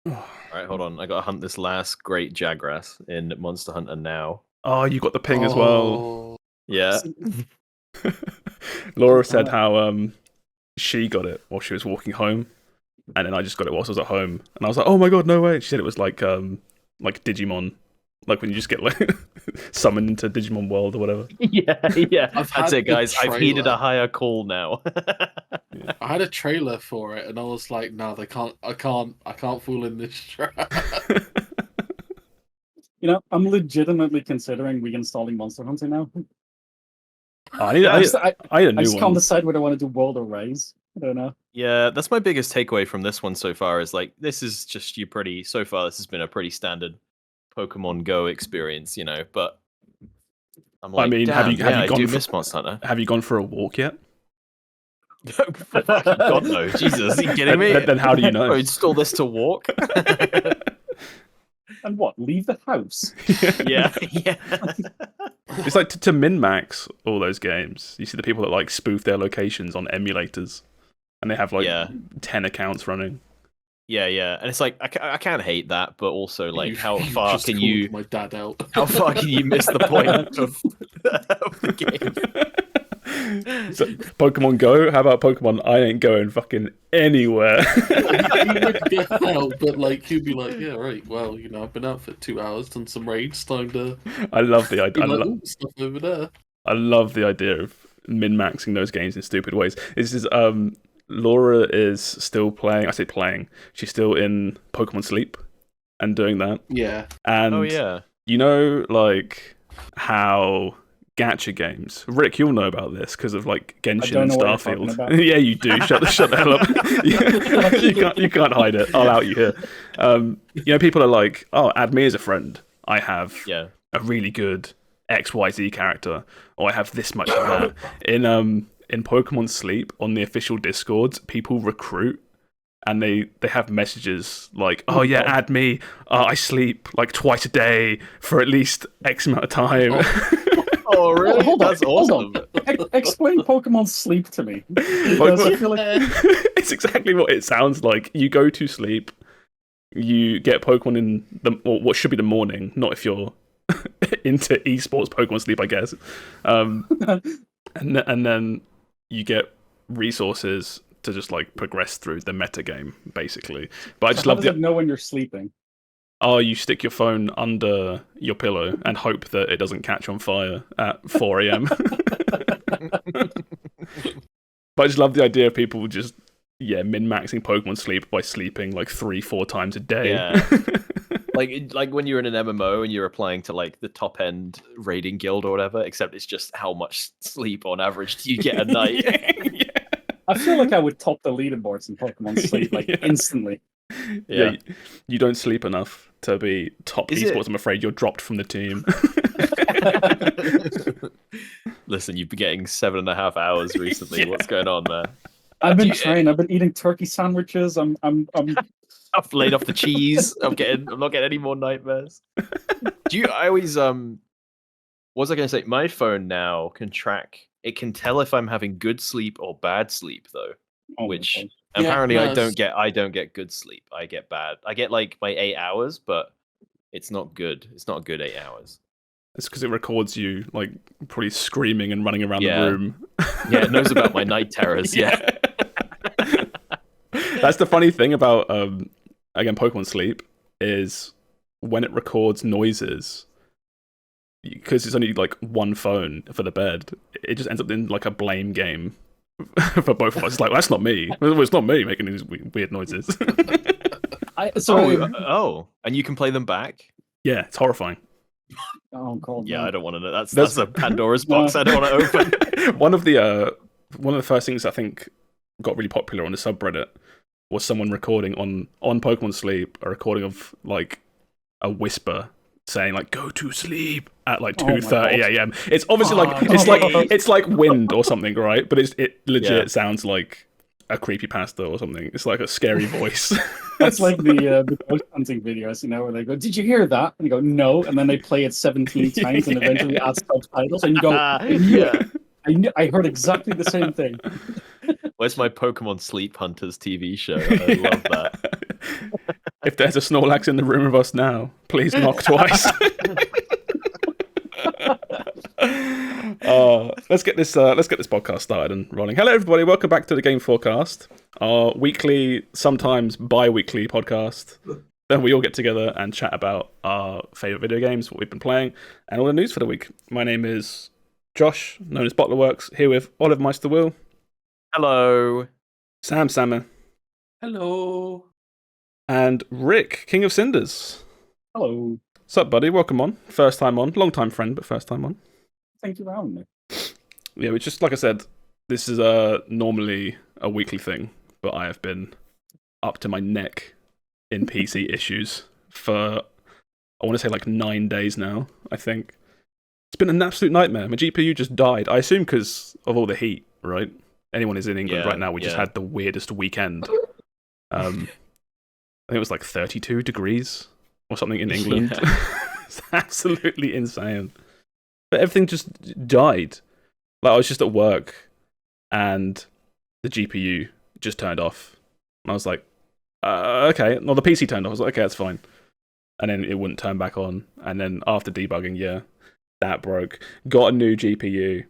Alright, hold on. I gotta hunt this last great Jagras in Monster Hunter now. Oh, you got the ping as well. Oh, Yeah. Laura said how she got it while she was walking home, and then I just got it whilst I was at home, and I was like, oh my god, no way. She said it was like Digimon, like when you just get like summoned into Digimon World or whatever. Yeah. I've That's had it, guys. the I've heeded a trailer. higher call now. I had a trailer for it, and I was like, "No, they can't. I can't fall in this trap." I'm legitimately considering reinstalling Monster Hunter now. I need a I new just one. can't decide whether I want to do World or Rise. I don't know. Yeah, that's my biggest takeaway from this one so far is like, this is just so far this has been a pretty standard Pokemon Go experience, but I'm like, I mean, have you I gone do for, miss Monster Hunter. Have you gone for a walk yet? God no, Jesus, are you kidding me? Then how do you know? I install this to walk. And what? Leave the house? Yeah. It's like to min-max all those games. You see the people that like spoof their locations on emulators, and they have like 10 accounts running. Yeah, and it's like I can't hate that, but also like how far just can called you? my dad out? How far can you miss the point of the game? So, Pokemon Go? How about Pokemon I ain't going fucking anywhere? He would get out, but like he'd be like, "Yeah, right. Well, I've been out for 2 hours, done some raids. Time to." I love the idea. Stuff over there. I love the idea of min-maxing those games in stupid ways. This is Laura is still playing. I say playing. She's still in Pokemon Sleep and doing that. Yeah. And like how gacha games. Rick, you'll know about this because of like Genshin and Starfield. Yeah, you do. Shut the hell up. you can't hide it. I'll out you here. People are like, oh, add me as a friend. I have a really good XYZ character, or I have this much of that. In Pokemon Sleep on the official Discords, people recruit. And they have messages like, oh yeah, add me. I sleep like twice a day for at least X amount of time. Oh, really? That's awesome. Explain Pokemon Sleep to me. I feel like... It's exactly what it sounds like. You go to sleep, you get Pokemon in what should be the morning, not if you're into esports Pokemon Sleep, I guess. And then you get resources to just like progress through the meta game, basically. But I just love How does it know when you're sleeping? Oh, you stick your phone under your pillow and hope that it doesn't catch on fire at 4 a.m. But I just love the idea of people just min-maxing Pokemon Sleep by sleeping like 3-4 times a day. Yeah. like when you're in an MMO and you're applying to like the top end raiding guild or whatever, except it's just how much sleep on average do you get a night. I feel like I would top the leaderboards in Pokemon Sleep instantly. Yeah, you don't sleep enough to be top esports. I'm afraid you're dropped from the team. Listen, you've been getting 7.5 hours recently. What's going on, man? I've been trying. I've been eating turkey sandwiches. I've laid off the cheese. I'm not getting any more nightmares. I always what was I going to say? My phone now can track. It can tell if I'm having good sleep or bad sleep, though. Which apparently I don't get good sleep. I get bad. I get like my 8 hours, but it's not good. It's not a good 8 hours. It's because it records you like probably screaming and running around the room. Yeah, it knows about my night terrors. Yeah. That's the funny thing about again Pokemon Sleep is when it records noises, because it's only like one phone for the bed, it just ends up in like a blame game for both of us. It's like, well, that's not me. Well, it's not me making these weird noises. And you can play them back? Yeah, it's horrifying. Oh god. Yeah, I don't want to know. That's a Pandora's box I don't want to open. One of the first things I think got really popular on the subreddit was someone recording on Pokemon Sleep a recording of like a whisper saying like "go to sleep" at like 2:30 a.m. It's obviously it's like wind or something, right? But it legit sounds like a creepypasta or something. It's like a scary voice. That's like the ghost hunting videos, where they go, "Did you hear that?" And you go, "No," and then they play it 17 times and eventually add subtitles, and you go, I heard exactly the same thing. Where's my Pokemon Sleep Hunters TV show? I love that. If there's a Snorlax in the room with us now, please knock twice. Let's get this podcast started and rolling. Hello, everybody. Welcome back to the Game FourCast, our weekly, sometimes bi-weekly podcast. Then we all get together and chat about our favorite video games, what we've been playing, and all the news for the week. My name is Josh, known as BottlerWorks, here with Olive Meister Will. Hello. Sammeh. Hello. And Rick, KingOfCinders. Hello. What's up, buddy? Welcome on. First time on. Long time friend, but first time on. Thank you for having me. Yeah, we just, like I said, this is normally a weekly thing, but I have been up to my neck in PC issues for, I want to say, like 9 days now, I think. It's been an absolute nightmare. My GPU just died. I assume because of all the heat, right? Anyone is in England right now. We just had the weirdest weekend. I think it was like 32 degrees or something in England. Yeah. It's absolutely insane. But everything just died. Like, I was just at work and the GPU just turned off. And I was like, okay. No, the PC turned off. I was like, okay, that's fine. And then it wouldn't turn back on. And then after debugging, that broke. Got a new GPU.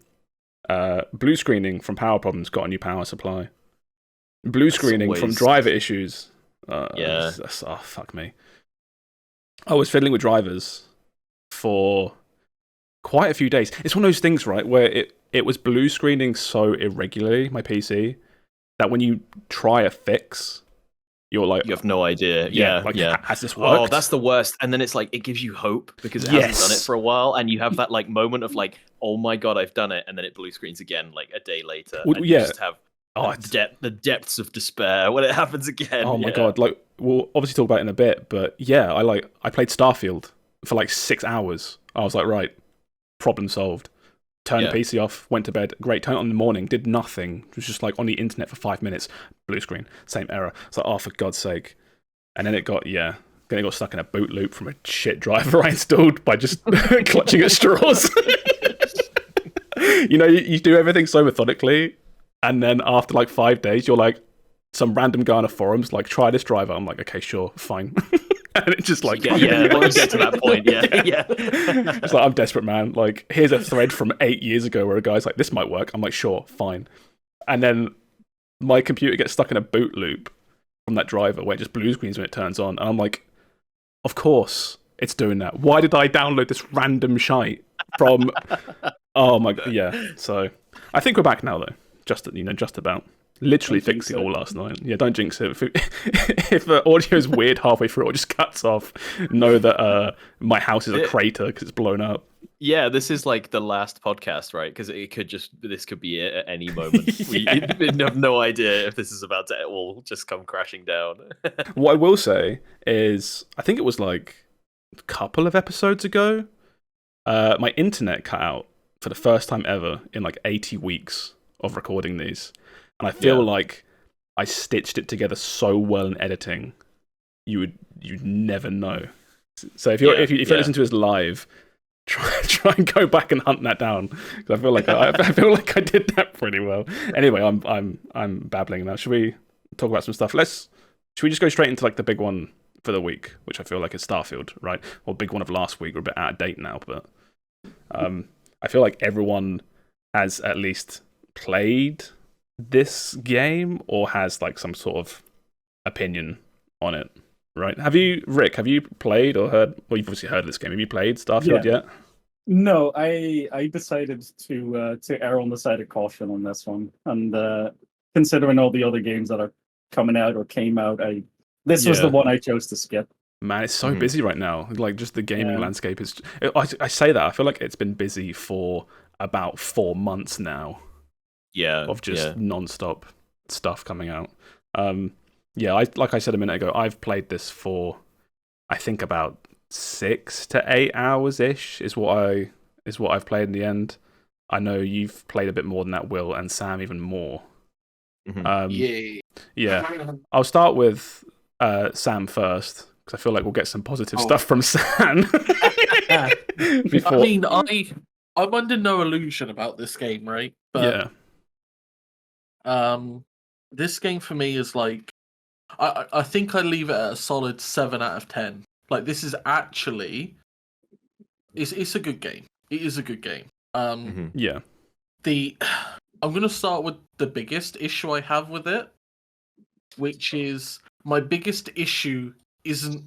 Blue screening from power problems, got a new power supply. Blue screening from driver issues. Oh, fuck me. I was fiddling with drivers for quite a few days. It's one of those things, right, where it was blue screening so irregularly, my PC, that when you try a fix, you're like... You have no idea. Has this worked? Oh, that's the worst. And then it's like, it gives you hope because it hasn't done it for a while. And you have that like moment of like, oh my God, I've done it. And then it blue screens again like a day later. Well, and you just have the depths of despair when it happens again. Oh my God. Like, we'll obviously talk about it in a bit, but yeah, I played Starfield for like 6 hours. I was like, right, problem solved. Turned the PC off, went to bed. Great, turned it on in the morning, did nothing. It was just like on the internet for 5 minutes. Blue screen, same error. It's like, oh, for God's sake. And then it got stuck in a boot loop from a shit driver I installed by just clutching at straws. You do everything so methodically, and then after like 5 days, you're like, some random guy on a forum's like, try this driver. I'm like, okay, sure, fine. And it just like... When you get to that point, It's like, I'm desperate, man. Like, here's a thread from 8 years ago where a guy's like, this might work. I'm like, sure, fine. And then my computer gets stuck in a boot loop from that driver where it just blue screens when it turns on. And I'm like, of course it's doing that. Why did I download this random shite from... Oh my God, yeah. So, I think we're back now, though. Just about. Literally fixed it all last night. Yeah, don't jinx it. If the audio is weird halfway through or just cuts off, know that my house is a crater because it's blown up. Yeah, this is like the last podcast, right? Because this could be it at any moment. We have no idea if this is about to all just come crashing down. What I will say is, I think it was like a couple of episodes ago, my internet cut out for the first time ever in like 80 weeks of recording these. And I feel like I stitched it together so well in editing, you'd never know. So if you listen to us live, try and go back and hunt that down, because I feel like I did that pretty well. Anyway, I'm babbling now. Should we talk about some stuff? Should we just go straight into like the big one for the week, which I feel like is Starfield, right? Or big one of last week. We're a bit out of date now, but I feel like everyone has at least played this game or has like some sort of opinion on it, right? Rick, have you played or heard? Well, you've obviously heard of this game. Have you played Starfield yet? No, I decided to err on the side of caution on this one, and considering all the other games that are coming out or came out, this was the one I chose to skip. Man, it's so busy right now. Like, just the gaming landscape is... I say that, I feel like it's been busy for about 4 months now. Yeah. Of just non-stop stuff coming out. Like I said a minute ago, I've played this for, I think, about 6 to 8 hours-ish is what I've played in the end. I know you've played a bit more than that, Will, and Sam even more. Yeah. I'll start with Sam first, because I feel like we'll get some positive stuff from Sam. I mean, I'm under no illusion about this game, right? But, this game for me is like, I think I leave it at a solid 7 out of 10. Like, this is actually, it's a good game. It is a good game. Yeah. I'm gonna start with the biggest issue I have with it, which is my biggest issue isn't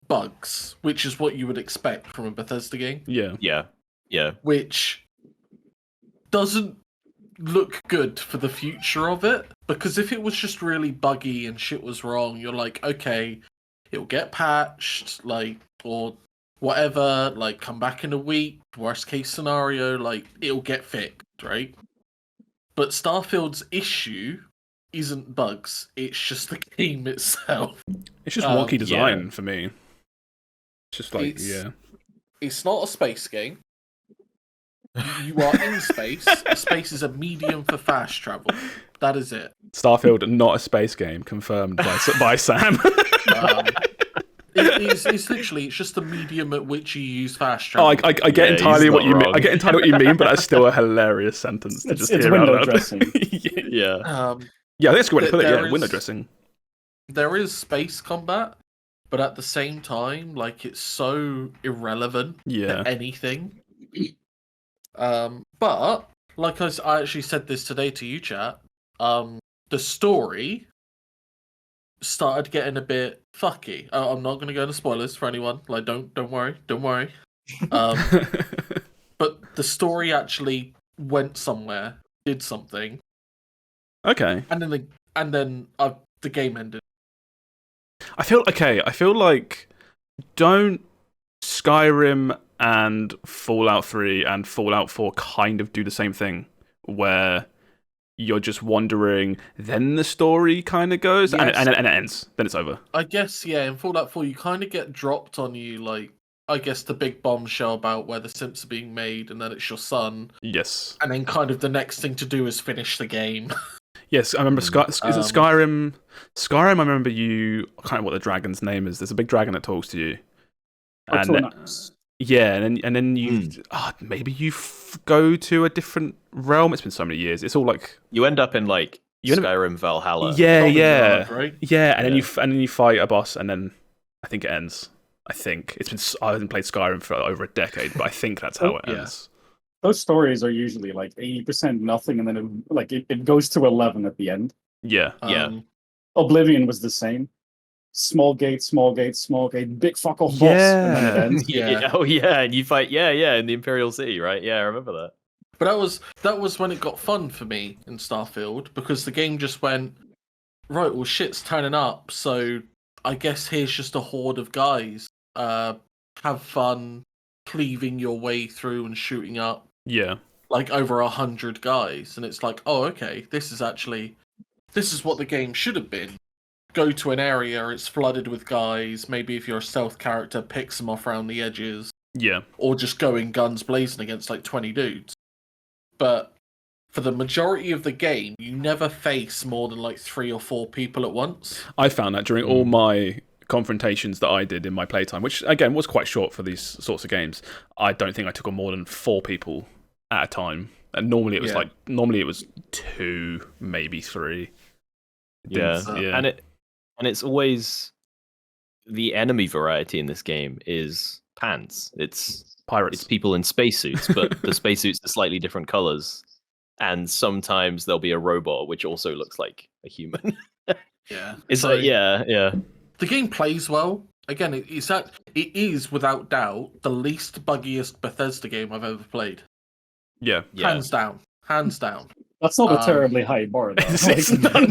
bugs, which is what you would expect from a Bethesda game. Yeah. Which doesn't look good for the future of it, because if it was just really buggy and shit was wrong, you're like, okay, it'll get patched, like, or whatever, like, come back in a week, worst case scenario, like, it'll get fixed, right? But Starfield's issue isn't bugs, it's just the game itself. It's just wonky design for me. It's just like, It's not a space game. You are in space. Space is a medium for fast travel. That is it. Starfield, not a space game, confirmed by Sam. It's literally, it's just the medium at which you use fast travel. I get entirely what you mean. I get entirely what you mean, but that's still a hilarious sentence to just hear window out loud. dressing. Yeah. I think that's a good way to put it. Yeah, window dressing. There is space combat, but at the same time, like, it's so irrelevant to anything. But like I actually said this today to you, chat. The story started getting a bit fucky. I'm not going to go into spoilers for anyone. Like, don't worry. But the story actually went somewhere, did something. Okay. And then the game ended. I feel like don't Skyrim and Fallout 3 and Fallout 4 kind of do the same thing, where you're just wandering, then the story kind of goes, and it ends. Then it's over. I guess, yeah, in Fallout 4, you kind of get dropped on you, like, I guess the big bombshell about where the Sims are being made, and then it's your son. Yes. And then kind of the next thing to do is finish the game. Yes, I remember. Is it Skyrim? Skyrim, I remember you. I can't remember what the dragon's name is. There's a big dragon that talks to you. And then you maybe you go to a different realm. It's been so many years. It's all like you end up in like Skyrim Valhalla. Yeah. Right? Yeah, and then you fight a boss, and then I think it ends. I haven't played Skyrim for over a decade, but I think that's how it ends. Those stories are usually like 80% nothing, and then it goes to 11 at the end. Yeah. Oblivion was the same. Small gate, big fuck off boss, and then it ends. And you fight, in the Imperial City, right? Yeah, I remember that. But that was when it got fun for me in Starfield, because the game just went, right, well, shit's turning up, so I guess here's just a horde of guys. Have fun cleaving your way through and shooting up. Yeah. Like over 100 guys, and it's like, oh, okay, this is what the game should have been. Go to an area, it's flooded with guys. Maybe if you're a stealth character, picks them off around the edges. Yeah. Or just going guns blazing against like 20 dudes. But for the majority of the game, you never face more than like 3 or 4 people at once. I found that during all my confrontations that I did in my playtime, which again was quite short for these sorts of games. I don't think I took on more than 4 people at a time. And normally it was 2, maybe 3. And it's always the enemy variety in this game is pants. It's pirates. It's people in spacesuits, but the spacesuits are slightly different colors. And sometimes there'll be a robot which also looks like a human. It's so, like the game plays well. Again, it is without doubt the least buggiest Bethesda game I've ever played. Yeah. Hands down. That's not a terribly high bar, though. That is not a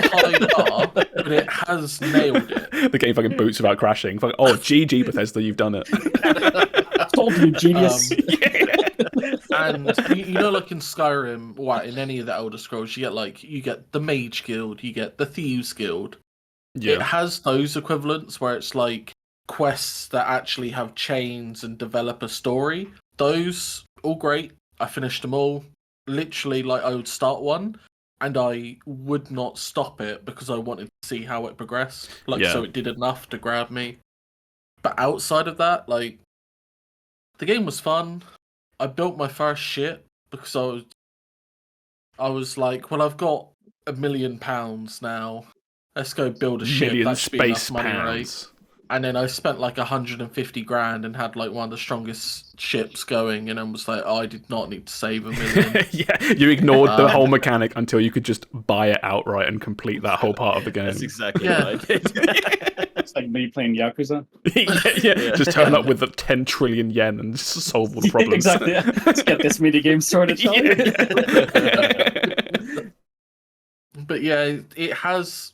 high bar, but it has nailed it. The game fucking boots without crashing. GG Bethesda, you've done it. Told you, genius. And you know, like in Skyrim, in any of the Elder Scrolls, you get the Mage Guild, you get the Thieves Guild. Yeah. It has those equivalents where it's like quests that actually have chains and develop a story. Those all great. I finished them all. Literally, like, I would start one and I would not stop it because I wanted to see how it progressed. So it did enough to grab me. But outside of that, like, the game was fun. I built my first shit because I was like, well, I've got £1 million now. Let's go build a ship. Million That should be enough space money, pounds. right? And then I spent like 150 grand and had like one of the strongest ships going, and then was like, I did not need to save $1 million. Yeah, you ignored the whole mechanic until you could just buy it outright and complete that whole part of the game. That's exactly what I did. It's like me playing Yakuza. yeah, just turn up with the 10 trillion yen and solve all the problems. Exactly. Yeah. Let's get this mini game sorted. But yeah, it has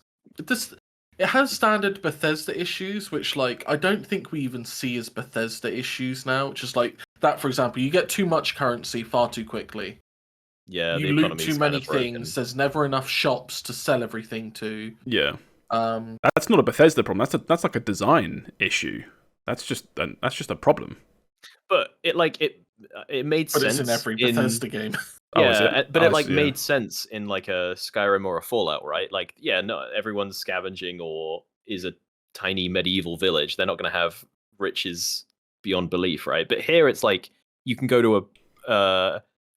standard Bethesda issues, which like I don't think we even see as Bethesda issues now. Which is like that, for example, you get too much currency far too quickly. Yeah, you loot too many things. There's never enough shops to sell everything to. Yeah, that's not a Bethesda problem. That's like a design issue. That's just a problem. But it made sense. But it's in every Bethesda game. Yeah, but it made sense in like a Skyrim or a Fallout, right? Like, yeah, no, everyone's scavenging or is a tiny medieval village. They're not going to have riches beyond belief, right? But here it's like you can go to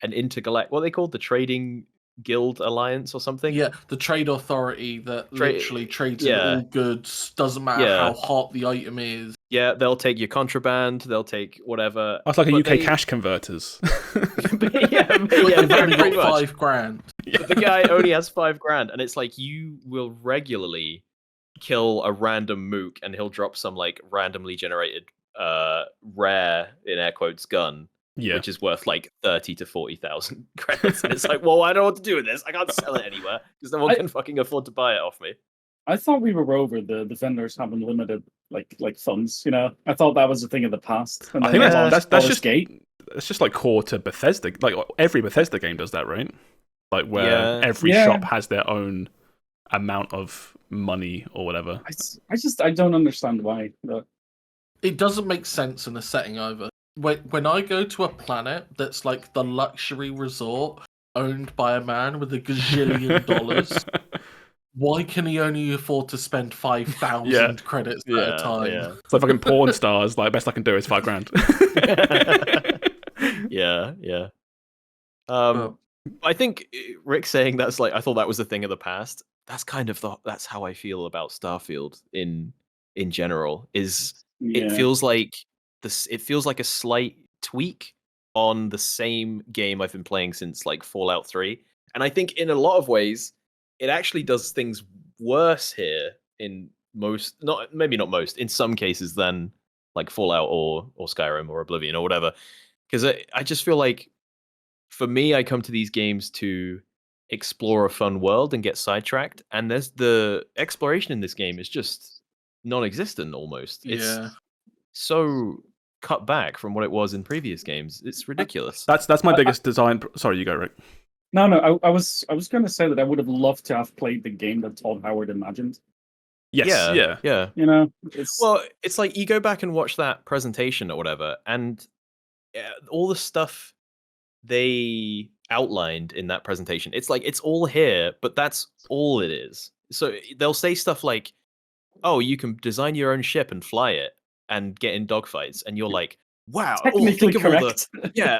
an intergalactic, what are they called? The Trading Guild Alliance or something? Yeah, the trade authority that literally trades in all goods. Doesn't matter how hot the item is. Yeah, they'll take your contraband, they'll take whatever. That's like a UK cash converters. You've only got 5 grand. But the guy only has 5 grand, and it's like you will regularly kill a random mook, and he'll drop some like randomly generated rare in air quotes gun, which is worth like 30 to 40,000 credits. And it's like, well, I don't know what to do with this. I can't sell it anywhere because no one can fucking afford to buy it off me. I thought we were over the vendors having limited like funds. You know, I thought that was a thing of the past. I think that's just like core to Bethesda. Like every Bethesda game does that, right? Like where every shop has their own amount of money or whatever. I don't understand why. But... It doesn't make sense in a setting either. When I go to a planet that's like the luxury resort owned by a man with $1 gazillion, why can he only afford to spend 5,000 credits at a time? Yeah. It's like fucking porn stars. Like best I can do is 5 grand. Yeah. I think Rick saying that's like I thought that was a thing of the past. That's kind of that's how I feel about Starfield in general. It feels like it feels like a slight tweak on the same game I've been playing since like Fallout 3, and I think in a lot of ways it actually does things worse here in in some cases than like Fallout or Skyrim or Oblivion or whatever. Because I just feel like for me, I come to these games to explore a fun world and get sidetracked, and there's the exploration in this game is just non-existent almost. It's so cut back from what it was in previous games. It's ridiculous. That's my biggest design. Sorry, you go, Rick. No, I was going to say that I would have loved to have played the game that Todd Howard imagined. Yes, yeah. You know, it's like you go back and watch that presentation or whatever, and all the stuff they outlined in that presentation, it's like it's all here, but that's all it is. So they'll say stuff like, "Oh, you can design your own ship and fly it and get in dogfights," and you're like, wow, technically correct.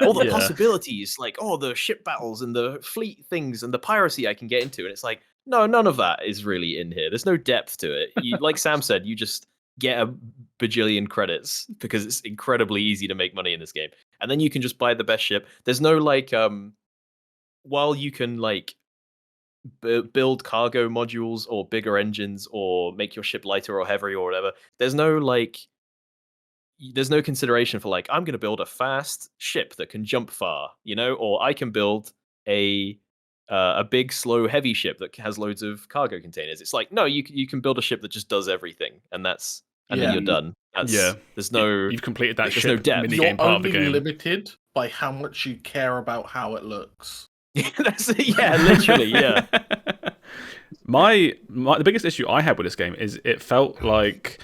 All the possibilities, like the ship battles and the fleet things and the piracy I can get into. And it's like, no, none of that is really in here. There's no depth to it. Like Sam said, you just get a bajillion credits because it's incredibly easy to make money in this game. And then you can just buy the best ship. There's no like, while you can like build cargo modules or bigger engines or make your ship lighter or heavier or whatever, there's no consideration for like, I'm going to build a fast ship that can jump far, or I can build a big, slow, heavy ship that has loads of cargo containers. It's like, no, you can build a ship that just does everything, and then you're done. There's no. You've completed that ship. No depth. You're only limited by how much you care about how it looks. Literally, yeah. The biggest issue I had with this game is it felt like,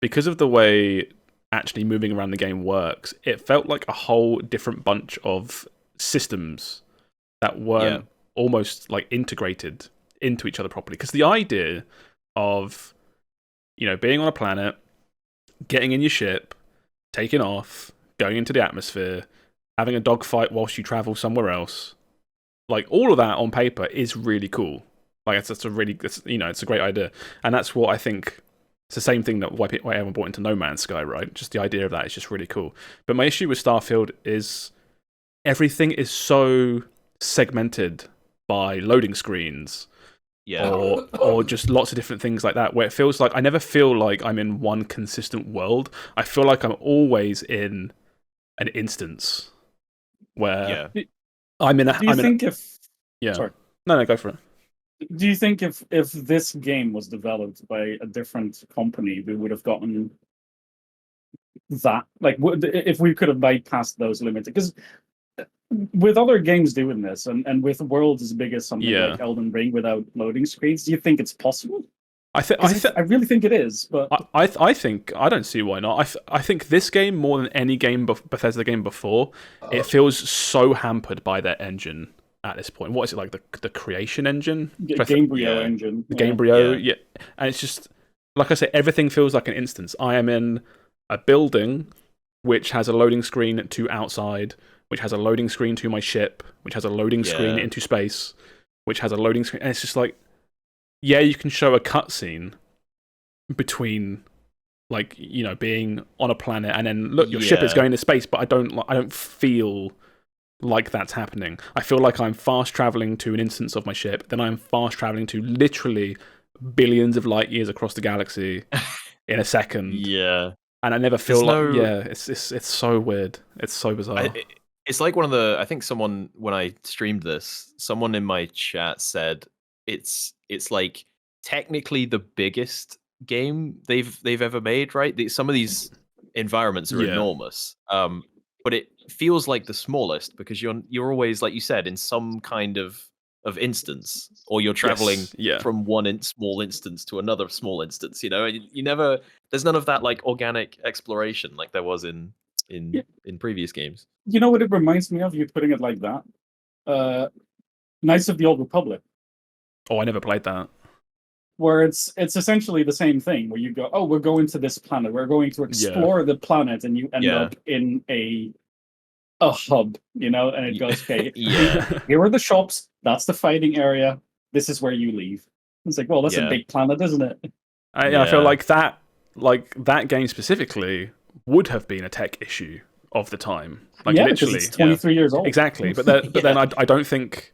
because of the way actually moving around the game works, it felt like a whole different bunch of systems that weren't almost like integrated into each other properly. Because the idea of, being on a planet, getting in your ship, taking off, going into the atmosphere, having a dogfight whilst you travel somewhere else, like all of that on paper is really cool. Like it's a great idea, and that's what I think. It's the same thing that why everyone bought into No Man's Sky, right? Just the idea of that is just really cool. But my issue with Starfield is everything is so segmented by loading screens, or just lots of different things like that, where it feels like I never feel like I'm in one consistent world. I feel like I'm always in an instance where I'm in a. Do you think if? Yeah. Sorry. No, go for it. Do you think if this game was developed by a different company, we would have gotten that? Like, if we could have bypassed those limits? Because with other games doing this, and with worlds as big as something like Elden Ring without loading screens, do you think it's possible? I really think it is, but I think I don't see why not. I think this game more than any game Bethesda game before, it feels so hampered by their engine at this point. What is it like, the creation engine? Gamebryo engine. The Gamebryo, and it's just like I say, everything feels like an instance. I am in a building which has a loading screen to outside, which has a loading screen to my ship, which has a loading screen into space, which has a loading screen, and it's just like, yeah, you can show a cutscene between, like, you know, being on a planet and then look, your ship is going to space, but I don't feel like that's happening. I feel like I'm fast traveling to an instance of my ship, then I'm fast traveling to literally billions of light years across the galaxy in a second. Yeah, and I never feel it's so weird. It's so bizarre. It's like one of the, I think someone, when I streamed this, someone in my chat said it's like technically the biggest game they've ever made, right? Some of these environments are enormous, but it feels like the smallest because you're always, like you said, in some kind of instance, or you're traveling from one small instance to another small instance. You know, and you never, there's none of that like organic exploration like there was in previous games. You know what it reminds me of? You putting it like that. Knights of the Old Republic. Oh, I never played that. Where it's essentially the same thing, where you go, oh, we're going to this planet, we're going to explore the planet, and you end up in a hub, you know, and it goes, okay, here are the shops, that's the fighting area, this is where you leave. It's like, well, that's a big planet, isn't it? I feel like that game specifically would have been a tech issue of the time. Like, literally, it's 23 years old. Exactly, but then I don't think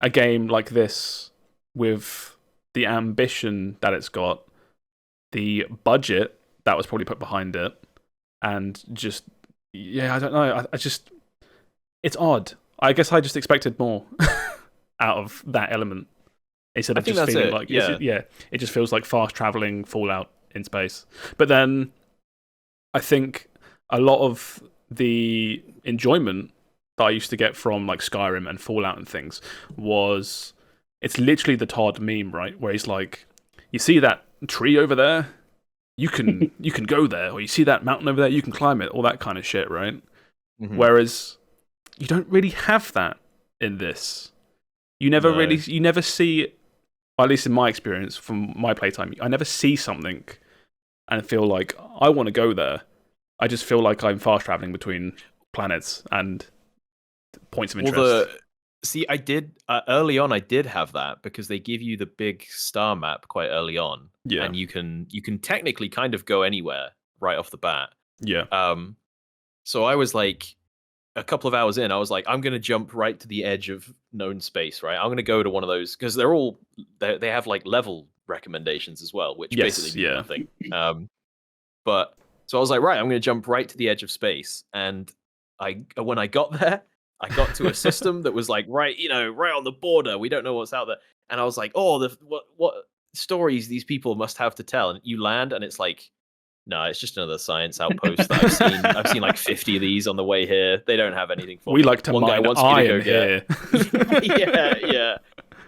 a game like this, with the ambition that it's got, the budget that was probably put behind it, and just I don't know. I just, it's odd. I guess I just expected more out of that element instead of just feeling like it just feels like fast traveling Fallout in space. But then I think a lot of the enjoyment that I used to get from like Skyrim and Fallout and things was, it's literally the Todd meme, right? Where he's like, you see that tree over there? You can go there, or you see that mountain over there, you can climb it, all that kind of shit, right? Mm-hmm. Whereas you don't really have that in this. You never see, or at least in my experience from my playtime, I never see something and feel like I want to go there. I just feel like I'm fast traveling between planets and points of interest. See, I did early on. I did have that because they give you the big star map quite early on, and you can technically kind of go anywhere right off the bat. Yeah. So I was like, a couple of hours in, I was like, I'm gonna jump right to the edge of known space, right? I'm gonna go to one of those because they have like level recommendations as well, which basically do nothing. But so I was like, right, I'm gonna jump right to the edge of space, and when I got there, I got to a system that was like right on the border. We don't know what's out there, and I was like, oh, what stories these people must have to tell. And you land, and it's like, no, it's just another science outpost that I've seen. I've seen like 50 of these on the way here. They don't have anything for me. We like to mine iron here. yeah.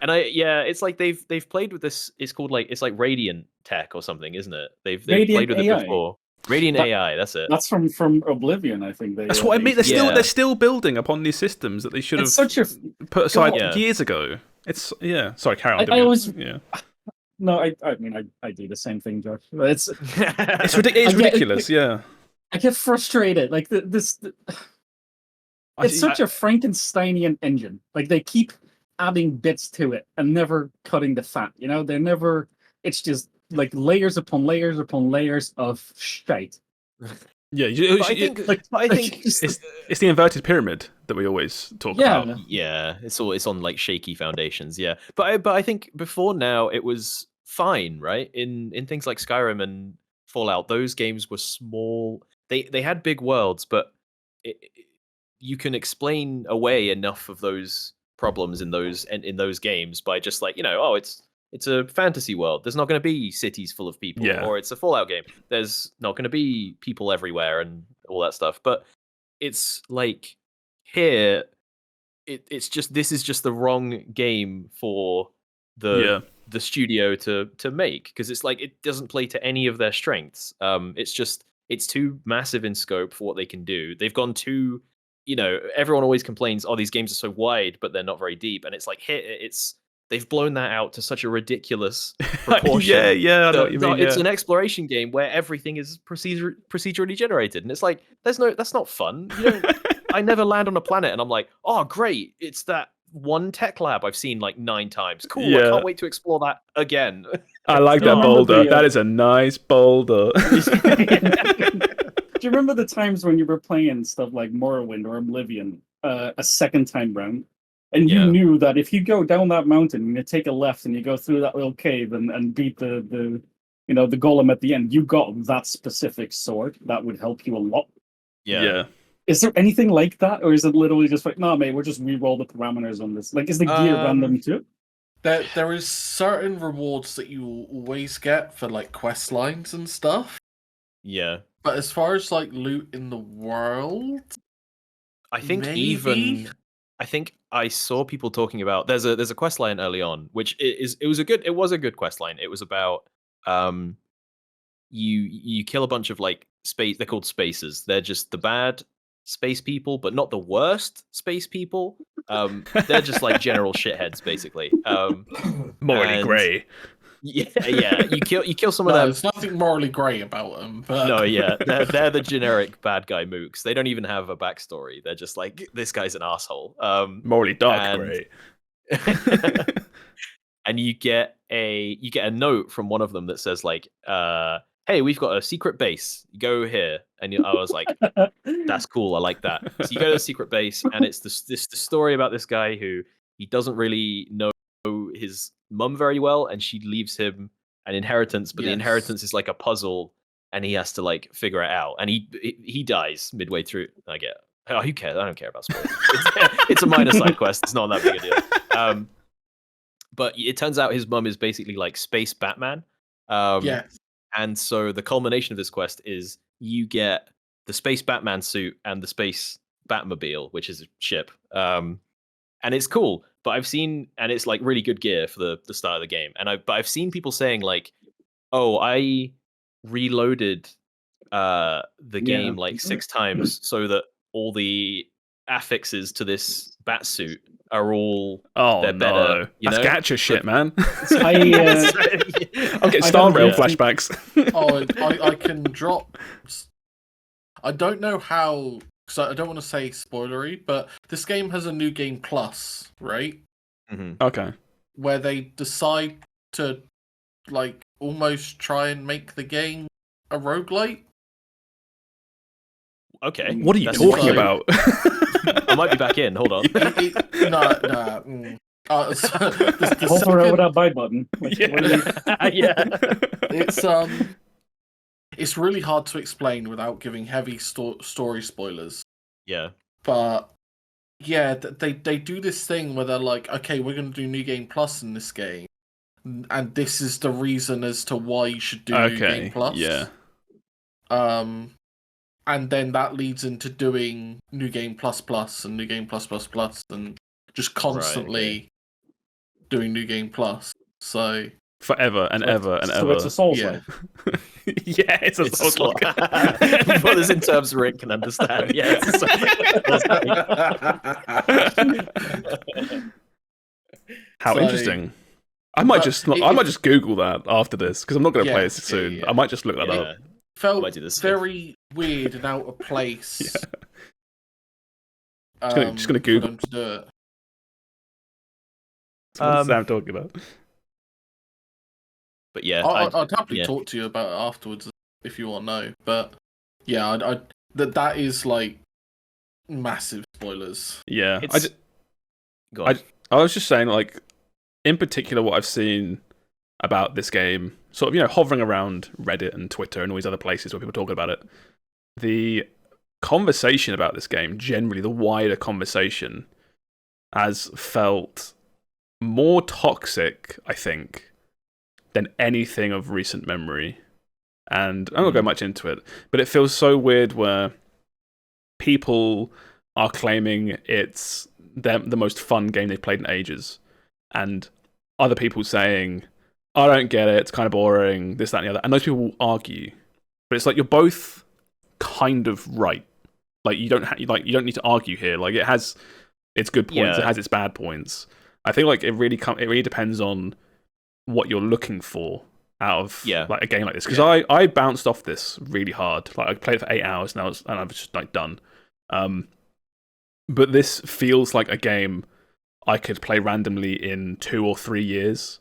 And it's like they've played with this. It's called like, it's like Radiant Tech or something, isn't it? They've played with it before. Radiant AI, that's it. That's from Oblivion, I think. That's what I mean. They're still building upon these systems that they should have put aside years ago. It's Sorry, carry on. No, I mean I do the same thing, Josh. It's ridiculous. I get frustrated. Like it's such a Frankensteinian engine. Like they keep adding bits to it and never cutting the fat. You know, they're never. It's just like layers upon layers upon layers of shite. Yeah, I think it's the inverted pyramid that we always talk about. Yeah, it's on like shaky foundations. Yeah, but I think before now it was fine, right? In things like Skyrim and Fallout, those games were small. They had big worlds, but you can explain away enough of those problems in those games by just like, it's a fantasy world. There's not going to be cities full of people, or it's a Fallout game. There's not going to be people everywhere and all that stuff. But it's like here, it's just this is just the wrong game for the studio to make, because it's like it doesn't play to any of their strengths. It's too massive in scope for what they can do. They've gone too, everyone always complains, oh, these games are so wide, but they're not very deep. And it's like here, they've blown that out to such a ridiculous proportion. I know what you mean. It's an exploration game where everything is procedurally generated, and it's like that's not fun. I never land on a planet and I'm like, oh great, it's that one tech lab I've seen like 9 times. Cool, I can't wait to explore that again. I like that boulder. That is a nice boulder. Do you remember the times when you were playing stuff like Morrowind or Oblivion a second time round? And you knew that if you go down that mountain and you take a left and you go through that little cave and beat the golem at the end, you got that specific sword that would help you a lot. Yeah. Is there anything like that, or is it literally just like, no, mate, we'll just re-roll the parameters on this? Like, is the gear random too? There is certain rewards that you always get for like quest lines and stuff. Yeah. But as far as like loot in the world, I think maybe? I think I saw people talking about there's a quest line early on, which it was a good quest line. It was about you kill a bunch of like space. They're called spacers. They're just the bad space people, but not the worst space people. They're just like general shitheads, basically. Morally grey. Yeah. You kill some of them. There's nothing morally grey about them. But... No, yeah, they're the generic bad guy mooks. They don't even have a backstory. They're just like, this guy's an asshole. Morally dark grey. And you get a note from one of them that says like, hey, we've got a secret base. You go here. And I was like, that's cool. I like that. So you go to the secret base, and it's the story about this guy who he doesn't really know his mum very well, and she leaves him an inheritance, but the inheritance is like a puzzle, and he has to like figure it out. And he dies midway through. Who cares? I don't care about spoilers. It's a minor side quest. It's not that big a deal. But it turns out his mum is basically like Space Batman. And so the culmination of this quest is you get the Space Batman suit and the Space Batmobile, which is a ship. And it's cool. But I've seen, and it's like really good gear for the start of the game. But I've seen people saying like, oh, I reloaded the game like 6 times so that all the affixes to this bat suit are all better. That's gacha shit, man. I'll get Star Rail flashbacks. I can drop. I don't know how, because I don't want to say spoilery, but this game has a new game plus, right? Mm-hmm. Okay. Where they decide to like almost try and make the game a roguelite. Okay. What are you talking about? I might be back in. Hold on. Hover over that buy button. It's really hard to explain without giving heavy story spoilers. Yeah. But yeah, they do this thing where they're like, okay, we're going to do New Game Plus in this game, and this is the reason as to why you should do New Game Plus. Yeah. And then that leads into doing New Game Plus Plus and New Game Plus Plus Plus and just constantly doing New Game Plus. So forever and ever and ever. So it's a Souls-like. Yeah, it's a Souls-like. Put this in terms Rick can understand. Yeah, it's How interesting. I might just Google that after this, because I'm not going to play it soon. Yeah. I might just look that up. Felt very weird and out of place. Just gonna Google. For them to do it. What's Sam talking about? But yeah, I'd happily talk to you about it afterwards if you want to know. But yeah, that is like massive spoilers. Yeah, Go on. I was just saying, like, in particular, what I've seen about this game, sort of, hovering around Reddit and Twitter and all these other places where people talk about it, the conversation about this game, generally, the wider conversation, has felt more toxic, I think, than anything of recent memory. And I won't go much into it, but it feels so weird where people are claiming it's the most fun game they've played in ages, and other people saying, I don't get it, it's kind of boring, this, that, and the other. And those people will argue. But it's like, you're both kind of right. Like, you don't need to argue here. Like, it has its good points, it has its bad points. I think like it really depends on what you're looking for out of like a game like this. Because I bounced off this really hard. Like, I played it for 8 hours and I was just like done. But this feels like a game I could play randomly in 2 or 3 years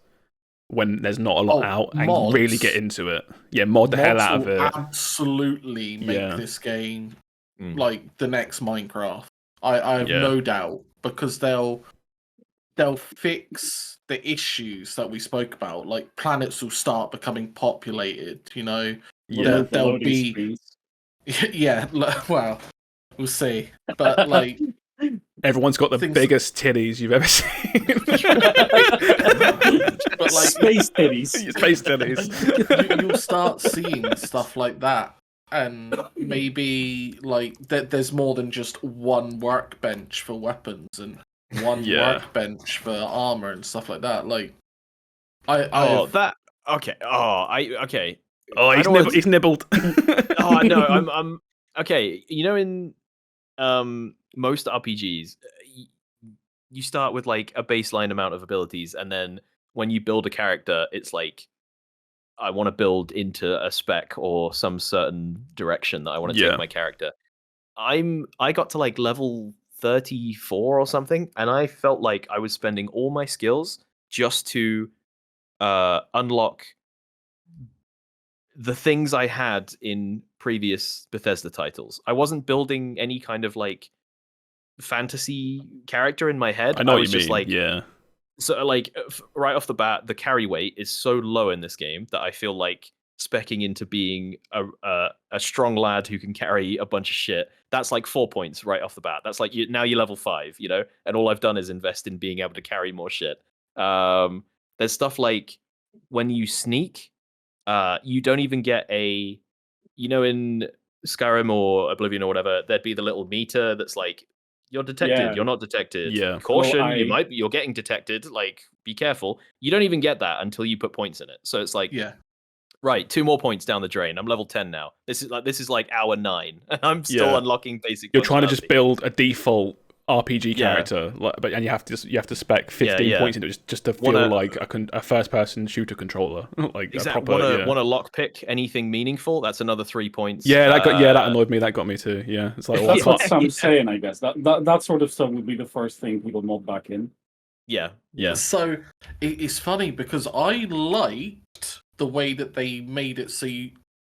when there's not a lot out and really get into it. Yeah, mod the hell out of it. Absolutely make this game like the next Minecraft. I have no doubt, because they'll fix the issues that we spoke about. Like, planets will start becoming populated. There'll be well, we'll see. But like, everyone's got the biggest titties you've ever seen. But like space titties. Space titties. You'll start seeing stuff like that, and maybe like there's more than just one workbench for weapons and one workbench for armor and stuff like that. Like, okay. He's nibbled. Oh no, I'm okay. In most RPGs, you start with like a baseline amount of abilities, and then when you build a character, it's like, I want to build into a spec or some certain direction that I want to take my character. I got to like level 34 or something, and I felt like I was spending all my skills just to unlock the things I had in previous Bethesda titles. I wasn't building any kind of like fantasy character in my head. I know what was you just mean. like, yeah. So like right off the bat, the carry weight is so low in this game that I feel like specking into being a strong lad who can carry a bunch of shit, that's like 4 points right off the bat. That's like, now you're level 5, and all I've done is invest in being able to carry more shit. There's stuff like when you sneak, you don't even get in Skyrim or Oblivion or whatever, there'd be the little meter that's like, you're detected, you're not detected. Yeah. Caution, you're getting detected, like, be careful. You don't even get that until you put points in it. So it's like, right, 2 more points down the drain. I'm level 10 now. This is like hour 9. And I'm still unlocking basic. You're trying to just build a default RPG character, and you have to spec 15 points into it just to feel like a first-person shooter controller, like exactly. a proper. Want to lockpick anything meaningful? That's another 3 points. Yeah, that annoyed me. That got me too. Yeah, it's like, that's what Sam's saying. I guess that sort of stuff would be the first thing people mod back in. Yeah. So it's funny because I liked the way that they made it. So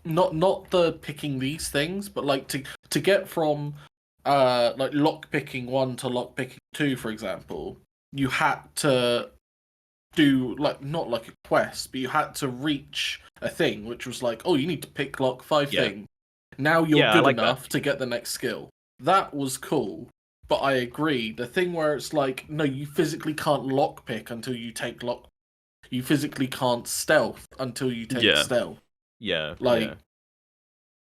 not the picking these things, but like to get from like lockpicking 1 to lockpicking 2, for example, you had to do like, not like a quest, but you had to reach a thing which was like, oh, you need to pick lock 5 thing. Now you're good enough to get the next skill. That was cool. But I agree, the thing where it's like, no, you physically can't lockpick until you take lock. You physically can't stealth until you take stealth. Yeah. Like,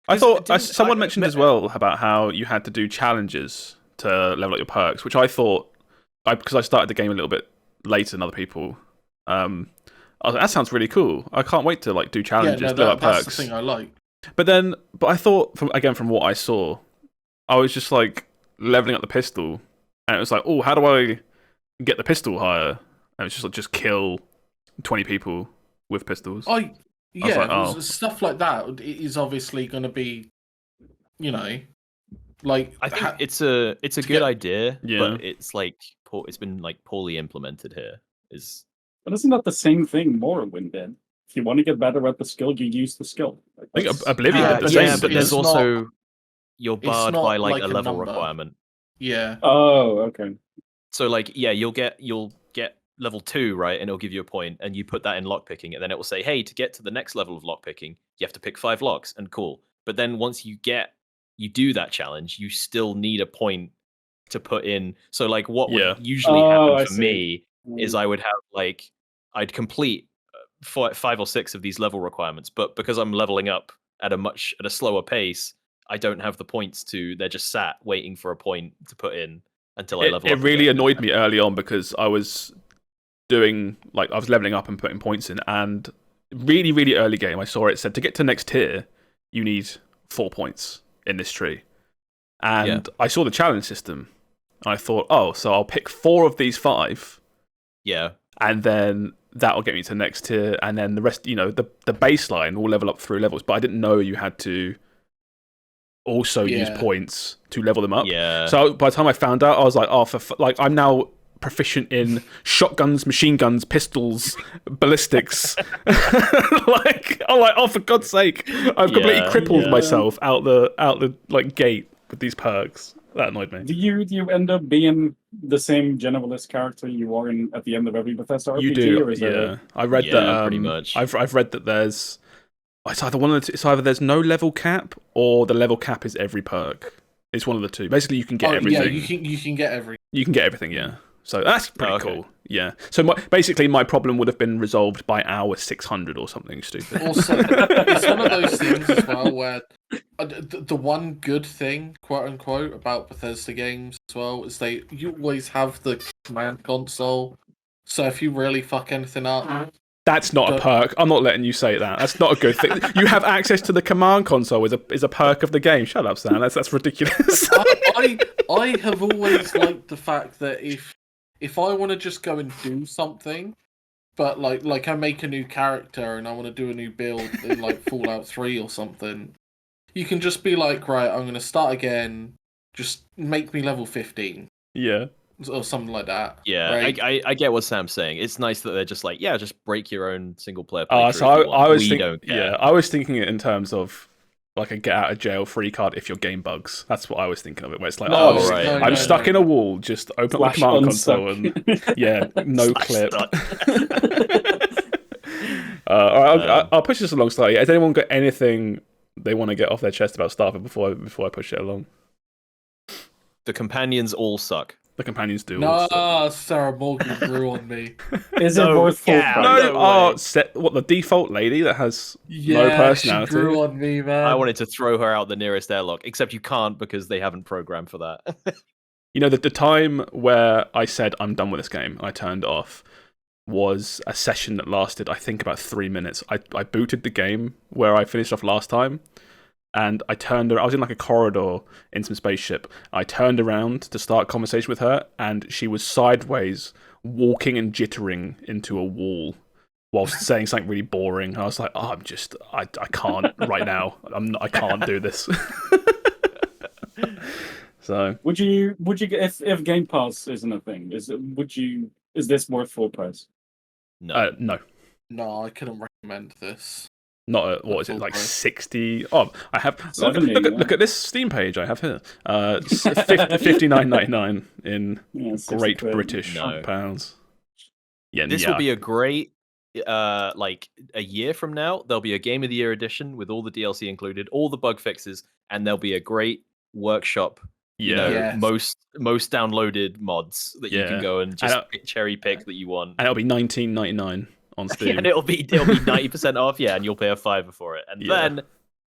I thought someone mentioned as well about how you had to do challenges to level up your perks, which I thought, because I started the game a little bit later than other people. I was like, that sounds really cool. I can't wait to like do challenges to level up perks. That's the thing I like. But I thought from what I saw, I was just like leveling up the pistol, and it was like, oh, how do I get the pistol higher? And it's just kill 20 people with pistols. Stuff like that is obviously going to be, like, I think it's a good idea, but it's like it's been like poorly implemented here. Is But isn't that the same thing Morrowind did? If you want to get better at the skill, you use the skill. I think Oblivion Yeah, did the but same. yeah, but there's it's not- also you're it's barred not by like a like a level number. requirement. Yeah. Oh, okay. So like, yeah, you'll get level 2, right, and it'll give you a point, and you put that in lockpicking, and then it will say, hey, to get to the next level of lockpicking, you have to pick 5 locks, and cool. But then once you do that challenge, you still need a point to put in. So like, what would usually happen for me is I would have like I'd complete 5 or 6 of these level requirements, but because I'm leveling up at a slower pace, I don't have the points they're just sat waiting for a point to put in until I level up. It really annoyed me early on because I was leveling up and putting points in, and really, really early game, I saw it said to get to next tier, you need 4 points in this tree. And I saw the challenge system, and I thought, oh, so I'll pick 4 of these 5. Yeah. And then that'll get me to next tier, and then the rest, the baseline will level up through levels. But I didn't know you had to also use points to level them up. Yeah. So by the time I found out, I was like, oh, I'm now proficient in shotguns, machine guns, pistols, ballistics. I'm like, oh, for God's sake, I've completely crippled myself out the gate with these perks. That annoyed me. Do you end up being the same generalist character you are at the end of every Bethesda RPG? You do, or is there I read that. Pretty much. I've read that there's. It's either there's no level cap or the level cap is every perk. It's one of the two. Basically, you can get everything. Yeah, you can get everything. You can get everything. Yeah. So that's pretty cool. Yeah. So basically, my problem would have been resolved by hour 600 or something stupid. Also, it's one of those things as well where the one good thing, quote unquote, about Bethesda games as well is you always have the command console. So if you really fuck anything up. That's not a perk. I'm not letting you say that. That's not a good thing. You have access to the command console is a perk of the game. Shut up, Sam. That's ridiculous. I have always liked the fact that if I want to just go and do something, but like I make a new character and I want to do a new build in like Fallout 3 or something, you can just be like, right, I'm going to start again. Just make me level 15. Yeah. Or something like that. Yeah, right? I get what Sam's saying. It's nice that they're just like, yeah, just break your own single player. So I was I was thinking it in terms of like a get out of jail free card if your game bugs. That's what I was thinking of it. Where it's like, I'm stuck in a wall. Just open up the command console and no clip. All right, I'll push this along slightly. Has anyone got anything they want to get off their chest about Starfield before I push it along? The companions all suck. The companions do. No, Sarah Morgan grew on me. Is it worth full price? What, the default lady that has no personality? She grew on me, man. I wanted to throw her out the nearest airlock, except you can't because they haven't programmed for that. The time where I said I'm done with this game, I turned off, was a session that lasted, I think, about 3 minutes. I booted the game where I finished off last time. And I was in like a corridor in some spaceship. I turned around to start a conversation with her, and she was sideways, walking and jittering into a wall whilst saying something really boring. And I was like, oh, I can't right now. I can't do this. So would you if Game Pass isn't a thing, is this worth full price? No. No, I couldn't recommend this. Not at, what is it, like 60? Oh, I have. 70, look at this Steam page I have here. $59.99 in Great British pounds. Yeah, this will be a great, like a year from now. There'll be a Game of the Year edition with all the DLC included, all the bug fixes, and there'll be a great workshop. Most downloaded mods that you can go and just cherry pick that you want. And it'll be $19.99. On Steam. And it'll be 90% off, and you'll pay a $5 for it, and then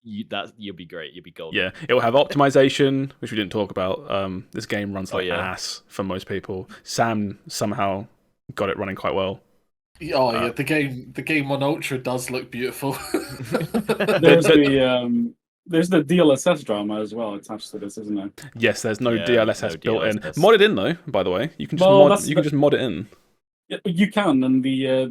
you'll be great. You'll be golden. Yeah, it'll have optimization, which we didn't talk about. This game runs like ass for most people. Sam somehow got it running quite well. The game on Ultra does look beautiful. There's the DLSS drama as well attached to this, isn't there? Yes, there's no DLSS built in. Modded in though, by the way. You can just mod it in. You can, and the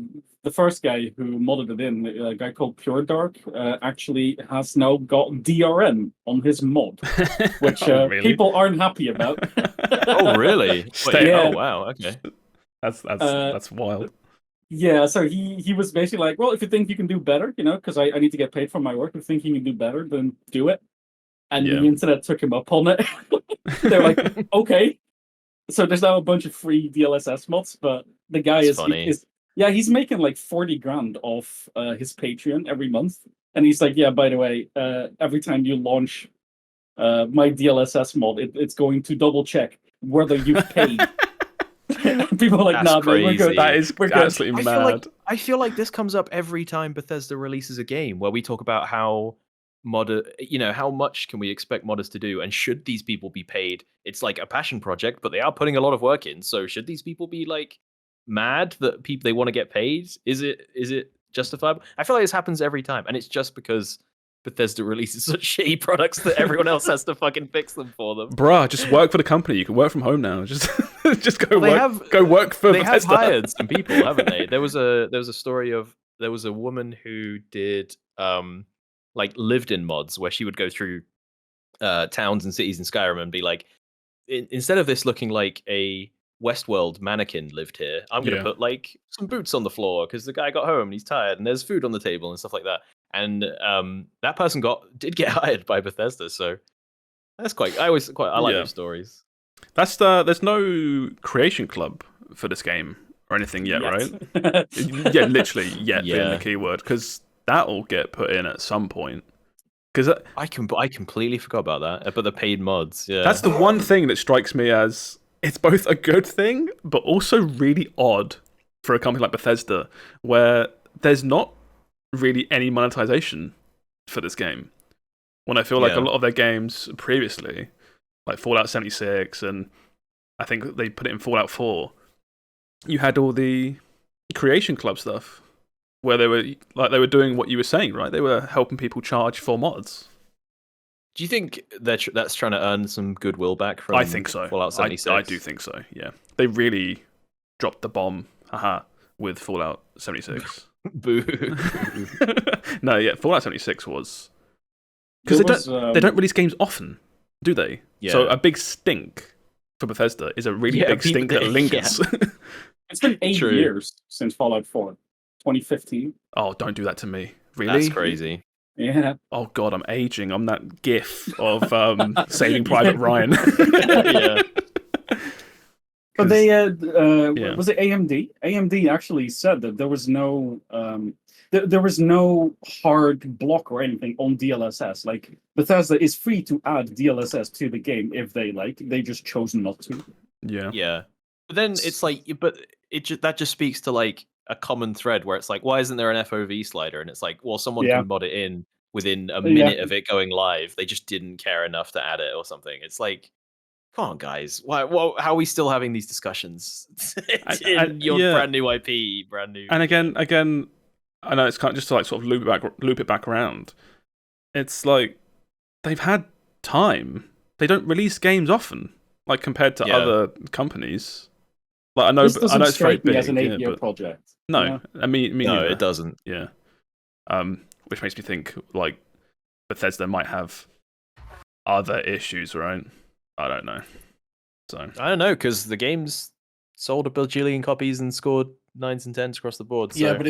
first guy who modded it in, a guy called Pure Dark, actually has now got DRM on his mod, which really? people aren't happy about. Oh, really? Oh, wow, okay. That's wild. Yeah, so he was basically like, well, if you think you can do better, because I need to get paid for my work. If you think you can do better, then do it. And the internet took him up on it. They're like, okay. So there's now a bunch of free DLSS mods, but the guy he's making like 40 grand off his Patreon every month. And he's like, yeah, by the way, every time you launch my DLSS mod, it's going to double check whether you've paid. People are like, nah, man, we're good. That is absolutely mad. I feel like this comes up every time Bethesda releases a game where we talk about how how much can we expect modders to do, and should these people be paid? It's like a passion project, but they are putting a lot of work in. So should these people be like mad that they want to get paid? Is it justifiable? I feel like this happens every time, and it's just because Bethesda releases such shitty products that everyone else has to fucking fix them for them. Bruh, just work for the company. You can work from home now. Just go work for Bethesda. They have hired some people, haven't they? There was a story of there was a woman who did lived in mods where she would go through towns and cities in Skyrim and be like, instead of this looking like a Westworld mannequin lived here, I'm going to put like some boots on the floor because the guy got home and he's tired and there's food on the table and stuff like that. And that person did get hired by Bethesda, so that's I like those stories. There's no creation club for this game or anything yet, right? Yeah, literally yet being the keyword, because that'll get put in at some point. Because I completely forgot about that. But the paid mods, that's the one thing that strikes me as it's both a good thing, but also really odd for a company like Bethesda, where there's not really any monetization for this game. When I feel like a lot of their games previously, like Fallout 76, and I think they put it in Fallout 4, you had all the creation club stuff where they were doing what you were saying, right? They were helping people charge for mods. Do you think that's trying to earn some goodwill back from I think so. Fallout 76? I do think so, yeah. They really dropped the bomb, with Fallout 76. Boo. No, yeah, Fallout 76 was... Because they don't release games often, do they? Yeah. So a big stink for Bethesda is a really big stink that lingers. It's been 8 years since Fallout 4, 2015. Oh, don't do that to me. Really? That's crazy. Yeah. Oh god, I'm aging. I'm that gif of Saving Private Ryan. Yeah. But they was it AMD? AMD actually said that there was no there was no hard block or anything on DLSS. Like, Bethesda is free to add DLSS to the game if they like. They just chose not to. Yeah. Yeah. But then it's like, that just speaks to like a common thread where it's like, why isn't there an FOV slider? And it's like, well, someone can mod it in within a minute of it going live. They just didn't care enough to add it or something. It's like, come on, guys. Why? How are we still having these discussions? in your brand new IP, brand new. And again, I know it's kind of just to like sort of loop it back around. It's like they've had time. They don't release games often, like compared to other companies. Like I know it's very big as an 8-year project. No, I mean no, it doesn't. Yeah. Which makes me think like Bethesda might have other issues, right? I don't know. So I don't know, because the game's sold a bajillion copies and scored 9s and 10s across the board. So. Yeah, but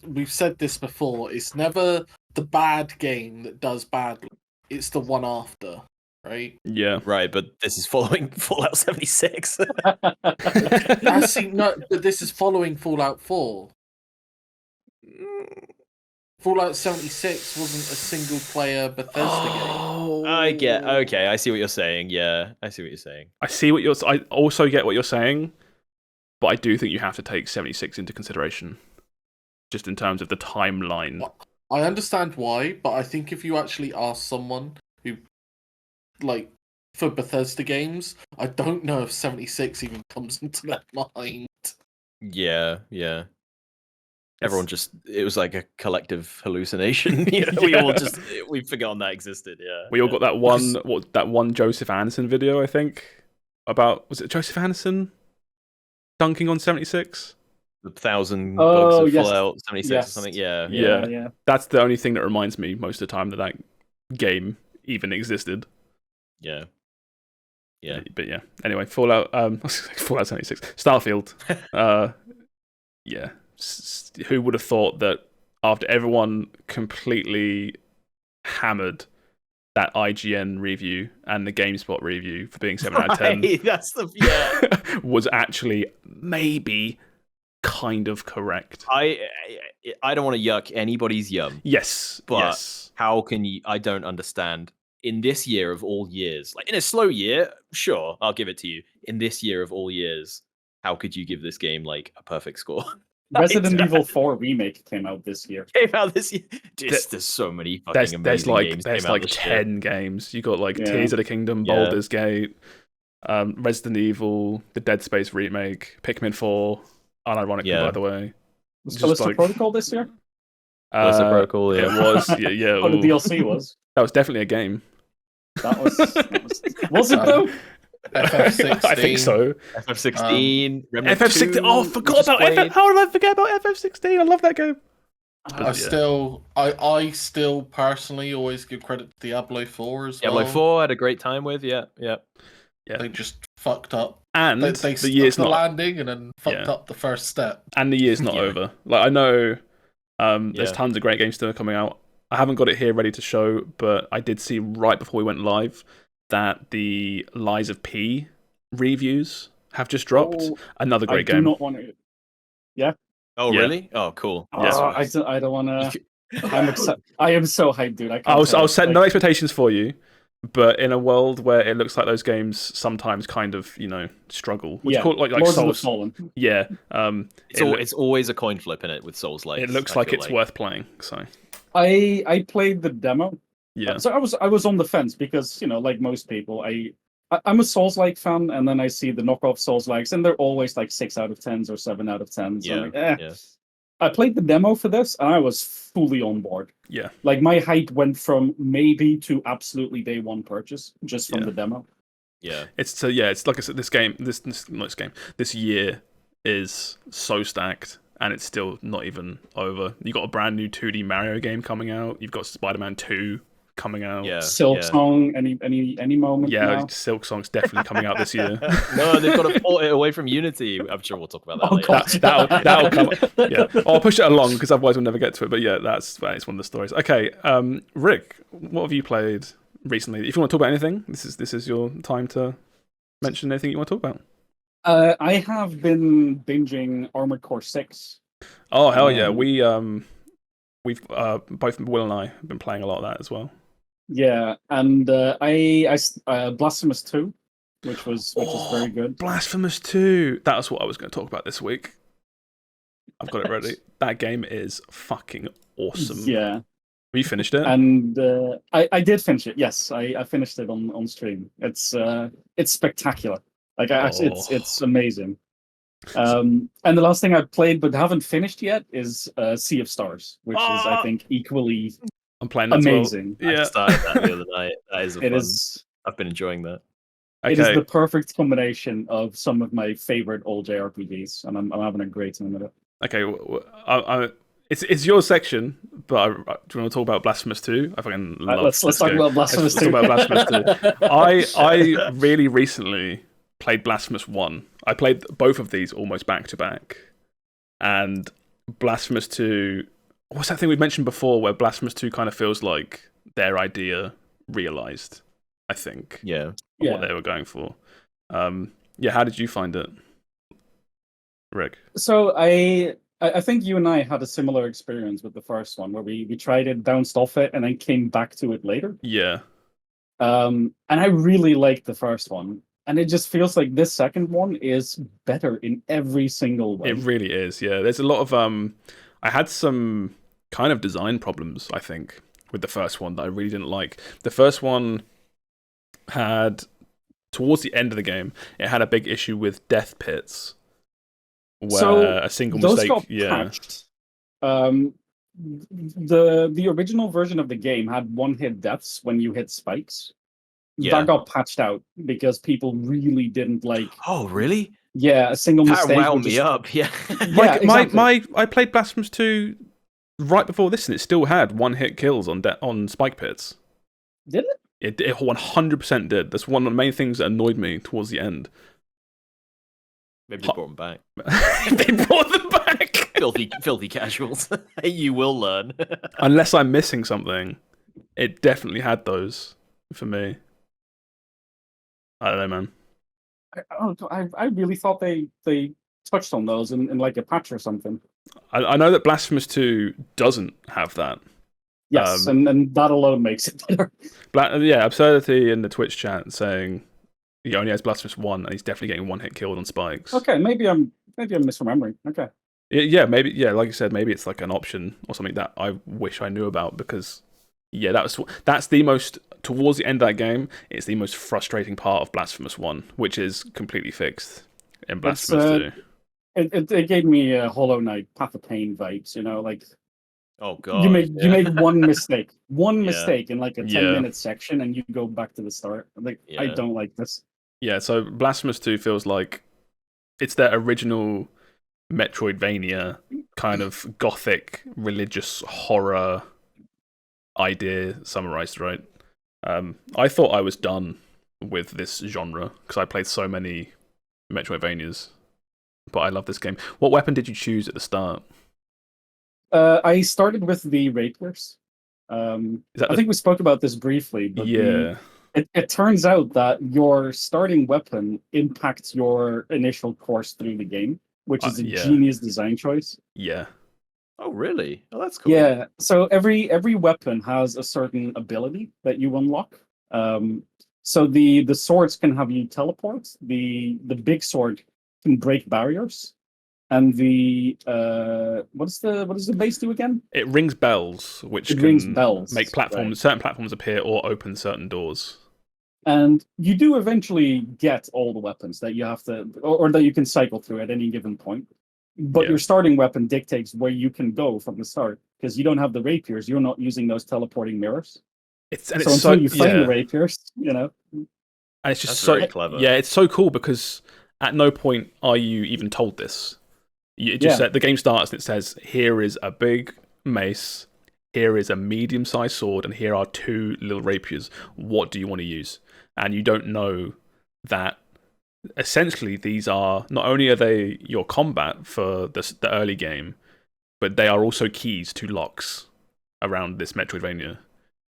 we've said this before. It's never the bad game that does badly. It's the one after, right? Yeah, right. But this is following Fallout 76. But this is following Fallout 4. Fallout 76 wasn't a single-player Bethesda game. I see what you're saying. Yeah, I see what you're saying. I also get what you're saying, but I do think you have to take 76 into consideration, just in terms of the timeline. I understand why, but I think if you actually ask someone who, like, for Bethesda games, I don't know if 76 even comes into their mind. Yeah. Everyone it was like a collective hallucination. We've forgotten that existed. Yeah. We all got that one Joseph Anderson video, I think, was it Joseph Anderson dunking on 76? The 1,000 bugs of Fallout 76 or something. Yeah. That's the only thing that reminds me most of the time that game even existed. Yeah. Yeah. But yeah. Anyway, Fallout 76, Starfield. Yeah. Who would have thought that after everyone completely hammered that IGN review and the GameSpot review for being 7 out of 10 that's was actually maybe kind of correct. I don't want to yuck anybody's yum. Yes, but yes. How can you? I don't understand. In this year of all years, like in a slow year, sure, I'll give it to you. In this year of all years, how could you give this game like a perfect score? Resident Evil 4 remake came out this year. Came out this year. There's so many fucking amazing games. There's like 10 games. You got like Tears of the Kingdom, Baldur's Gate, Resident Evil, the Dead Space remake, Pikmin 4. Unironically, by the way. Was Callisto Protocol this year? Callisto Protocol, yeah. It was, yeah. Oh, the DLC was. That was definitely a game. That was it though? FF16. I think so. FF16. FF16. Oh, I forgot about FF. How did I forget about FF16? I love that game. I still personally always give credit to Diablo 4 as well. Diablo 4 had a great time with, yeah. They just fucked up. And they the year's not landing and then fucked up the first step. And the year's not over. Like I know, there's tons of great games still coming out. I haven't got it here ready to show, but I did see right before we went live that the Lies of P reviews have just dropped. Another great game. I do not want to. Yeah. Oh really? Oh cool. I don't want to. I am so hyped, dude. I'll set no expectations for you. But in a world where it looks like those games sometimes kind of, struggle. Which like Souls. Yeah. It's always a coin flip in it with Souls-like. It looks like it's worth playing. So I played the demo. Yeah. So I was on the fence because, like most people, I'm a Souls-like fan, and then I see the knockoff Souls-likes, and they're always like 6 out of 10s or 7 out of 10s. Yeah. I played the demo for this, and I was fully on board. Yeah. Like, my height went from maybe to absolutely day one purchase just from the demo. Yeah. It's like I said, this year is so stacked, and it's still not even over. You got a brand new 2D Mario game coming out. You've got Spider-Man 2 coming out. Yeah. Silksong, any moment. Yeah, now. Silksong's definitely coming out this year. No, they've got to port it away from Unity. I'm sure we'll talk about that later. That'll come. Yeah, I'll push it along because otherwise we'll never get to it. But yeah, it's one of the stories. Okay, Rick, what have you played recently? If you want to talk about anything, this is your time to mention anything you want to talk about. I have been binging Armored Core 6. Oh hell yeah, we've both Will and I have been playing a lot of that as well. Yeah, and I Blasphemous 2, which was very good. Blasphemous 2. That was what I was going to talk about this week. I've got it ready. That game is fucking awesome. Yeah. Have you finished it? And I did finish it. Yes, I finished it on stream. It's spectacular. Like it's amazing. And the last thing I played but haven't finished yet is Sea of Stars, which is I think equally I'm playing that amazing. As well. I started that the other night. That is It fun. is. I've been enjoying that. Okay. It is the perfect combination of some of my favorite old JRPGs, and I'm having a great time with it. Okay, it's your section, but do you want to talk about Blasphemous 2? I fucking love. Let's talk about Blasphemous 2. Let's talk about Blasphemous 2. I really recently played Blasphemous 1. I played both of these almost back to back, and Blasphemous 2. What's that thing we mentioned before, where Blasphemous 2 kind of feels like their idea realized? I think. Yeah. What they were going for. How did you find it, Rick? So I think you and I had a similar experience with the first one, where we tried it, bounced off it, and then came back to it later. Yeah. And I really liked the first one, and it just feels like this second one is better in every single way. It really is. Yeah. There's a lot of I had some kind of design problems, I think, with the first one that I really didn't like. The first one had, towards the end of the game, it had a big issue with death pits, where a single mistake. Got patched. The original version of the game had one-hit deaths when you hit spikes. Yeah. That got patched out because people really didn't like. Oh, really? Yeah, a single mistake. That wound me up. Yeah. I played Blasphemous 2 right before this, and it still had one-hit kills on spike pits. Did it? It 100% did. That's one of the main things that annoyed me towards the end. Maybe they brought them back. They brought them back. Filthy casuals. You will learn. Unless I'm missing something, it definitely had those for me. I don't know, man. I really thought they touched on those in like a patch or something. I know that Blasphemous 2 doesn't have that. Yes, and that alone makes it better. Absurdity in the Twitch chat saying he only has Blasphemous 1 and he's definitely getting one hit killed on spikes. Okay, maybe I'm misremembering. Okay. Yeah, maybe. Yeah, like you said, maybe it's like an option or something that I wish I knew about because, yeah, that's the most towards the end of that game. It's the most frustrating part of Blasphemous 1, which is completely fixed in Blasphemous 2. It gave me a Hollow Knight Path of Pain vibes, like. Oh god! You make one mistake, mistake in like a 10-minute section, and you go back to the start. Like I don't like this. Yeah, so Blasphemous 2 feels like it's their original Metroidvania kind of gothic religious horror idea summarized, right? I thought I was done with this genre because I played so many Metroidvanias, but I love this game. What weapon did you choose at the start? I started with the rapiers. I think we spoke about this briefly, but it turns out that your starting weapon impacts your initial course through the game, which is a genius design choice. Yeah. Oh, really? Oh, that's cool. Yeah. So every weapon has a certain ability that you unlock. So the swords can have you teleport. The big sword can break barriers. And the what does the base do again? It rings bells, which can make certain platforms appear or open certain doors. And you do eventually get all the weapons that you have to, or that you can cycle through at any given point. But your starting weapon dictates where you can go from the start, because you don't have the rapiers. You're not using those teleporting mirrors. Until you find the rapiers, And it's just so clever. Yeah, it's so cool because at no point are you even told this. It just said, the game starts and it says, here is a big mace, here is a medium-sized sword, and here are 2 little rapiers. What do you want to use? And you don't know that essentially these are, not only are they your combat for the early game, but they are also keys to locks around this Metroidvania,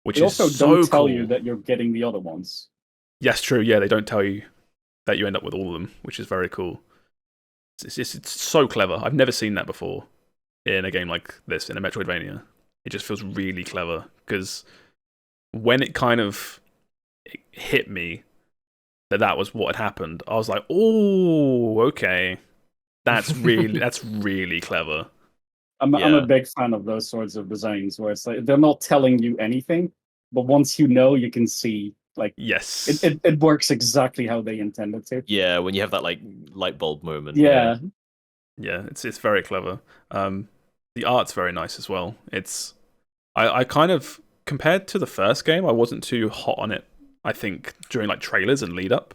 which they is also so don't tell cool. You that you're getting the other ones. Yes, true. Yeah, they don't tell you that you end up with all of them, which is very cool. It's so clever. I've never seen that before in a game like this, in a Metroidvania. It just feels really clever, because when it kind of hit me that was what had happened, I was like, oh, okay. That's really clever. I'm a big fan of those sorts of designs where it's like they're not telling you anything, but once you know, you can see. Like, yes, it works exactly how they intended to. Yeah, when you have that like light bulb moment. Yeah, it's very clever. The art's very nice as well. I kind of, compared to the first game, I wasn't too hot on it. I think during like trailers and lead up,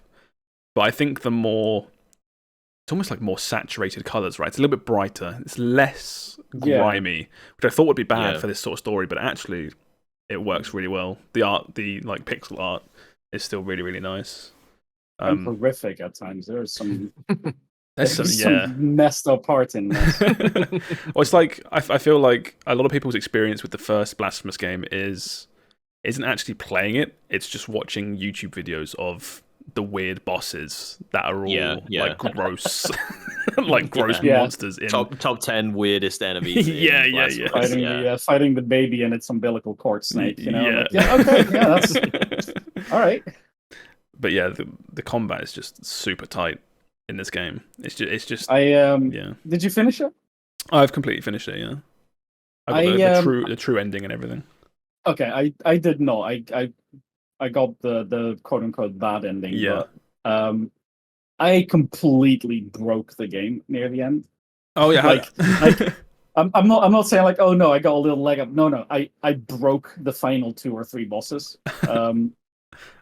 but I think it's almost like more saturated colors, right? It's a little bit brighter. It's less grimy, which I thought would be bad for this sort of story, but actually it works really well. The art, the like pixel art, is still really, really nice. And horrific at times. There's some some messed up parts in this. Well, it's like I feel like a lot of people's experience with the first Blasphemous game isn't actually playing it. It's just watching YouTube videos of the weird bosses that are all like gross, like gross monsters. In top 10 weirdest enemies. Fighting the baby and its umbilical cord snake. Okay, that's all right. But yeah, the combat is just super tight in this game. It's just. Did you finish it? I've completely finished it. Yeah, I got the true ending and everything. Okay, I did not. I got the quote unquote bad ending. Yeah. But, I completely broke the game near the end. Oh yeah. I'm not saying like, oh no, I got a little leg up. No, I broke the final 2 or 3 bosses.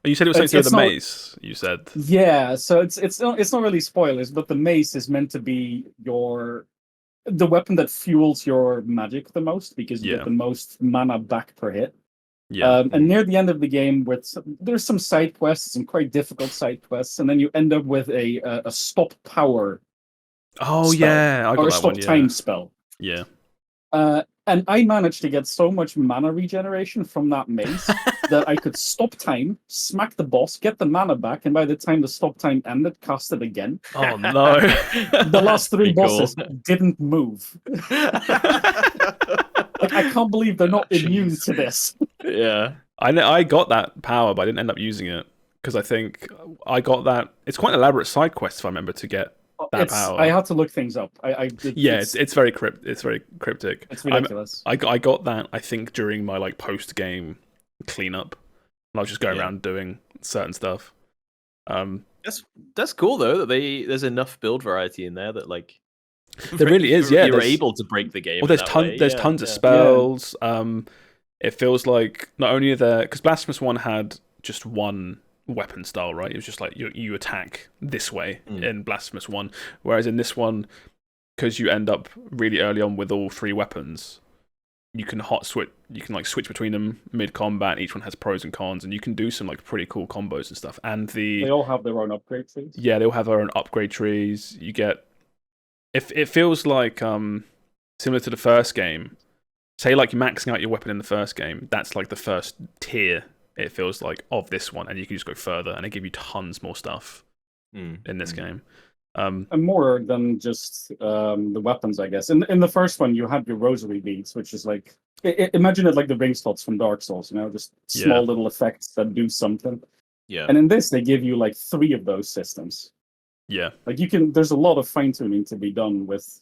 You said it was something to the mace. You said. Yeah, so it's not really spoilers, but the mace is meant to be the weapon that fuels your magic the most, because you get the most mana back per hit. Yeah. And near the end of the game, there's some side quests, some quite difficult side quests, and then you end up with a stop power. Oh spell, yeah, I got or a that stop one. time Yeah. spell. Yeah. And I managed to get so much mana regeneration from that mace that I could stop time, smack the boss, get the mana back, and by the time the stop time ended, cast it again. Oh no! The last three bosses cool. didn't move. Like, I can't believe they're not immune to this. Yeah. I got that power, but I didn't end up using it because I think I got that. It's quite an elaborate side quest, if I remember, to get that power. I had to look things up. It's very cryptic. It's ridiculous. I got that, I think, during my like post game cleanup, and I was just going around doing certain stuff. That's cool though that there's enough build variety in there that like there really is. Yeah, you're able to break the game. Well, there's tons of spells. It feels like not only are there, because Blasphemous 1 had just one weapon style, right? It was just like you attack this way in Blasphemous 1, whereas in this one, because you end up really early on with all three weapons, you can switch between them mid combat. Each one has pros and cons, and you can do some like pretty cool combos and stuff. And they all have their own upgrade trees. Yeah, they all have their own upgrade trees. You get it feels like similar to the first game. Say like you're maxing out your weapon in the first game, that's like the first tier, it feels like, of this one, and you can just go further, and they give you tons more stuff in this game. And more than just the weapons, I guess. In the first one, you had your rosary beads, which is like, imagine it like the ring slots from Dark Souls, just small little effects that do something. Yeah. And in this, they give you like 3 of those systems. Yeah. Like there's a lot of fine tuning to be done with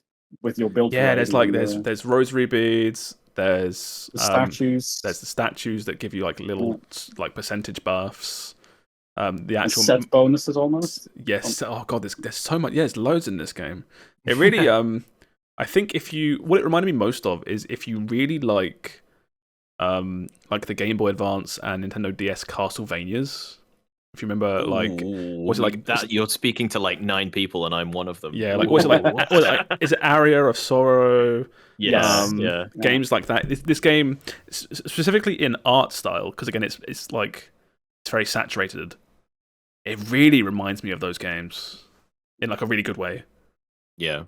your build. Yeah, there's rosary beads. There's the statues. There's the statues that give you like little like percentage buffs. The actual set bonuses almost. Yes. Oh god, there's so much. Yeah, there's loads in this game. It really I think what it reminded me most of is if you really like the Game Boy Advance and Nintendo DS Castlevanias. If you remember, like, was it like that? You're speaking to like 9 people, and I'm one of them. Yeah, like was it like is it Aria of Sorrow? Yes, games like that. This game, specifically in art style, because again, it's very saturated. It really reminds me of those games in like a really good way. Yeah,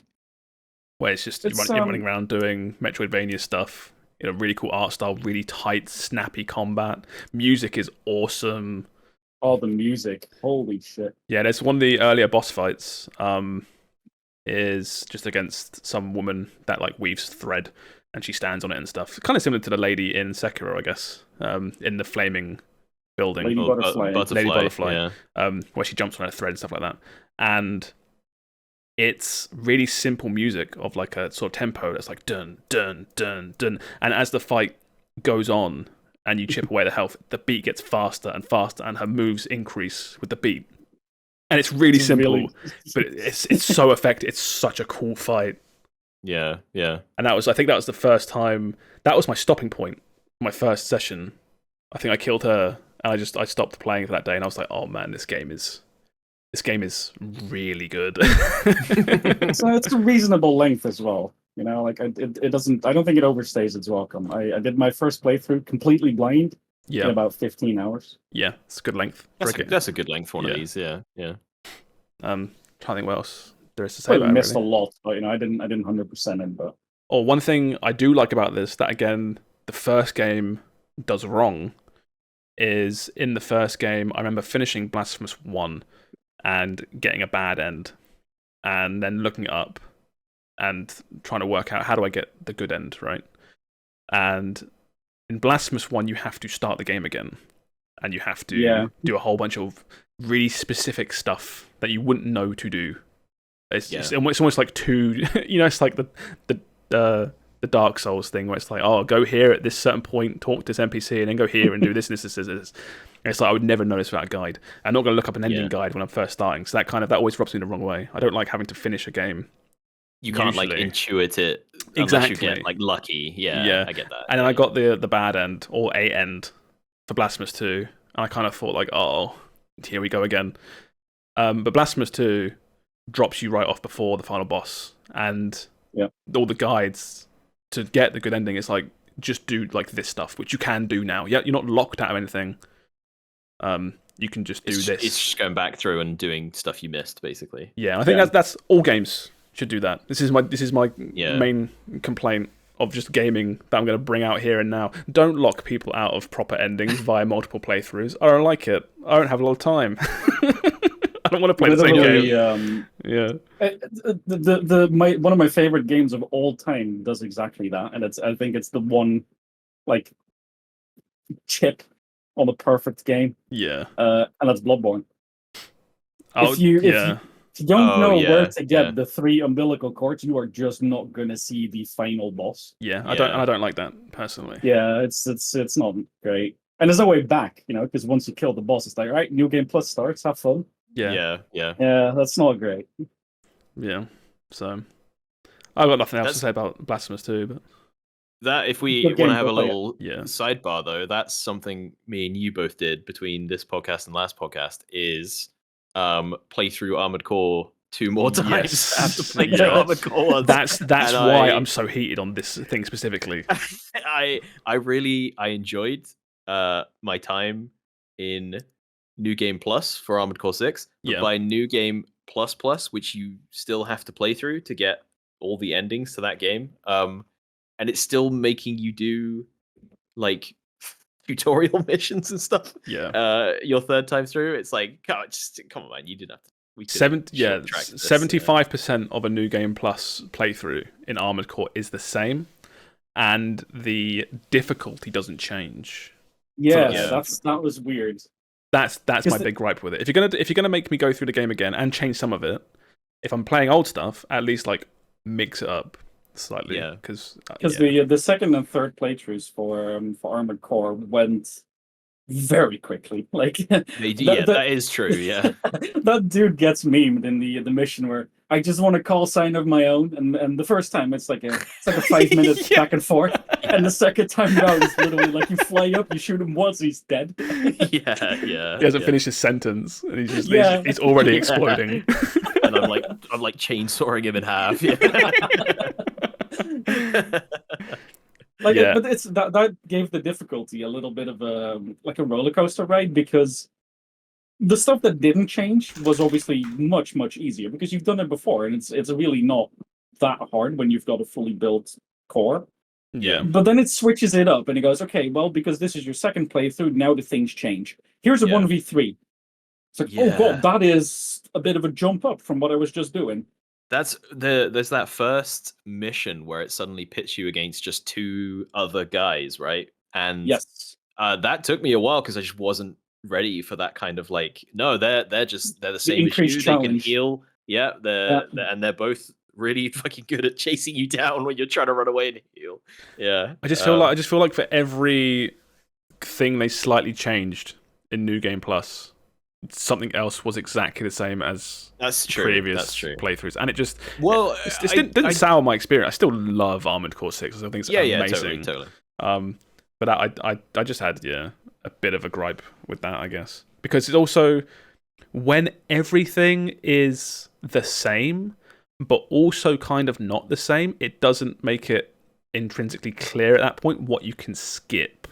where it's just you're running around doing Metroidvania stuff in a really cool art style, really tight, snappy combat. Music is awesome. Oh, the music. Holy shit. Yeah, there's one of the earlier boss fights is just against some woman that like weaves thread and she stands on it and stuff. Kind of similar to the lady in Sekiro, I guess, in the flaming building. Lady Butterfly. Where she jumps on a thread and stuff like that. And it's really simple music of like a sort of tempo that's like dun, dun, dun, dun. And as the fight goes on, and you chip away the health, the beat gets faster and faster, and her moves increase with the beat. And it's really simple, but it's so effective. It's such a cool fight. Yeah. And I think that was the first time. That was my stopping point. My first session. I think I killed her, and I stopped playing for that day. And I was like, oh man, this game is really good. So it's a reasonable length as well. Like it doesn't. I don't think it overstays its welcome. I did my first playthrough completely blind. Yeah. In about 15 hours. Yeah, it's a good length. That's a good length for one of these. Yeah. Trying to think what else there is to say. I missed a lot, but I didn't 100% in. But one thing I do like about this that again the first game does wrong is in the first game I remember finishing Blasphemous 1 and getting a bad end, and then looking it up and trying to work out how do I get the good end, right? And in Blasphemous 1, you have to start the game again, and you have to do a whole bunch of really specific stuff that you wouldn't know to do. It's almost like it's like the Dark Souls thing where it's like, oh, go here at this certain point, talk to this NPC, and then go here and do this. And it's like I would never know this without a guide. I'm not going to look up an ending guide when I'm first starting, so that always rubs me the wrong way. I don't like having to finish a game. You can't like intuit it unless you get like lucky. Yeah, I get that. And then I got the bad end or a end for Blasphemous 2, and I kind of thought like, oh, here we go again. But Blasphemous 2 drops you right off before the final boss, and all the guides to get the good ending. It's like just do like this stuff, which you can do now. Yeah, you're not locked out of anything. You can just do this. It's just going back through and doing stuff you missed, basically. Yeah, I think that's all games should do that. This is my main complaint of just gaming that I'm going to bring out here and now. Don't lock people out of proper endings via multiple playthroughs. I don't like it. I don't have a lot of time. I don't want to play the same game. One of my favorite games of all time does exactly that, and I think it's the one like chip on the perfect game. Yeah. And that's Bloodborne. Oh, if you don't know where to get the 3 umbilical cords, you are just not gonna see the final boss. Yeah, I don't like that personally. Yeah, it's not great, and there's no way back, because once you kill the boss, it's like, all right, new game plus starts, have fun. Yeah, that's not great. Yeah, so I've got nothing else to say about Blasphemous 2, but that if we want to have a little sidebar though, that's something me and you both did between this podcast and last podcast is play through Armored Core 2 more times after playing through Armored Core once. That's why I'm so heated on this thing specifically. I enjoyed my time in New Game Plus for Armored Core 6. But by New Game Plus, which you still have to play through to get all the endings to that game, and it's still making you do like tutorial missions and stuff. Yeah. Your third time through, it's like, come on, man, you didn't have to. 75% of a New Game Plus playthrough in Armored Core is the same, and the difficulty doesn't change. That was weird. That's my big gripe with it. If you're gonna make me go through the game again and change some of it, if I'm playing old stuff, at least like mix it up slightly. Yeah, because the second and third playthroughs for Armored Core went very quickly. Like that is true. Yeah, that dude gets memed in the mission where I just want a call sign of my own, and the first time it's like a 5 minutes back and forth, and the second time around it's literally like you fly up, you shoot him once, he's dead. He hasn't finished his sentence, and he's already exploding. And I'm like chainsawing him in half. But it's that gave the difficulty a little bit of a roller coaster ride, because the stuff that didn't change was obviously much easier because you've done it before, and it's really not that hard when you've got a fully built core. Yeah. But then it switches it up and it goes, okay, well, because this is your second playthrough, now the things change. Here's a 1v3. It's like, oh god, that is a bit of a jump up from what I was just doing. There's that first mission where it suddenly pits you against just 2 other guys, right? And that took me a while because I just wasn't ready for that kind of like, no, they're the same as you. They can heal. And they're both really fucking good at chasing you down when you're trying to run away and heal. Yeah. I just feel like for every thing they slightly changed in New Game Plus, something else was exactly the same as previous playthroughs, and it just didn't sour my experience. I still love Armored Core 6. I think it's amazing. Totally. But I just had a bit of a gripe with that, I guess, because it's also when everything is the same but also kind of not the same, it doesn't make it intrinsically clear at that point what you can skip.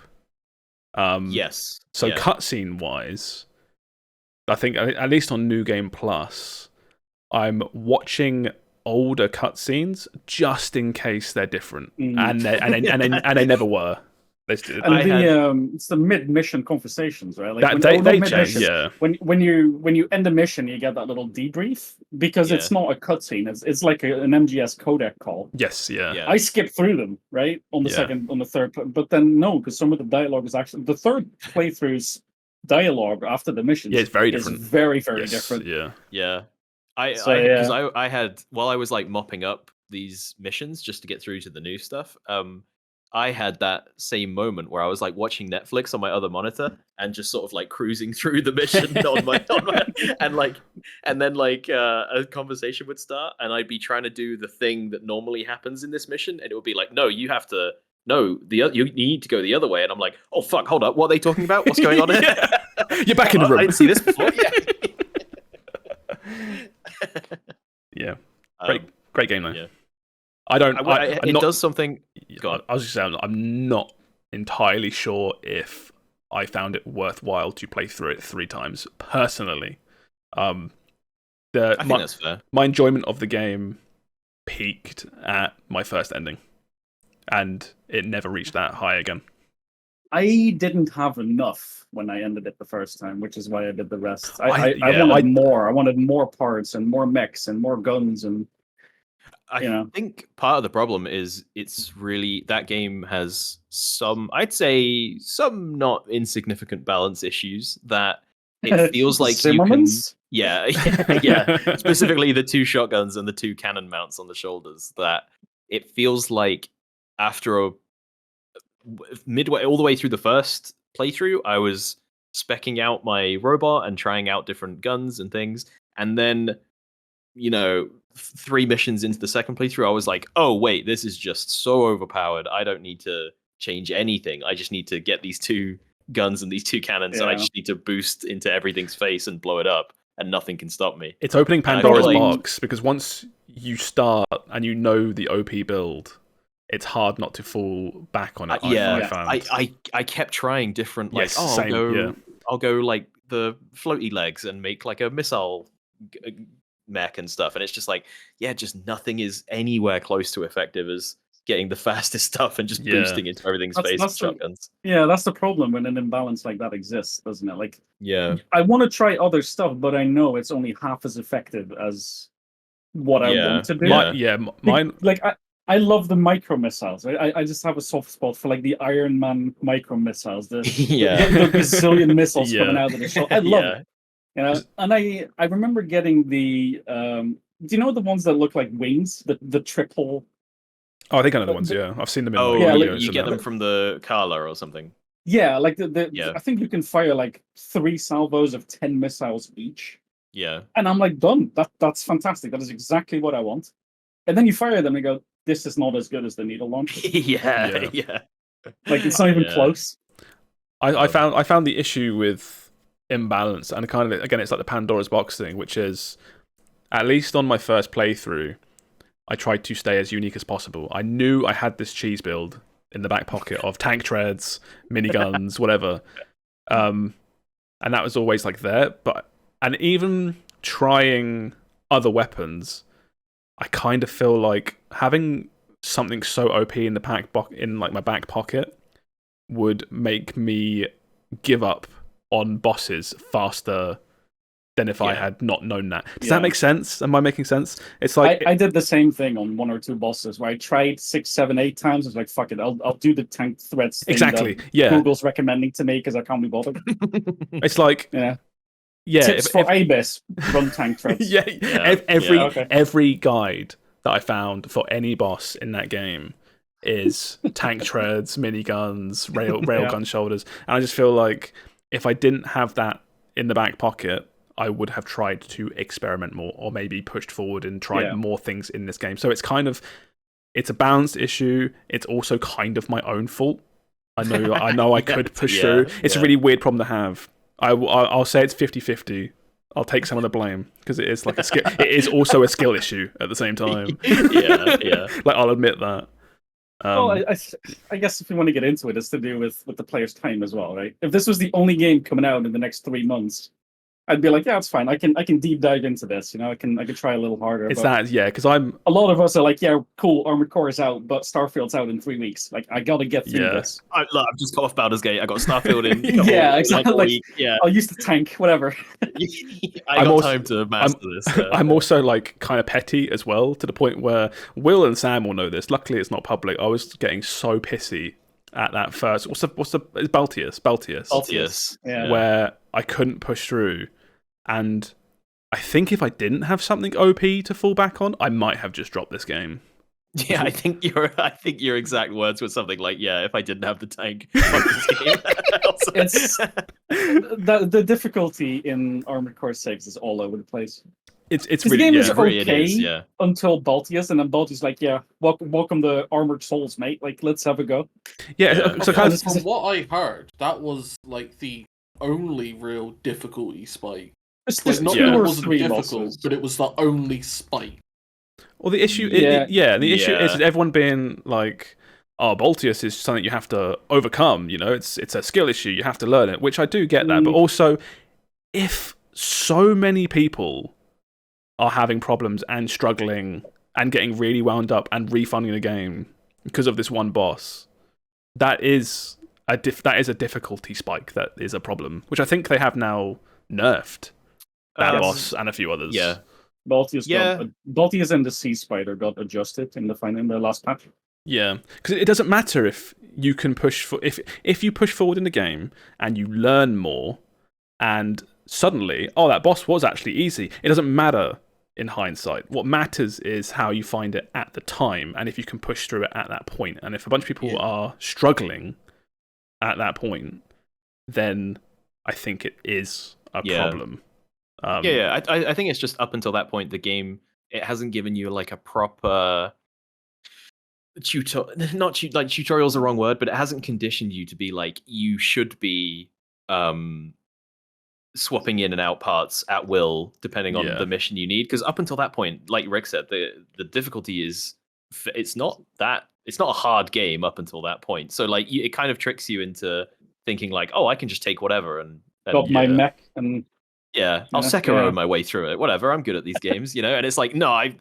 So cutscene wise, I think at least on New Game Plus, I'm watching older cutscenes just in case they're different, and they never were. It's the mid-mission conversations, right? Like they change. When you end a mission, you get that little debrief because it's not a cutscene. It's like an MGS codec call. Yes, yeah. I skipped through them right on the third, but then no, because some of the dialogue is actually the third playthrough's dialogue after the mission. Yeah, it's very different. It's very different. Yeah. I had while I was like mopping up these missions just to get through to the new stuff. I had that same moment where I was like watching Netflix on my other monitor and just sort of like cruising through the mission on my and then a conversation would start and I'd be trying to do the thing that normally happens in this mission and it would be like, no, you have to. No, you need to go the other way, and I'm like, oh fuck, hold up, what are they talking about? What's going on here? You're back in the room. I didn't see this before. Yeah. Great game though. Yeah. I don't. It does something. God, I was just saying, I'm not entirely sure if I found it worthwhile to play through it 3 times personally. I think that's fair. My enjoyment of the game peaked at my first ending, and it never reached that high again. I didn't have enough when I ended it the first time, which is why I did the rest. I wanted more. I wanted more parts and more mechs and more guns and. I think part of the problem is it's really that game has I'd say some not insignificant balance issues that it feels like you can. Yeah, specifically the 2 shotguns and the 2 cannon mounts on the shoulders. That it feels like after midway all the way through the first playthrough, I was speccing out my robot and trying out different guns and things, and then 3 missions into the second playthrough, I was like, oh wait, this is just so overpowered. I don't need to change anything. I just need to get these 2 guns and these 2 cannons, and I just need to boost into everything's face and blow it up, and nothing can stop me. It's opening Pandora's box, because once you start and you know the OP build, it's hard not to fall back on it. I kept trying different, like, I'll go like the floaty legs and make like a missile mech and stuff, and it's just like, just nothing is anywhere close to effective as getting the fastest stuff and just boosting into everything's face with shotguns. That's the problem when an imbalance like that exists, doesn't it? Like, I want to try other stuff, but I know it's only half as effective as what I want to do. Mine. Like, I love the micro missiles. I just have a soft spot for like the Iron Man micro missiles. The gazillion missiles coming out of the shot. I love it. And I remember getting the do you know the ones that look like wings? The triple. Oh, I think I know the ones. I've seen them in videos. You get them from the Carla or something. Yeah, like I think you can fire like 3 salvos of 10 missiles each. Yeah. And I'm like, done. That's fantastic. That is exactly what I want. And then you fire them and go, this is not as good as the needle launch. yeah. Like, it's not even close. I found the issue with imbalance, and kind of, again, it's like the Pandora's box thing, which is, at least on my first playthrough, I tried to stay as unique as possible. I knew I had this cheese build in the back pocket of tank treads, miniguns, whatever. And that was always like there. And even trying other weapons, I kind of feel like having something so OP in my back pocket would make me give up on bosses faster than if I had not known that. Does that make sense? Am I making sense? It's like I did the same thing on 1 or 2 bosses where I tried 6, 7, 8 times. I was like, fuck it, I'll do the tank threads thing exactly. That Google's recommending to me because I can't be bothered. It's like tips for ABIS, run tank threads. Every guide that I found for any boss in that game is tank treads, miniguns, railgun shoulders, and I just feel like if I didn't have that in the back pocket, I would have tried to experiment more, or maybe pushed forward and tried more things in this game. So it's a balanced issue. It's also kind of my own fault. I know I could push through. It's a really weird problem to have. I'll say it's 50-50. I'll take some of the blame, because it is like a skill. It is also a skill issue at the same time. Like, I'll admit that. I guess if you want to get into it, it's to do with the player's time as well, right? If this was the only game coming out in the next 3 months, I'd be like, it's fine. I can deep dive into this. I can try a little harder. It's because a lot of us are like, cool, Armored Core is out, but Starfield's out in 3 weeks. Like, I gotta get through this. I've just got off Baldur's Gate. I got Starfield in. Exactly. Like, I'll use the tank, whatever. I got time to master this. I'm also like kind of petty as well, to the point where Will and Sam will know this. Luckily, it's not public. I was getting so pissy at that first. It's Baltius. Where I couldn't push through. And I think if I didn't have something OP to fall back on, I might have just dropped this game. Yeah, I think your exact words were something like, if I didn't have the tank, fuck this game. It's the difficulty in Armored Core 6 is all over the place. It's really, the game is okay it is, until Baltius, and then Baltius like, welcome to Armored Souls, mate. Like, let's have a go. So from what I heard, that was like the only real difficulty spike. There's not that it wasn't difficult, but it was the only spike. Well, the issue, the issue is everyone being like, "Oh, Baltius is something you have to overcome." You know, it's a skill issue. You have to learn it, which I do get that. But also, if so many people are having problems and struggling and getting really wound up and refunding the game because of this one boss, that is a difficulty spike. That is a problem, which I think they have now nerfed that boss and a few others. Yeah. Baltius and the Sea Spider got adjusted in the last patch. Yeah, because it doesn't matter if you can if you push forward in the game and you learn more, and suddenly, that boss was actually easy. It doesn't matter in hindsight. What matters is how you find it at the time, and if you can push through it at that point. And if a bunch of people are struggling at that point, then I think it is a problem. I think it's just up until that point, the game, it hasn't given you like a proper tutorial's the wrong word, but it hasn't conditioned you to be like, you should be swapping in and out parts at will, depending on the mission you need. Because up until that point, like Rick said, the difficulty is, it's not a hard game up until that point. So like, it kind of tricks you into thinking like, oh, I can just take whatever and got my mech and I'll Sekiro my way through it. Whatever, I'm good at these games, you know. And it's like, no, I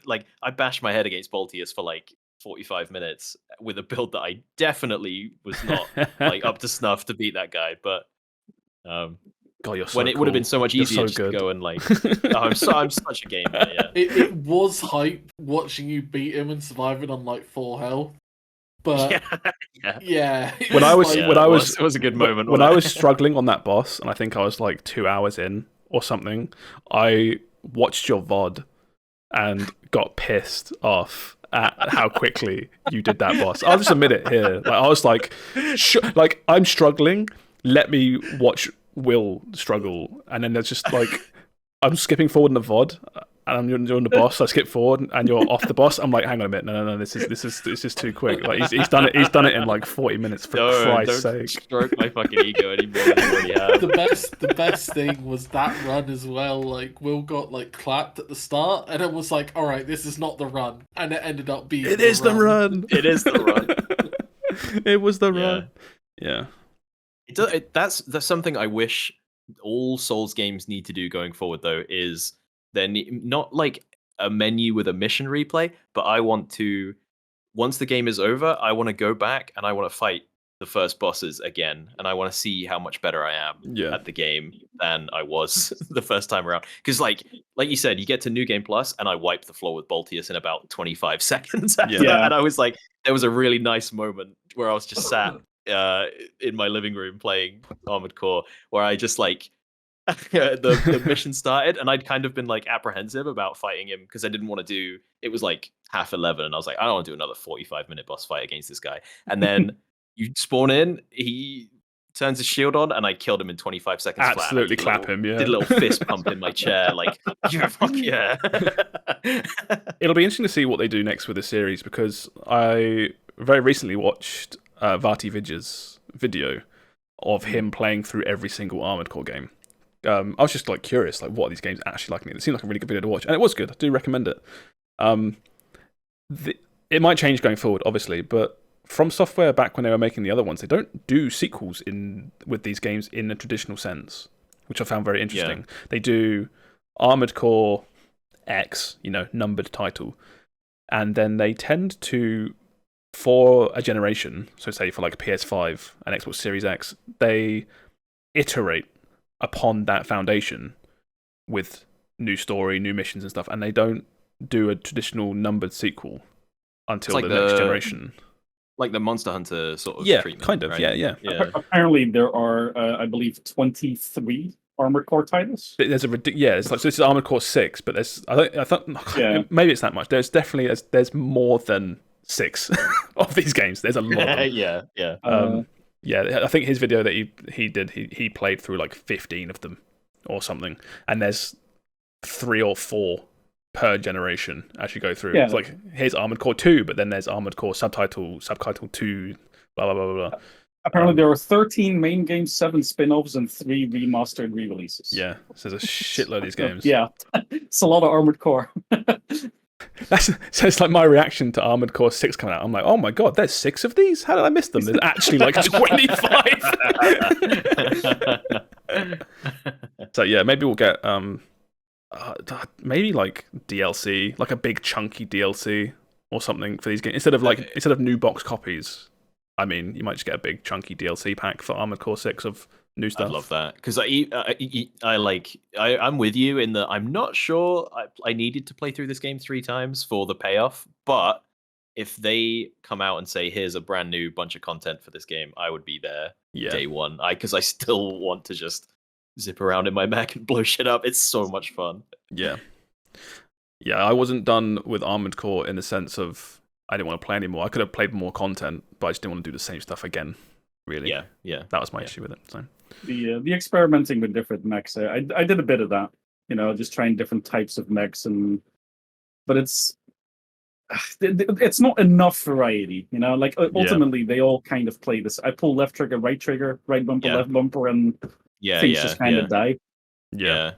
bashed my head against Baltius for like 45 minutes with a build that I definitely was not like up to snuff to beat that guy. But God, you're so when it would have been so much easier to go and like, I'm such a gamer. Yeah, it was hype watching you beat him and surviving on like 4 health. But it was a good moment. When I was struggling on that boss, and I think I was like 2 hours in or something, I watched your VOD and got pissed off at how quickly you did that boss. I'll just admit it here. Like, I was like, I'm struggling. Let me watch Will struggle, and then there's just like, I'm skipping forward in the VOD. And I'm doing the boss. I skip forward, and you're off the boss. I'm like, hang on a minute, no, this is too quick. Like he's done it. He's done it in like 40 minutes. For Christ's sake, stroke my fucking ego anymore than I already have. The best thing was that run as well. Like Will got like clapped at the start, and it was like, all right, this is not the run, and it ended up being. It is the run. It is the run. It was the run. Yeah. That's something I wish all Souls games need to do going forward, though, is not like a menu with a mission replay, but I want to, once the game is over, I want to go back and I want to fight the first bosses again, and I want to see how much better I am at the game than I was the first time around. Because like you said, you get to New Game Plus, and I wiped the floor with Baltius in about 25 seconds after that, and I was like, there was a really nice moment where I was just sat in my living room playing Armored Core, where I just like, the mission started, and I'd kind of been like apprehensive about fighting him because I didn't want to do. It was like 11:30, and I was like, I don't want to do another 45-minute boss fight against this guy. And then you spawn in, he turns his shield on, and I killed him in 25 seconds. Absolutely clap him, yeah. Did a little fist pump in my chair, like, fuck yeah. It'll be interesting to see what they do next with the series, because I very recently watched Vati Vidya's video of him playing through every single Armored Core game. I was just like curious, like what are these games actually like? It seemed like a really good video to watch, and it was good. I do recommend it. It might change going forward, obviously, but From Software, back when they were making the other ones, they don't do sequels with these games in a traditional sense, which I found very interesting. Yeah. They do Armored Core X, numbered title, and then they tend to, for a generation, so say for like PS5 and Xbox Series X, they iterate upon that foundation with new story, new missions and stuff, and they don't do a traditional numbered sequel until like the next generation. Like the Monster Hunter sort of treatment. Kind of, right? yeah. Apparently there are, I believe, 23 Armored Core titles. There's it's like, so this is Armored Core 6, but there's, I thought maybe it's that much. There's definitely, there's more than 6 of these games. There's a lot of them. I think his video that he did, he played through like 15 of them or something, and there's 3 or 4 per generation as you go through. It's like, here's Armored Core 2, but then there's Armored Core subtitle 2, blah, blah, blah, blah. Apparently there are 13 main games, 7 spin-offs, and 3 remastered re-releases. Yeah, so there's a shitload of these games. Yeah, it's a lot of Armored Core. So it's like my reaction to Armored Core 6 coming out. I'm like, oh my god, there's 6 of these? How did I miss them? There's actually like 25. So yeah, maybe we'll get maybe like DLC, like a big chunky DLC or something for these games instead of new box copies. I mean, you might just get a big chunky DLC pack for Armored Core 6 of new stuff. I love that because I'm with you in that I'm not sure I needed to play through this game 3 times for the payoff, but if they come out and say here's a brand new bunch of content for this game, I would be there day one. Because I still want to just zip around in my mech and blow shit up. It's so much fun. Yeah, I wasn't done with Armored Core in the sense of I didn't want to play anymore. I could have played more content, but I just didn't want to do the same stuff again. Really, yeah. That was my issue with it. So the experimenting with different mechs, I did a bit of that. Just trying different types of mechs, but it's not enough variety. Like ultimately they all kind of play this. I pull left trigger, right bumper, left bumper, and things just kind of die. Yeah.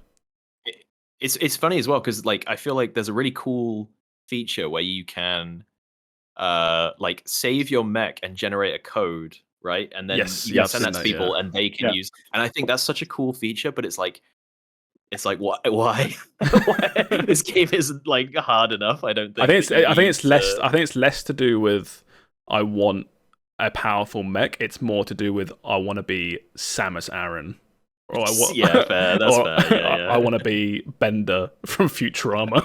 It's funny as well because like I feel like there's a really cool feature where you can like save your mech and generate a code, right? And then you can send that to people and they can use. And I think that's such a cool feature, but it's like why? This game isn't like hard enough. I don't think. I think it's less to do with I want a powerful mech. It's more to do with I want to be Samus Aran. Or fair. That's fair. Yeah. I want to be Bender from Futurama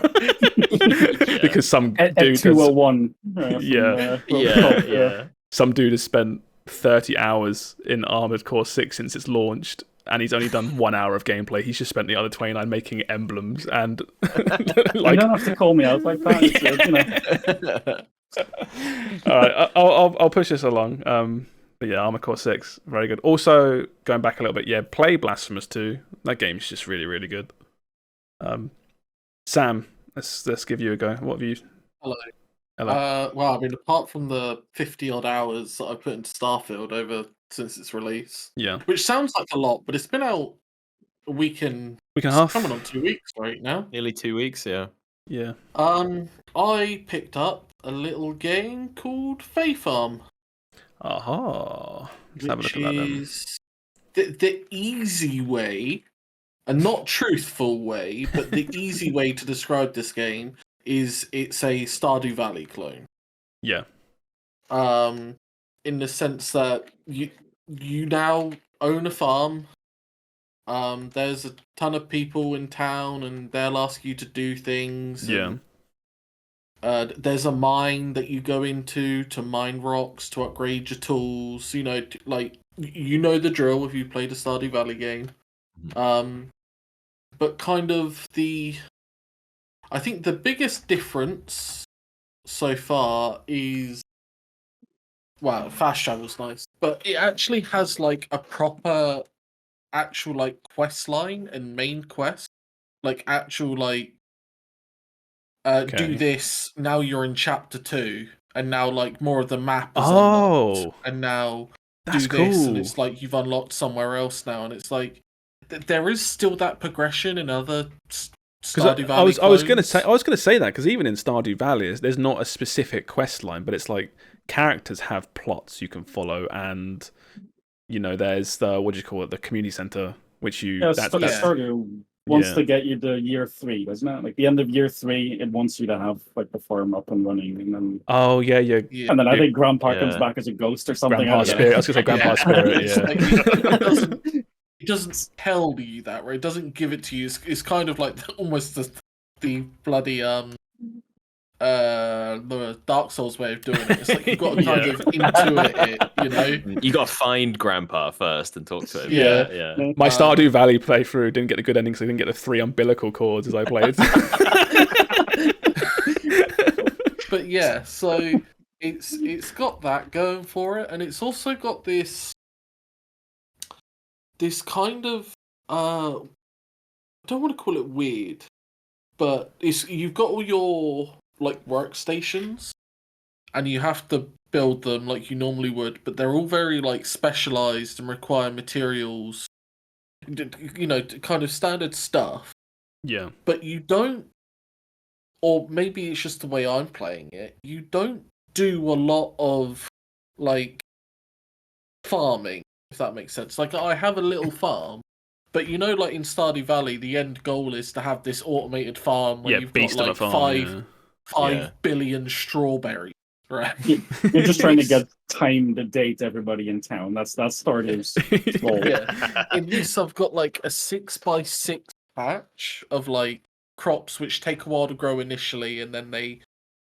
because some dude 201. Some dude has spent 30 hours in Armored Core 6 since it's launched, and he's only done 1 hour of gameplay. He's just spent the other 29 making emblems and like. You don't have to call me out like that. All right, I'll push this along. But yeah, Armored Core 6, very good. Also, going back a little bit, play Blasphemous 2. That game's just really, really good. Sam, let's give you a go. What have you... Hello. Hello. I mean, apart from the 50-odd hours that I put into Starfield since its release, which sounds like a lot, but it's been out a week and a half. Coming on 2 weeks right now. Nearly 2 weeks, yeah. Yeah. I picked up a little game called Fae Farm. Aha. Let's have a look at that then. The easy way, and not truthful way, but the easy way to describe this game is it's a Stardew Valley clone. Yeah. In the sense that you now own a farm. There's a ton of people in town, and they'll ask you to do things. Yeah. There's a mine that you go into to mine rocks to upgrade your tools. The drill if you played a Stardew Valley game. But kind of I think the biggest difference so far is, fast travel's nice, but it actually has like a proper actual like quest line and main quest, like actual like. Do this, now you're in chapter 2, and now like more of the map is unlocked, and now that's do this, cool. and it's like you've unlocked somewhere else now, and it's like there is still that progression in other Stardew Valley I was going to say that, because even in Stardew Valley there's not a specific quest line, but it's like characters have plots you can follow, and there's the community center, which Stardew wants to get you to year 3, doesn't it? Like the end of year 3, it wants you to have like the farm up and running, and then and then I think Grandpa comes back as a ghost or something. Grandpa Spirit. I was going to say Grandpa Spirit. It doesn't tell you that, right? It doesn't give it to you. It's kind of like almost the bloody the Dark Souls way of doing it. It's like you've got to kind of intuit it, You got to find Grandpa first and talk to him. Yeah. My Stardew Valley playthrough didn't get the good ending, so I didn't get the 3 umbilical cords as I played. But yeah, so it's got that going for it, and it's also got this kind of I don't want to call it weird, but you've got all your like workstations, and you have to build them like you normally would, but they're all very like specialized and require materials, kind of standard stuff. Yeah. But you don't or maybe it's just the way I'm playing it, you don't do a lot of like farming, if that makes sense. Like I have a little farm, but you know, like in Stardew Valley, the end goal is to have this automated farm where you've got like five billion strawberries, right? You're just trying to get time to date everybody in town. That's Stardew's goal. Yeah. In this, I've got like a 6x6 patch of like crops which take a while to grow initially, and then they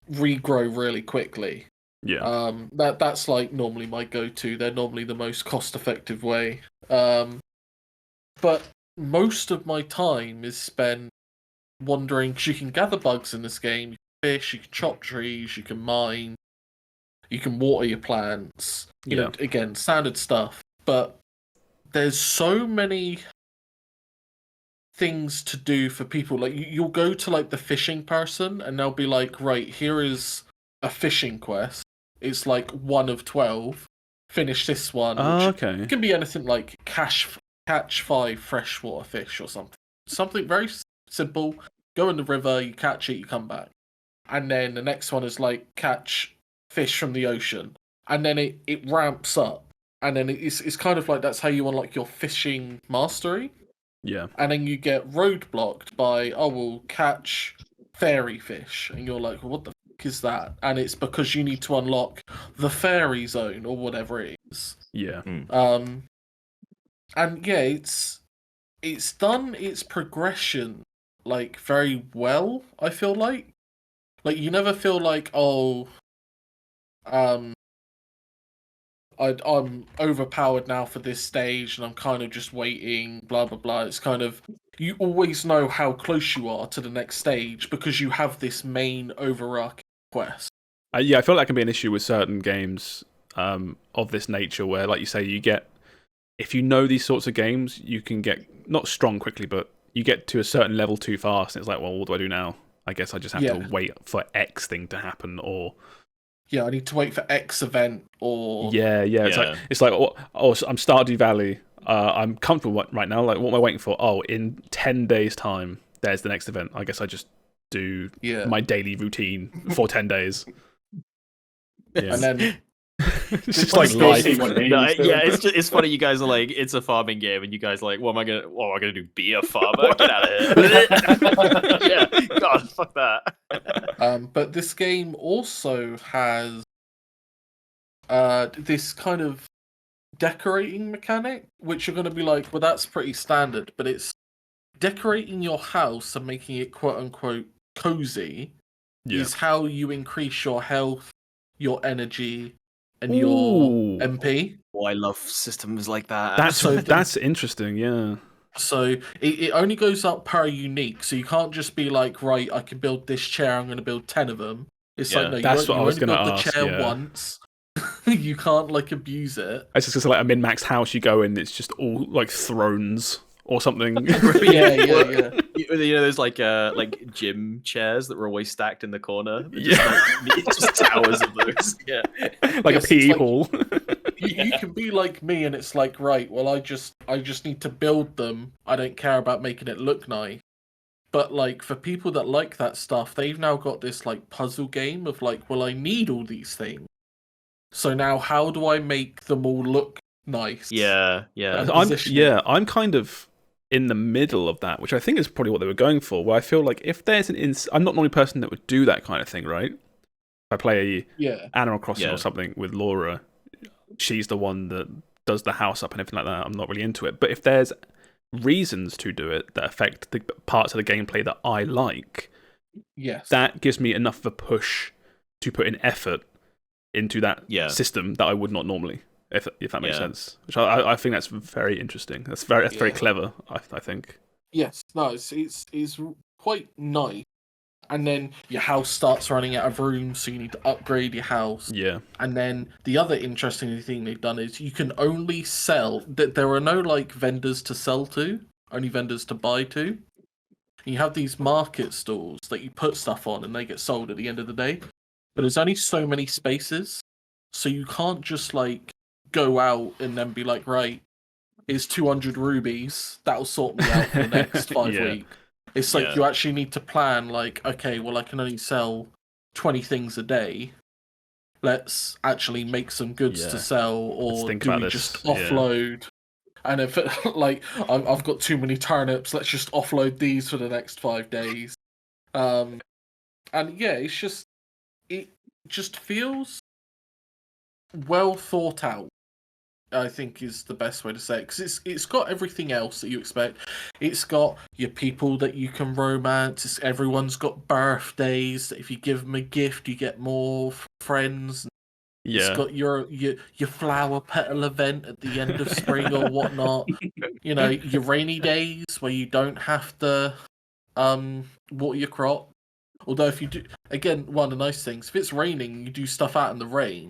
regrow really quickly. Yeah. That's like normally my go-to. They're normally the most cost-effective way. But most of my time is spent wandering, because you can gather bugs in this game, you can fish, you can chop trees, you can mine, you can water your plants. You know, again, standard stuff. But there's so many things to do for people. Like you'll go to like the fishing person, and they'll be like, right, here is a fishing quest. It's like 1 of 12. Finish this one. Okay. It can be anything like catch 5 freshwater fish or something. Something very simple. Go in the river, you catch it, you come back. And then the next one is like catch fish from the ocean. And then it ramps up. And then it's kind of like that's how you unlock your fishing mastery. Yeah. And then you get roadblocked by, we'll catch fairy fish. And you're like, well, what the fuck is that? And it's because you need to unlock the fairy zone or whatever it is. Yeah. And yeah, it's done its progression like very well, I feel like. Like you never feel like, I'm overpowered now for this stage and I'm kind of just waiting, blah blah blah. It's kind of, you always know how close you are to the next stage because you have this main overarching quest. Yeah, I feel like that can be an issue with certain games of this nature where, like you say, if you know these sorts of games, you can get, not strong quickly, but you get to a certain level too fast and it's like, well, what do I do now? I guess I just have to wait for X thing to happen, or... Yeah, I need to wait for X event, or... Yeah. It's like, I'm Stardew Valley. I'm comfortable right now. Like, what am I waiting for? Oh, in 10 days' time, there's the next event. I guess I just do my daily routine for 10 days. Yeah. And then... it's just like life. It's funny. You guys are like, it's a farming game, and you guys are like, what am I gonna do? Be a farmer? Get out of here! Yeah, God, fuck that. But this game also has this kind of decorating mechanic, which you're going to be like, well, that's pretty standard. But it's decorating your house and making it quote unquote cozy. Is how you increase your health, your energy, and your MP. Oh, I love systems like that. That's interesting, yeah. So it only goes up per unique, so you can't just be like, right, I can build this chair, I'm going to build 10 of them. It's like, no, that's what I was going to ask. The chair once. You can't like abuse it. It's just like a min-max house you go in, it's just all like thrones or something. Yeah. You know those like gym chairs that were always stacked in the corner? Just towers of those. Yeah. Like a PE hall. You can be like me and it's like, right, well I just need to build them. I don't care about making it look nice. But like for people that like that stuff, they've now got this like puzzle game of like, well, I need all these things. So now how do I make them all look nice? Yeah. I'm kind of in the middle of that, which I think is probably what they were going for, where I feel like if there's I'm not the only person that would do that kind of thing, right? If I play Animal Crossing or something with Laura, she's the one that does the house up and everything like that. I'm not really into it. But if there's reasons to do it that affect the parts of the gameplay that I like, that gives me enough of a push to put in effort into that system that I would not normally, if that makes sense. Which I think that's very interesting. That's very clever, I think. Yes, no, it's quite nice. And then your house starts running out of room, so you need to upgrade your house. Yeah. And then the other interesting thing they've done is you can only sell. There are no like vendors to sell to, only vendors to buy to. And you have these market stalls that you put stuff on, and they get sold at the end of the day. But there's only so many spaces, so you can't just like go out and then be like, right, here's 200 rubies. That'll sort me out for the next 5 weeks. It's like you actually need to plan, like, okay, well, I can only sell 20 things a day. Let's actually make some goods to sell, or do we just offload? And if like I've got too many turnips, let's just offload these for the next 5 days. And yeah, it just feels well thought out, I think, is the best way to say it, because it's got everything else that you expect. It's got your people that you can romance. Everyone's got birthdays. If you give them a gift, you get more friends. It's got your flower petal event at the end of spring or whatnot. You know, your rainy days where you don't have to water your crop. Although if you do, again, one of the nice things, if it's raining, you do stuff out in the rain,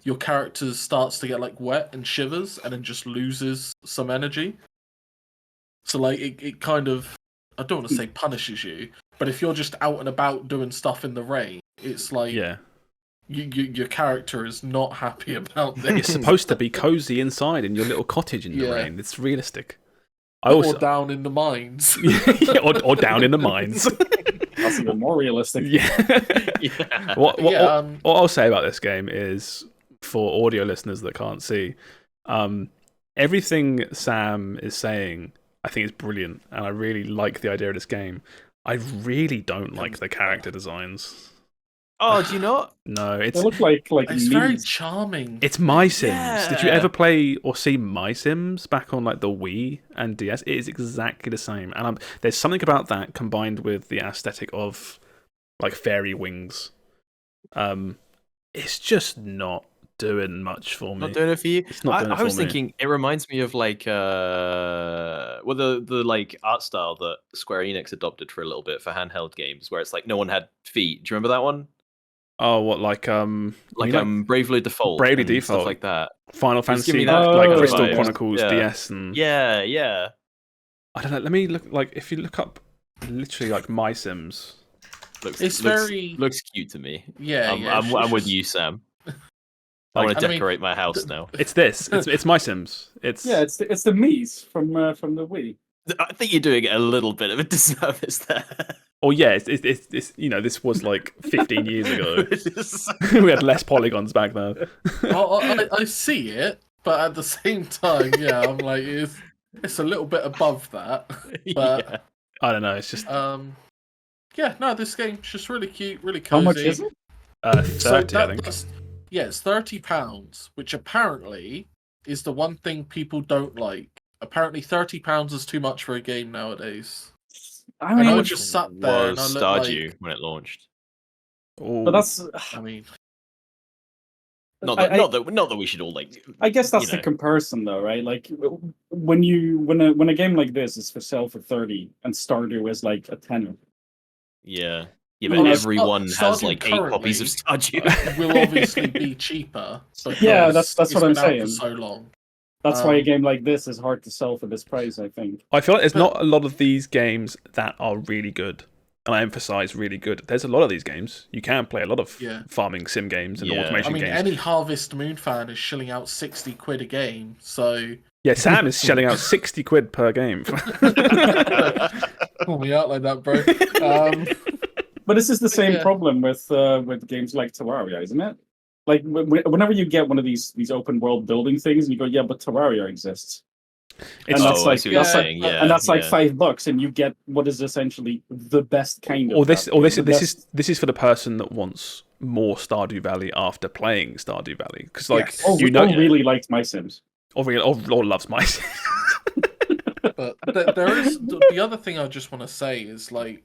your character starts to get like wet and shivers and then just loses some energy. So like it kind of, I don't want to say punishes you, but if you're just out and about doing stuff in the rain, it's like your character is not happy about this. You're supposed to be cozy inside in your little cottage in the rain. It's realistic. Or down in the mines. or down in the mines. That's even more realistic. What I'll say about this game is, for audio listeners that can't see, everything Sam is saying, I think is brilliant, and I really like the idea of this game. I really don't like the character designs. Oh, do you not? No, they look like it's very charming. It's My Sims. Did you ever play or see My Sims back on like the Wii and DS? It is exactly the same, and there's something about that combined with the aesthetic of like fairy wings. It's just not doing much for me. Not doing it for you. It's not doing it for me. I was thinking it reminds me of like the like art style that Square Enix adopted for a little bit for handheld games, where it's like no one had feet. Do you remember that one? Oh, what like Bravely Default, stuff like that. Final Fantasy, that like Crystal Chronicles DS, and yeah. I don't know. Let me look. Like, if you look up, literally like My Sims, looks cute to me. Yeah, I'm with you, Sam. I want to decorate my house now. It's this. It's My Sims. It's the Mii's from the Wii. I think you're doing a little bit of a disservice there. Oh yeah, it's you know, this was like 15 years ago. We had less polygons back then. I see it, but at the same time, I'm like, it's a little bit above that. But I don't know. It's just this game's just really cute, really cozy. How much is it? 30, I think. It's £30, which apparently is the one thing people don't like. Apparently, £30 is too much for a game nowadays. I mean, I just sat there and I Stardew when it launched. But that's, I mean, not that we should all like. I guess that's the comparison, though, right? Like when a game like this is for sale for 30 and Stardew is like a tenner. Yeah. Yeah, but everyone has like 8 copies of Stardew. Will obviously be cheaper. That's what I'm saying. For so long. That's why a game like this is hard to sell for this price, I think. I feel like there's not a lot of these games that are really good. And I emphasize really good. There's a lot of these games. You can play a lot of farming sim games and automation games. Any Harvest Moon fan is shelling out 60 quid a game, so... Yeah, Sam is shelling out 60 quid per game. Pull me out like that, bro. But this is the same problem with games like Terraria, isn't it? Like, whenever you get one of these open world building things, and you go, but Terraria exists. And that's like $5, and you get what is essentially the best kind of. This is for the person that wants more Stardew Valley after playing Stardew Valley, because really liked My Sims, or loves My Sims. But there is the other thing I just want to say is like,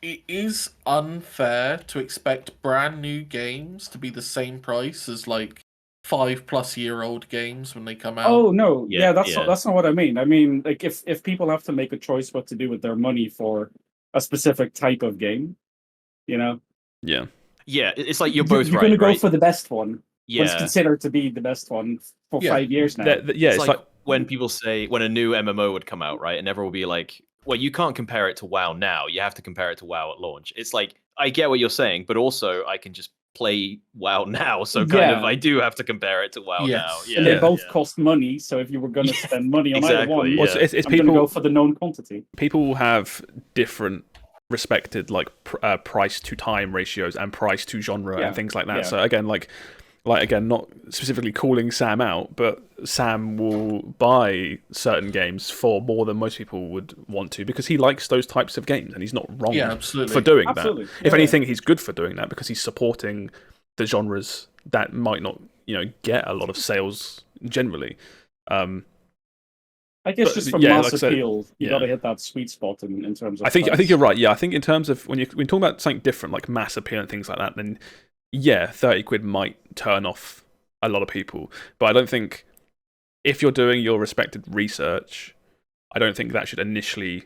it is unfair to expect brand new games to be the same price as like 5+ year old games when they come out. Oh no, that's not what I mean. I mean, like if people have to make a choice what to do with their money for a specific type of game, you know. Yeah, it's like you're both you're right. You're going to go for the best one. Yeah, what's considered to be the best one for 5 years now. It's like when people say when a new MMO would come out, right, and everyone will be like, well, you can't compare it to WoW now. You have to compare it to WoW at launch. It's like, I get what you're saying, but also I can just play WoW now, so kind of I do have to compare it to WoW now. Yeah, and they both cost money. So if you were going to spend money on either one, it's I'm going to go for the known quantity. People have different respected like price to time ratios and price to genre and things like that. So again, like again, not specifically calling Sam out, but Sam will buy certain games for more than most people would want to because he likes those types of games, and he's not wrong for doing that. If anything, he's good for doing that because he's supporting the genres that might not, get a lot of sales generally. I guess just for mass appeal, you got to hit that sweet spot in terms of. I think you're right. Yeah, I think in terms of when you're talking about something different like mass appeal and things like that, then. Yeah, 30 quid might turn off a lot of people. But I don't think, if you're doing your respected research, I don't think that should initially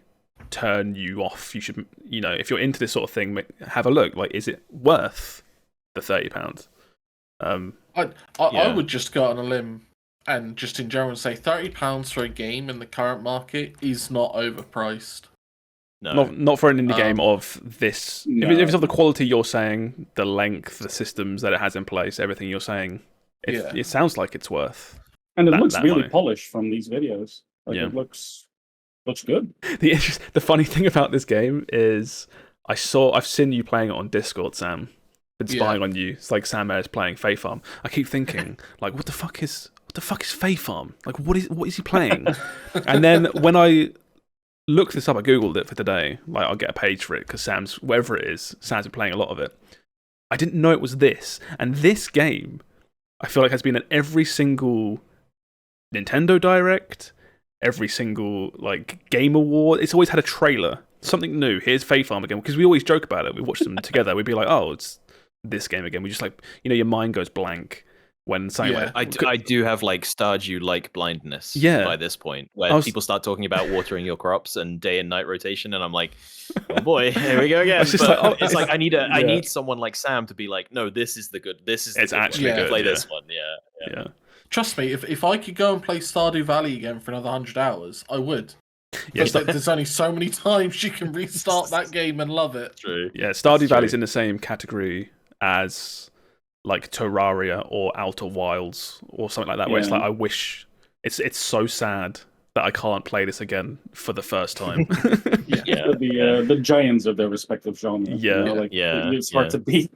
turn you off. You should, if you're into this sort of thing, have a look. Like, is it worth the £30? I would just go on a limb and just in general say £30 for a game in the current market is not overpriced. No. Not for an indie game of this. No. If it's of the quality you're saying, the length, the systems that it has in place, everything you're saying, it sounds like it's worth. And it looks really polished from these videos. It looks good. The funny thing about this game is I've seen you playing it on Discord, Sam. Been spying on you. It's like Sammeh is playing Fae Farm. I keep thinking, like, what the fuck is Fae Farm? Like, what is he playing? And then when I looked this up, I googled it for today. Like, I'll get a page for it because Sam's been playing a lot of it. I didn't know it was this, and this game, I feel like has been at every single Nintendo Direct, every single like Game Award. It's always had a trailer, something new. Here's Fae Farm again, because we always joke about it. We watch them together. We'd be like, oh, it's this game again. We just like, your mind goes blank. When saying I do have like Stardew like blindness by this point, where people start talking about watering your crops and day and night rotation, and I'm like, oh boy, here we go again. It's like I need someone like Sam to be like, no, this is actually good. Play this one, yeah. Trust me, if I could go and play Stardew Valley again for another 100 hours, I would. There's only so many times you can restart that game and love it. True. Yeah, Stardew Valley's in the same category as like Terraria or Outer Wilds or something like that, where it's like, I wish it's so sad that I can't play this again for the first time. The giants of their respective genres. It's hard to beat.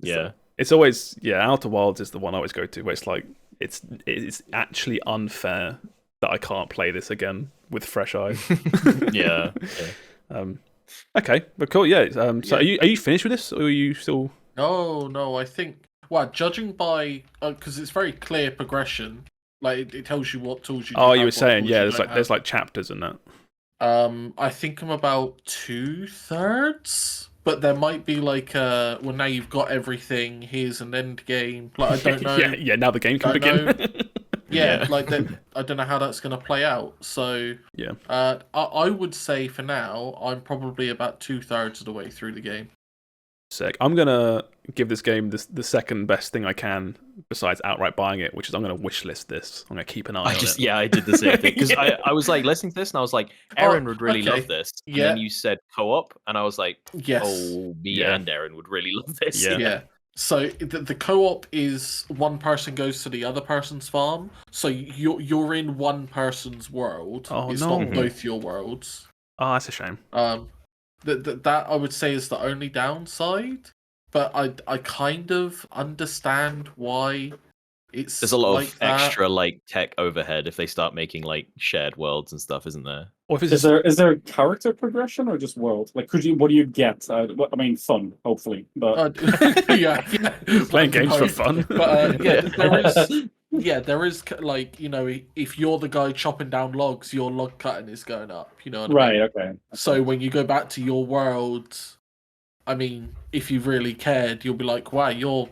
Yeah. It's always Outer Wilds is the one I always go to, where it's like it's actually unfair that I can't play this again with fresh eyes. Okay, but cool. So are you finished with this, or are you still? No, I think. Well, judging by because it's very clear progression, like it tells you what tools you. You were saying there's like chapters in that. I think I'm about 2/3, but there might be like well, now you've got everything. Here's an end game. Like I don't know. Now the game can begin. Like I don't know how that's going to play out. So I would say for now I'm probably about 2/3 of the way through the game. Sick. I'm gonna give this game the second best thing I can besides outright buying it, which is I'm gonna wishlist this. I'm gonna keep an eye on it. Yeah, I did the same thing because I was like listening to this and I was like, Aaron would really love this. And then you said co-op, and I was like, me and Aaron would really love this. Yeah. So the co-op is one person goes to the other person's farm, so you're in one person's world. It's not both your worlds. Oh, that's a shame. That I would say is the only downside, but I kind of understand why it's. There's a lot like of extra like tech overhead if they start making like shared worlds and stuff, isn't there? Or is there character progression or just world? Like, what do you get? I mean, fun, hopefully, but playing games for fun. But there is like, if you're the guy chopping down logs, your log cutting is going up. You know what I mean? Okay. So when you go back to your world, I mean, if you really cared, you'll be like, wow, you're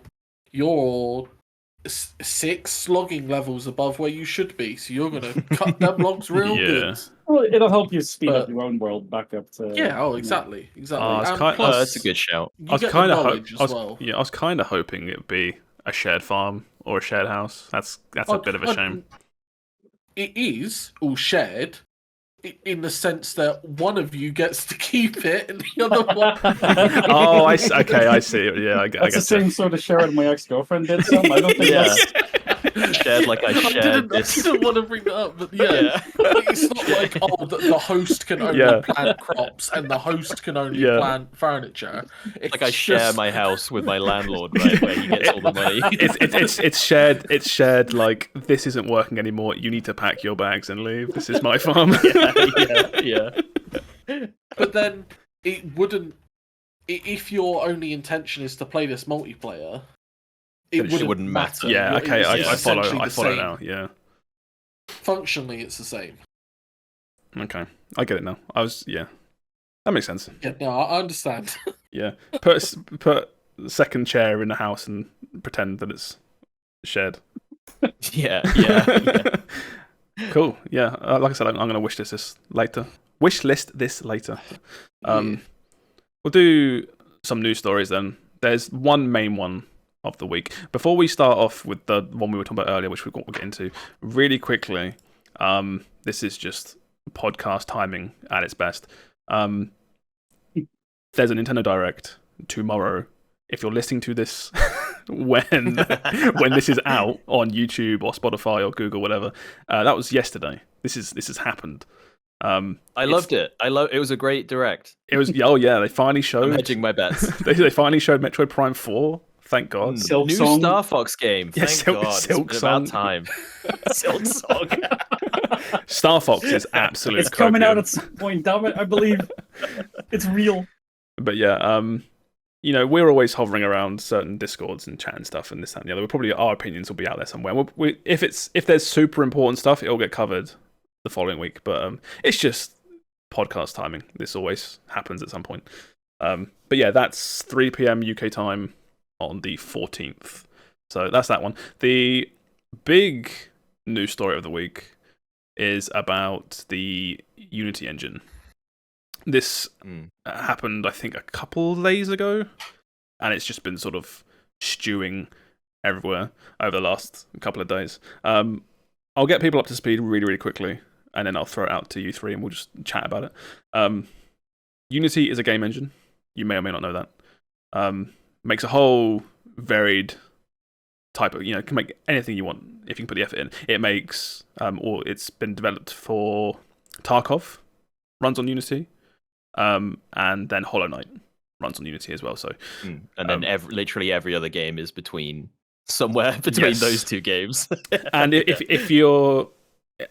6 logging levels above where you should be, so you're gonna cut them logs real good. Well, it'll help you speed up your own world back up to. Exactly. That's a good shout. I was kind of hoping it'd be a shared farm or a shared house. That's a bit of a shame. It is all shared, in the sense that one of you gets to keep it and the other one. Oh, I see. Okay, I see. Yeah, I get. That's the same sort of share my ex-girlfriend did. Some I don't think that's shared like I shared this. I didn't want to bring that up, but yeah. It's not like the host can only plant crops and the host can only plant furniture. It's like I share my house with my landlord, right, where he gets all the money. It's shared. It's shared. Like, this isn't working anymore. You need to pack your bags and leave. This is my farm. Yeah. But then it wouldn't. If your only intention is to play this multiplayer, it wouldn't matter. Yeah. Okay. I follow now. Yeah. Functionally, it's the same. Okay, I get it now. That makes sense. Yeah, no, I understand. Yeah, put second chair in the house and pretend that it's shared. Yeah. Cool. Yeah, like I said, I'm gonna wish this later. Wish list this later. We'll do some news stories then. There's one main one of the week. Before we start off with the one we were talking about earlier, which we'll get into really quickly. This is just podcast timing at its best. There's a Nintendo Direct tomorrow. If you're listening to this when this is out on YouTube or Spotify or Google, whatever, that was yesterday. This has happened. I loved it. It was a great Direct. It was. Oh yeah, they finally showed. I'm hedging my bets. they finally showed Metroid Prime 4. Thank God. New Star Fox game. Thank God. Silk it's Song. About time. Silk Song. Star Fox is absolute. It's coming out at some point. Damn it! I believe it's real. But yeah, we're always hovering around certain Discords and chat and stuff and this that, and the other. Probably our opinions will be out there somewhere. If there's super important stuff, it'll get covered the following week. But it's just podcast timing. This always happens at some point. But yeah, that's 3 p.m. UK time on the 14th. So that's that one. The big news story of the week is about the Unity engine. This happened, I think, a couple days ago, and it's just been sort of stewing everywhere over the last couple of days. I'll get people up to speed really, really quickly, and then I'll throw it out to you three, and we'll just chat about it. Unity is a game engine. You may or may not know that. Makes a whole varied type of, can make anything you want if you can put the effort in. It makes, or it's been developed for Tarkov, runs on Unity, and then Hollow Knight runs on Unity as well. So, and then literally every other game is somewhere between those two games. And if you're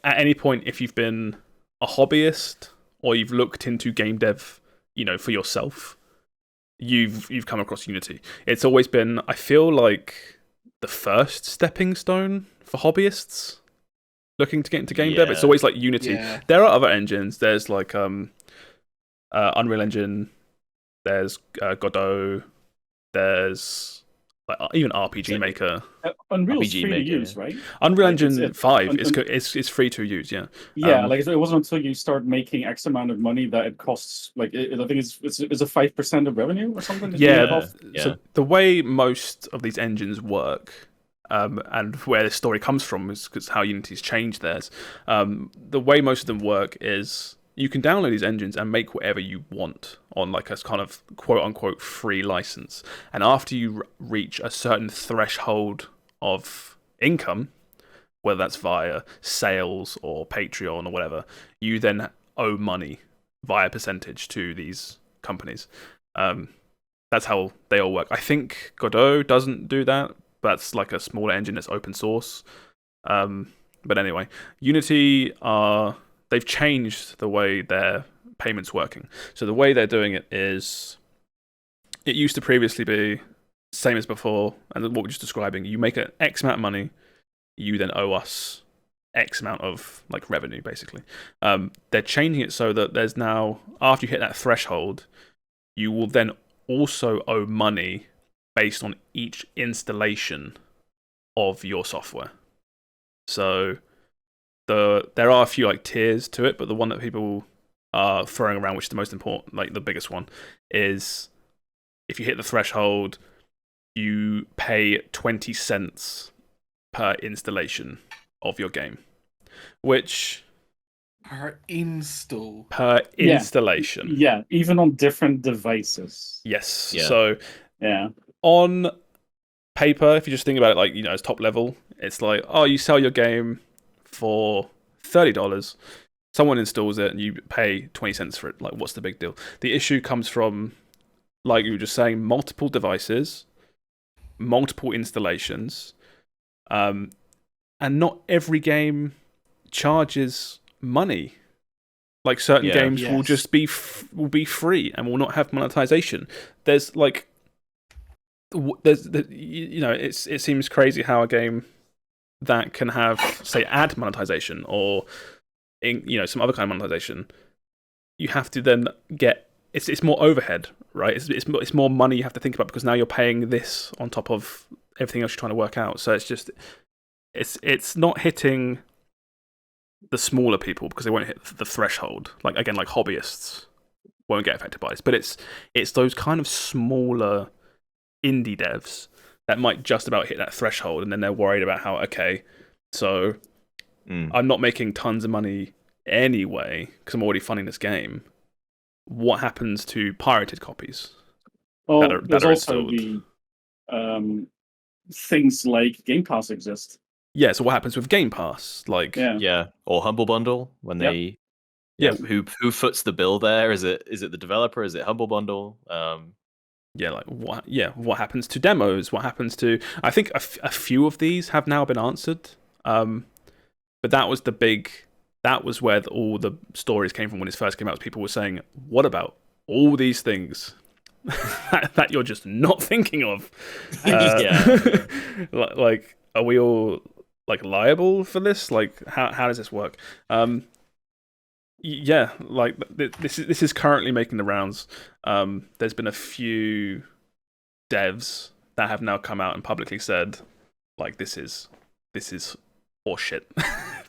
at any point, if you've been a hobbyist or you've looked into game dev, for yourself, you've come across Unity. It's always been, I feel like, the first stepping stone for hobbyists looking to get into game dev. It's always like Unity. Yeah. There are other engines. There's like Unreal Engine. There's Godot. There's even RPG Maker. Unreal's free to use, right? Unreal Engine 5 is free to use, yeah. Yeah, it wasn't until you start making X amount of money that it costs, I think it's a 5% of revenue or something? Yeah. So the way most of these engines work, and where this story comes from is because how Unity's changed theirs. The way most of them work is you can download these engines and make whatever you want on like a kind of quote-unquote free license. And after you reach a certain threshold of income, whether that's via sales or Patreon or whatever, you then owe money via percentage to these companies. That's how they all work. I think Godot doesn't do that. That's like a smaller engine that's open source. But anyway, Unity they've changed the way their payments working. So the way they're doing it is, it used to previously be same as before, and what we're just describing. You make an X amount of money, you then owe us X amount of revenue, basically. They're changing it so that there's now, after you hit that threshold, you will then also owe money based on each installation of your software. So there are a few tiers to it, but the one that people are throwing around, which is the most important, the biggest one, is if you hit the threshold, you pay 20 cents per installation of your game, which Per install. Per installation. Yeah, even on different devices. Yes. Yeah. So on paper, if you just think about it like, as top level, it's like, oh, you sell your game for $30. Someone installs it and you pay 20 cents for it. Like, what's the big deal? The issue comes from, like you were just saying, multiple devices, multiple installations, and not every game charges money. Like, certain games will just be free and will not have monetization. There's like, it seems crazy how a game that can have, say, ad monetization or some other kind of monetization, you have to then get it's more overhead, right? It's more money you have to think about because now you're paying this on top of everything else you're trying to work out. So it's not hitting the smaller people because they won't hit the threshold. Like hobbyists won't get affected by this, but it's those kind of smaller indie devs that might just about hit that threshold, and then they're worried about how so I'm not making tons of money anyway because I'm already funding this game. What happens to pirated copies? Well, there's also the things like Game Pass exist. Yeah, so what happens with Game Pass? Like, or Humble Bundle when they, who foots the bill there? Is it the developer? Is it Humble Bundle? What happens to demos? What happens to? I think a few of these have now been answered. But that was that was where all the stories came from when it first came out. People were saying, what about all these things that you're just not thinking of? Like, are we all like liable for this? Like, how does this work? Like this is currently making the rounds. There's been a few devs that have now come out and publicly said, like, this is horseshit.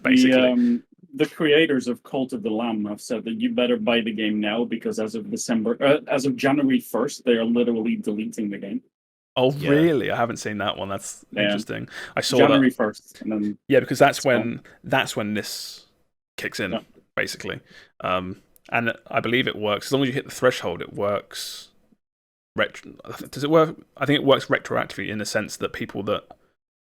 Basically, the creators of Cult of the Lamb have said that you better buy the game now because as of January 1st, they are literally deleting the game. Oh, really? I haven't seen that one. That's interesting. I saw January 1st, and then because that's when this kicks in, basically. And I believe it works as long as you hit the threshold. It works. Does it work? I think it works retroactively in the sense that people that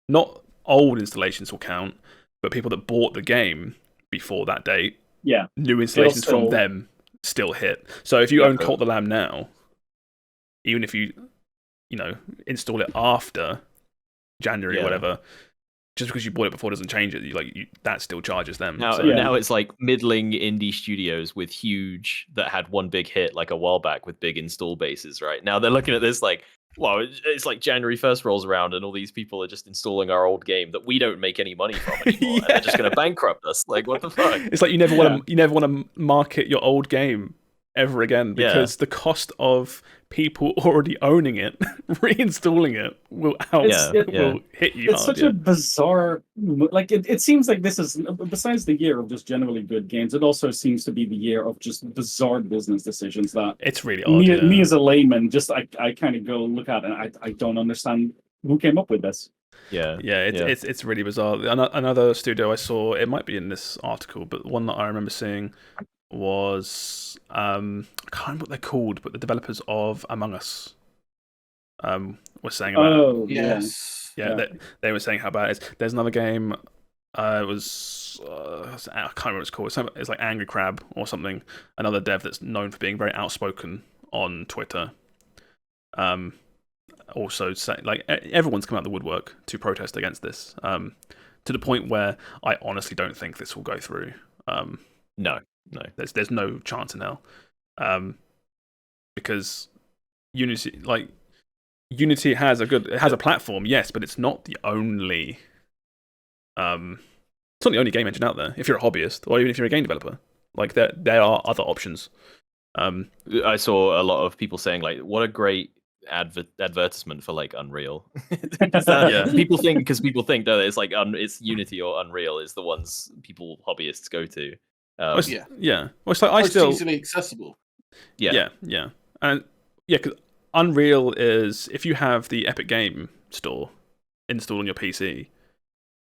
not old installations will count, but people that bought the game before that date, new installations from them still hit. So if you own Cult of the Lamb now, even if you install it after January or whatever, just because you bought it before doesn't change it. That still charges them. Now it's like middling indie studios with huge that had one big hit like a while back with big install bases. Right now they're looking at this like, well, it's like January 1st rolls around and all these people are just installing our old game that we don't make any money from anymore, and they're just going to bankrupt us. Like, what the fuck? It's like you never want to market your old game ever again because the cost of people already owning it, reinstalling it will hit you. It's such a bizarre. Like it seems like this is besides the year of just generally good games. It also seems to be the year of just bizarre business decisions that it's really odd. Me as a layman, just I kind of go look at it and I don't understand who came up with this. It's really bizarre. Another studio I saw, it might be in this article, but one that I remember seeing was I can't remember what they're called, but the developers of Among Us were saying about they were saying how bad it is. There's another game. It was I can't remember what it's called. It's like Angry Crab or something. Another dev that's known for being very outspoken on Twitter. Also, like everyone's come out of the woodwork to protest against this. To the point where I honestly don't think this will go through. No. There's no chance in hell, because Unity has a platform, yes, but it's not the only game engine out there. If you're a hobbyist or even if you're a game developer, like there are other options. I saw a lot of people saying like, "What a great advertisement for like Unreal." People think that it's like it's Unity or Unreal is the ones hobbyists go to. Well, it's like it's easily accessible. And because Unreal is, if you have the Epic Game Store installed on your PC,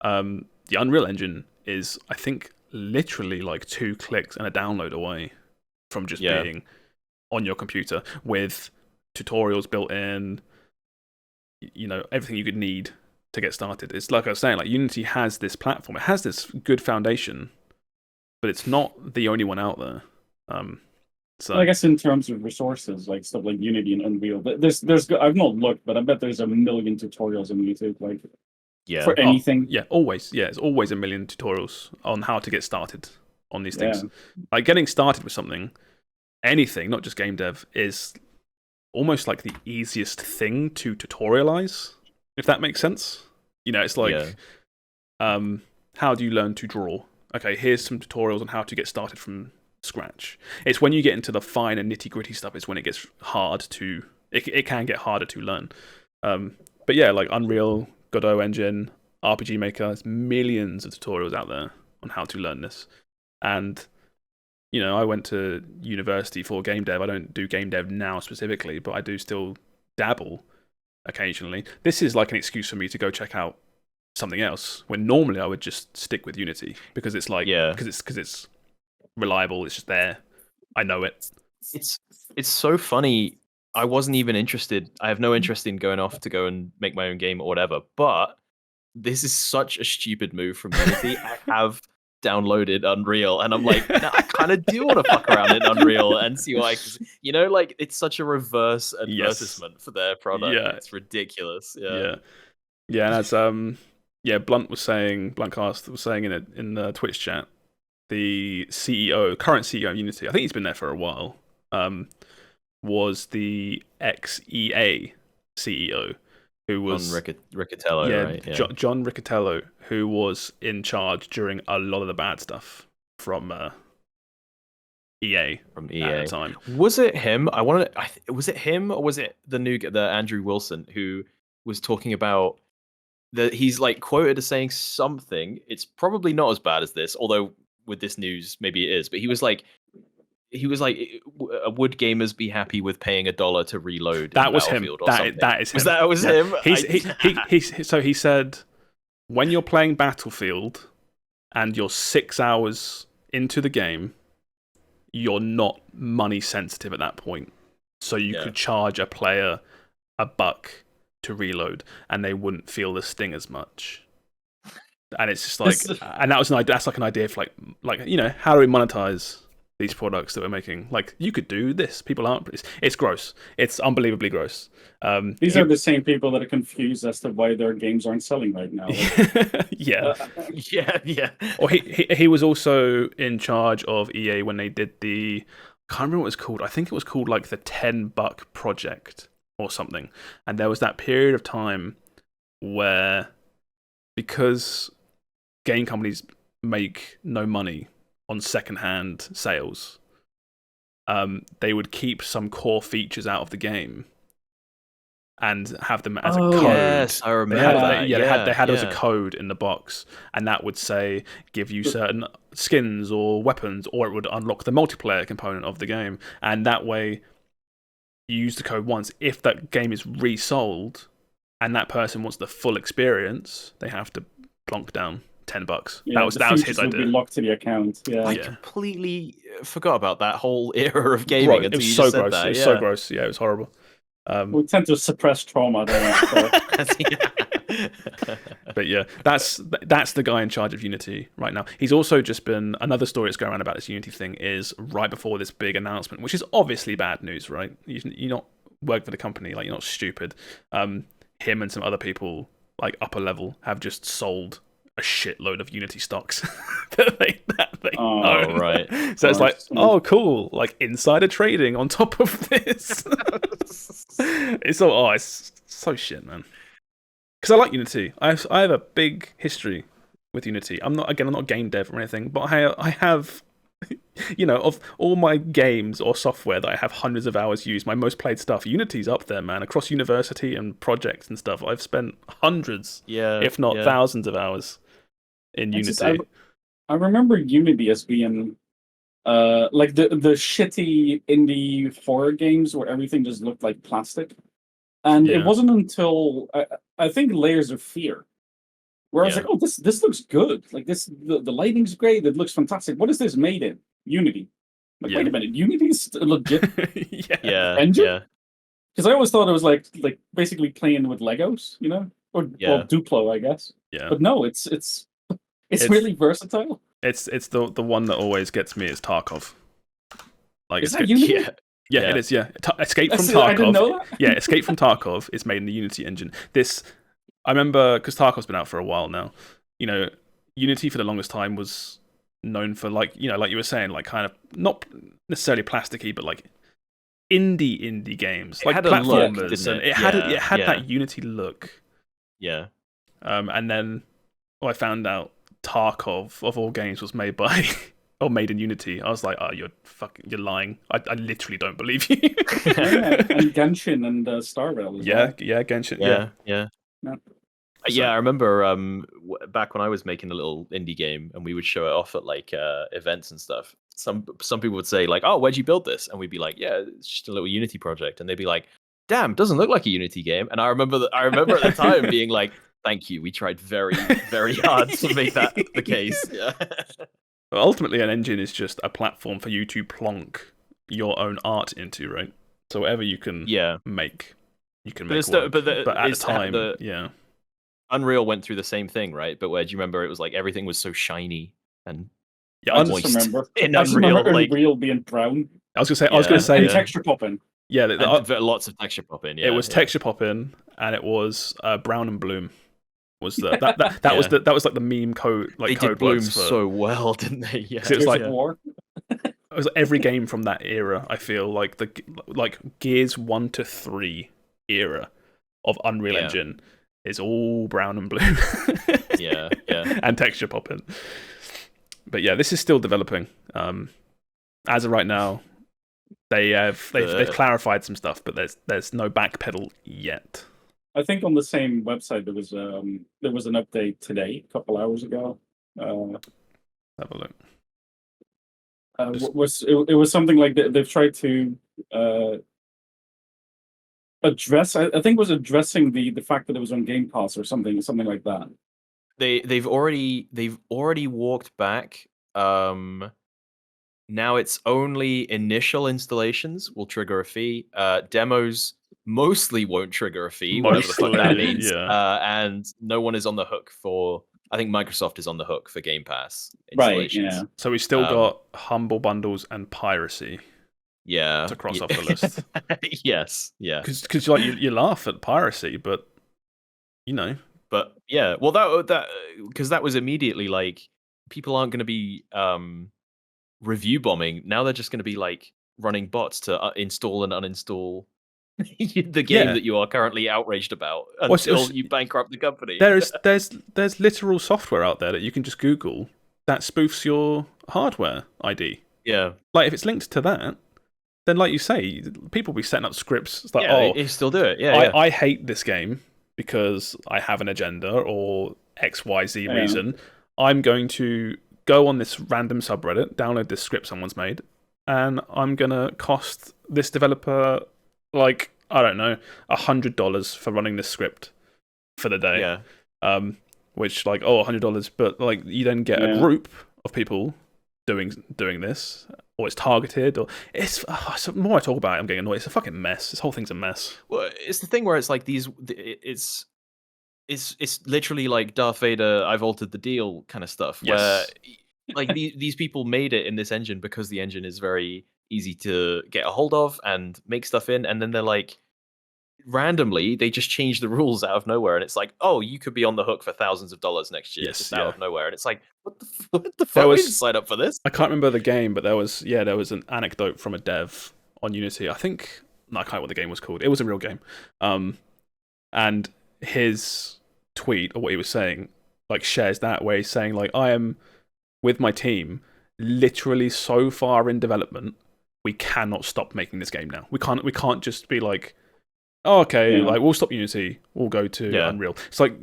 the Unreal Engine is, I think, literally like 2 clicks and a download away from just being on your computer with tutorials built in, everything you could need to get started. It's like I was saying, like Unity has this platform, it has this good foundation, but it's not the only one out there. So I guess in terms of resources, like stuff like Unity and Unreal, there's I've not looked, but I bet there's a million tutorials on YouTube, like for anything. Always. Yeah, it's always a million tutorials on how to get started on these things. Like getting started with something, anything, not just game dev, is almost like the easiest thing to tutorialize, if that makes sense. It's like, how do you learn to draw? Okay, here's some tutorials on how to get started from scratch. It's when you get into the fine and nitty gritty stuff, it's when it gets hard to, it can get harder to learn. But yeah, like Unreal, Godot engine, RPG Maker, there's millions of tutorials out there on how to learn this. And I went to university for game dev. I don't do game dev now specifically, but I do still dabble occasionally. This is like an excuse for me to go check out something else, when normally I would just stick with Unity because it's like, because it's reliable, it's just there. I know it. It's so funny. I wasn't even interested. I have no interest in going off to go and make my own game or whatever, but this is such a stupid move from Unity. I have downloaded Unreal and I'm like, I kind of do want to fuck around in Unreal and see why, like it's such a reverse advertisement for their product. It's ridiculous. And that's Bluntcast was saying in the Twitch chat, the current CEO of Unity, I think he's been there for a while, was the ex-EA CEO, who was John Riccitiello, right? Yeah. John Riccitiello, who was in charge during a lot of the bad stuff from EA. From EA at the time. Was it him? Was it him or was it the Andrew Wilson who was talking about that? He's like quoted as saying something. It's probably not as bad as this, although with this news maybe it is. But he was like, would gamers be happy with paying $1 to reload? That was him. That is him. That was him. So he said, when you're playing Battlefield and you're 6 hours into the game, you're not money sensitive at that point. So you could charge a player $1 to reload, and they wouldn't feel the sting as much. And it's just like, and that was that's like an idea for like how do we monetize these products that we're making? Like, you could do this. People aren't. It's gross. It's unbelievably gross. These are the same people that are confused as to why their games aren't selling right now. Yeah. Or he was also in charge of EA when they did I can't remember what it was called. I think it was called like the $10 project or something. And there was that period of time where, because game companies make no money on secondhand sales, they would keep some core features out of the game and have them as a code. Yes, I remember that. They had it as a code in the box, and that would say give you certain skins or weapons, or it would unlock the multiplayer component of the game. And that way, you use the code once. If that game is resold and that person wants the full experience, they have to plonk down $10. That was his idea. Be locked to the account. I completely forgot about that whole era of gaming. It was so gross. It was so gross. Yeah, it was horrible. We tend to suppress trauma. But yeah, that's the guy in charge of Unity right now. He's also just been, another story that's going around about this Unity thing is right before this big announcement, which is obviously bad news, right? You're not working for the company, like, you're not stupid. Him and some other people, like upper level, have just sold a shitload of Unity stocks that they own. Right. So it's like, oh, cool, like insider trading on top of this. It's so shit, man. Because I like Unity. I have a big history with Unity. I'm not game dev or anything, but I have, of all my games or software that I have hundreds of hours used, my most played stuff, Unity's up there, man. Across university and projects and stuff, I've spent hundreds, if not thousands of hours in Unity. I remember Unity as being like the shitty indie horror games where everything just looked like plastic. And it wasn't until I think Layers of Fear where I was like, oh, this looks good. Like the lighting's great. It looks fantastic. What is this made in? Unity. Like, wait a minute, Unity's a legit engine? Because I always thought it was like basically playing with Legos, you know, or Duplo, I guess. Yeah. But no, it's really versatile. It's the one that always gets me is Tarkov. Like, is that Unity? Yeah, it is. Yeah, Escape from Tarkov. I didn't know that. Yeah, Escape from Tarkov is made in the Unity engine. I remember because Tarkov's been out for a while now. You know, Unity for the longest time was known for like you were saying, like kind of not necessarily plasticky, but like indie games, like platformers, and it had that Unity look. Yeah. And then I found out Tarkov of all games was made by or made in Unity. I was like, oh, you're lying. I literally don't believe you. And Genshin and Starfield as well. Yeah, Genshin. Yeah, I remember back when I was making a little indie game and we would show it off at like events and stuff. Some people would say like, "Oh, where'd you build this?" And we'd be like, "Yeah, it's just a little Unity project." And they'd be like, "Damn, doesn't look like a Unity game." And I remember at the time being like, "Thank you, we tried very, very hard to make that the case." Yeah. But ultimately, an engine is just a platform for you to plonk your own art into, right? So whatever you can make, you can make work. But at the time, Unreal went through the same thing, right? But where do you remember it was like everything was so shiny and I just remember Unreal being brown. I was gonna say and texture popping. Yeah, lots of texture popping. Yeah, it was texture popping, and it was brown and bloom. Was that was like the meme code? Like they did bloom so well, didn't they? Yeah, it was like it was every game from that era. I feel like like Gears 1 to 3 era of Unreal Engine is all brown and blue. yeah, and texture popping. But yeah, this is still developing. As of right now, they've clarified some stuff, but there's no backpedal yet. I think on the same website there was an update today, a couple hours ago. Have a look. It was something like they've tried to address. I think it was addressing the fact that it was on Game Pass or something like that. They've already walked back. Now it's only initial installations will trigger a fee. Demos mostly won't trigger a fee, whatever the fuck that means. And no one is on the hook for. I think Microsoft is on the hook for Game Pass installations. Right. Yeah. So we've still got humble bundles and piracy. Yeah. To cross off the list. Yes. Yeah. Because like you laugh at piracy, but you know. But yeah, well that because that was immediately like people aren't going to be review bombing. Now they're just going to be like running bots to install and uninstall the game that you are currently outraged about until you bankrupt the company. There's literal software out there that you can just Google that spoofs your hardware ID. Yeah. Like if it's linked to that, then like you say, people will be setting up scripts. It's like, you still do it. Yeah. I hate this game because I have an agenda or XYZ reason. I'm going to go on this random subreddit, download this script someone's made, and I'm going to cost this developer, like, I don't know, $100 for running this script for the day. Yeah. Which, like, $100, but, like, you then get a group of people doing this, or it's targeted, or the more I talk about it, I'm getting annoyed. It's a fucking mess. This whole thing's a mess. Well, it's the thing where it's like it's literally like Darth Vader, I've altered the deal kind of stuff. Yes. Where like these people made it in this engine because the engine is very easy to get a hold of and make stuff in, and then they're like randomly they just change the rules out of nowhere, and it's like, oh, you could be on the hook for thousands of dollars next year just out of nowhere, and it's like, what the fuck? I didn't sign up for this. I can't remember the game, but there was an anecdote from a dev on Unity. I can't remember what the game was called. It was a real game, and his tweet or what he was saying like shares that way, saying like, I am with my team literally so far in development, we cannot stop making this game now. We can't just be like, oh, okay, like we'll stop Unity, we'll go to Unreal. It's like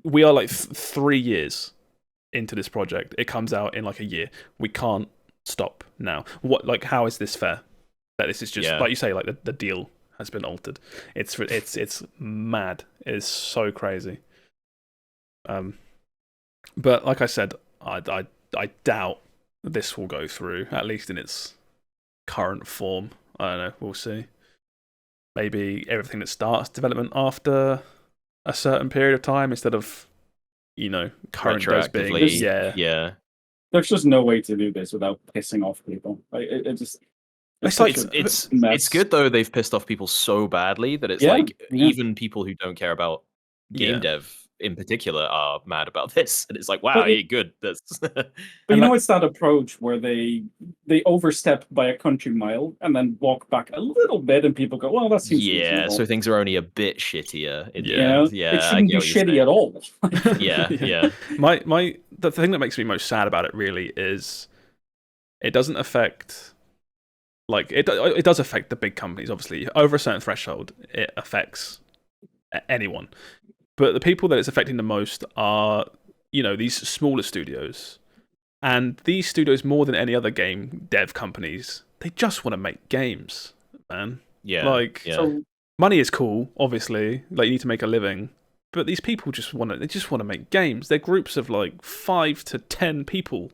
we are like 3 years into this project. It comes out in like a year. We can't stop now. How is this fair? That this is just like you say, like the deal has been altered. It's mad. It is so crazy. But like I said, I doubt this will go through, at least in its current form. I don't know. We'll see. Maybe everything that starts development after a certain period of time instead of, current devs being... Yeah. There's just no way to do this without pissing off people. It's good though. They've pissed off people so badly that it's even people who don't care about game dev in particular are mad about this, and it's like, wow, good. That's but it's that approach where they overstep by a country mile and then walk back a little bit, and people go, well, that seems reasonable. So things are only a bit shittier. It shouldn't be shitty at all. Yeah. The thing that makes me most sad about it really is it doesn't affect. Like it does affect the big companies. Obviously, over a certain threshold, it affects anyone. But the people that it's affecting the most are, these smaller studios. And these studios, more than any other game dev companies, they just want to make games, man. Yeah. So money is cool, obviously. Like, you need to make a living. But these people just want to make games. They're groups of 5 to 10 people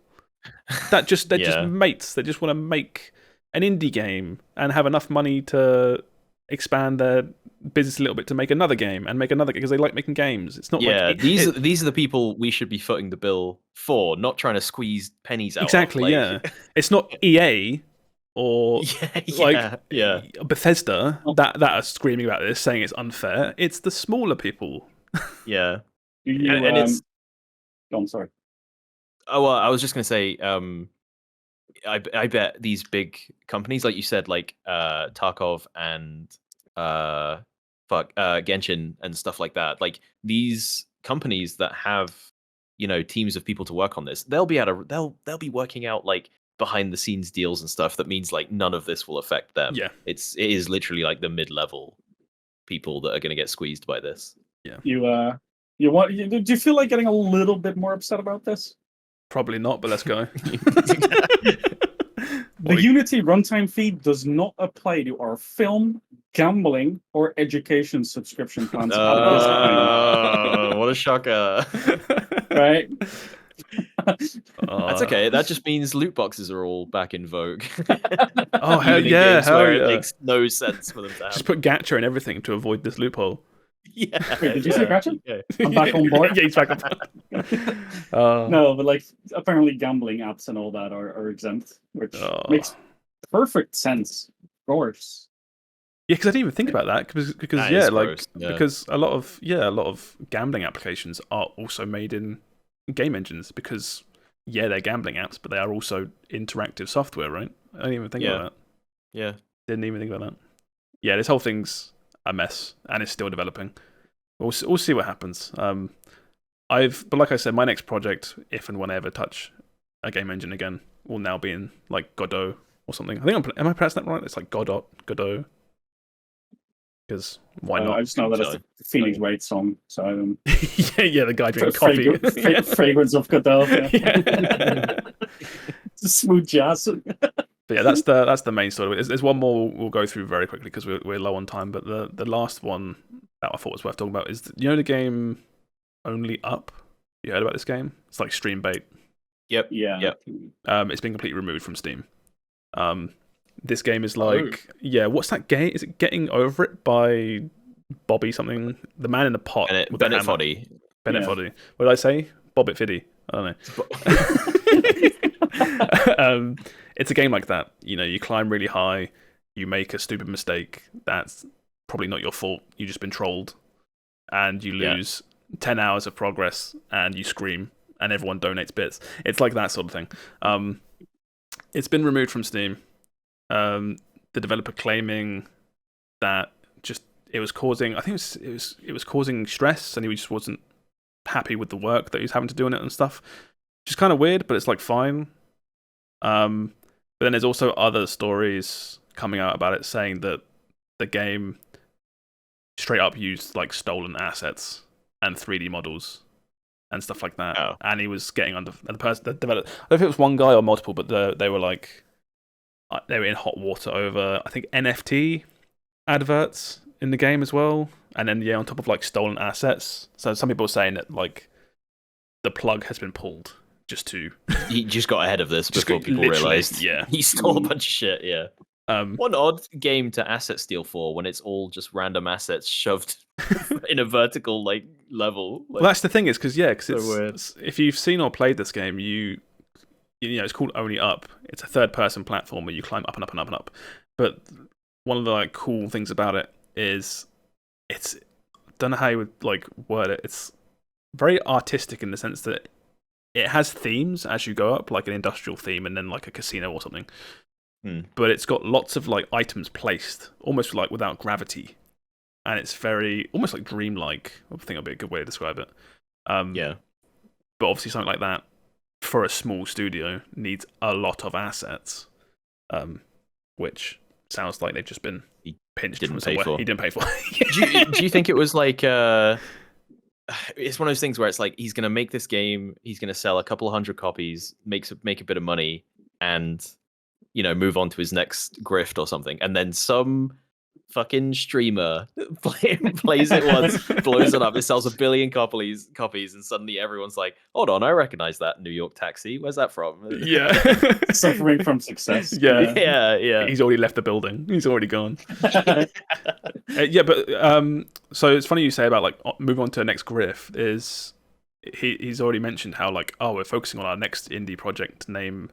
that just mates. They just want to make an indie game and have enough money to expand their business a little bit to make another game and make another, because they like making games. It's not these are the people we should be footing the bill for, not trying to squeeze pennies out. Exactly. It's not EA or Bethesda that are screaming about this, saying it's unfair. It's the smaller people. Yeah. And it's. Oh, I'm sorry. Oh, well, I was just gonna say, I bet these big companies, like you said, like Tarkov and Genshin and stuff like that, like these companies that have teams of people to work on this, they'll be working out behind the scenes deals and stuff that means none of this will affect them. It is literally the mid-level people that are going to get squeezed by this. Yeah. Do you feel like getting a little bit more upset about this? Probably not, but let's go. The Unity runtime fee does not apply to our film, gambling, or education subscription plans. What a shocker. Right? That's okay. That just means loot boxes are all back in vogue. Oh, hell yeah. It makes no sense for them to have. Just put gacha and everything to avoid this loophole. Yeah. Wait, did you say gacha? Yeah. I'm back on board. Yeah, he's back on board. No, but apparently gambling apps and all that are exempt, which makes perfect sense. Of course. Yeah, because I didn't even think about that because because a lot of gambling applications are also made in game engines because they're gambling apps, but they are also interactive software, right? I didn't even think about that. Yeah. Didn't even think about that. Yeah, this whole thing's a mess and it's still developing. We'll see what happens. But like I said, my next project, if and when I ever touch a game engine again, will now be in Godot or something. I think am I pronouncing that right? It's Godot. Because why not? I just know that it's the Phoenix Wright song. So yeah, the guy drinking coffee. Fragrance of Godot. Yeah. It's a smooth jazz. But yeah, that's the main story. There's one more we'll go through very quickly because we're low on time. But the last one that I thought was worth talking about is the game Only Up. You heard about this game? It's like stream bait. Yep. Yep. It's been completely removed from Steam. This game is what's that game? Is it Getting Over It by Bobby something? The man in the pot. Bennett Foddy. Bennett Foddy. What did I say? Bobbit Fiddy. I don't know. It's a game like that. You climb really high, you make a stupid mistake that's probably not your fault. You've just been trolled, and you lose 10 hours of progress, and you scream, and everyone donates bits. It's like that sort of thing. It's been removed from Steam. The developer claiming that it was causing, I think it was causing stress, and he just wasn't happy with the work that he was having to do on it and stuff. Which is kind of weird, but it's fine. But then there's also other stories coming out about it saying that the game straight up used stolen assets and 3D models and stuff like that. Oh. And he was getting under the person that developed. I don't know if it was one guy or multiple, but they were they were in hot water over, I think, NFT adverts in the game as well. And then on top of stolen assets. So some people are saying that the plug has been pulled just to. He just got ahead of this before people realized. Yeah, he stole a bunch of shit. Yeah. What an odd game to asset steal for when it's all just random assets shoved in a vertical level. Well, that's the thing is because so it's if you've seen or played this game, you know it's called Only Up. It's a third-person platform where you climb up and up and up and up. But one of the cool things about it is it's don't know how you would word it. It's very artistic in the sense that it has themes as you go up, like an industrial theme and then like a casino or something. But it's got lots of items placed almost without gravity, and it's very almost dreamlike. I think that'd be a good way to describe it. Yeah, but obviously something like that for a small studio needs a lot of assets, which sounds like they've just been pinched from somewhere. He didn't pay for. do you think it was it's one of those things where it's he's going to make this game, he's going to sell a couple of 100 copies, make a bit of money, and move on to his next grift or something, and then some fucking streamer plays it once, blows it up, it sells 1 billion copies, and suddenly everyone's like, hold on, I recognize that New York Taxi. Where's that from? Yeah. Suffering from success. Yeah. He's already left the building. He's already gone. But so it's funny you say about move on to the next grift is he's already mentioned how we're focusing on our next indie project name.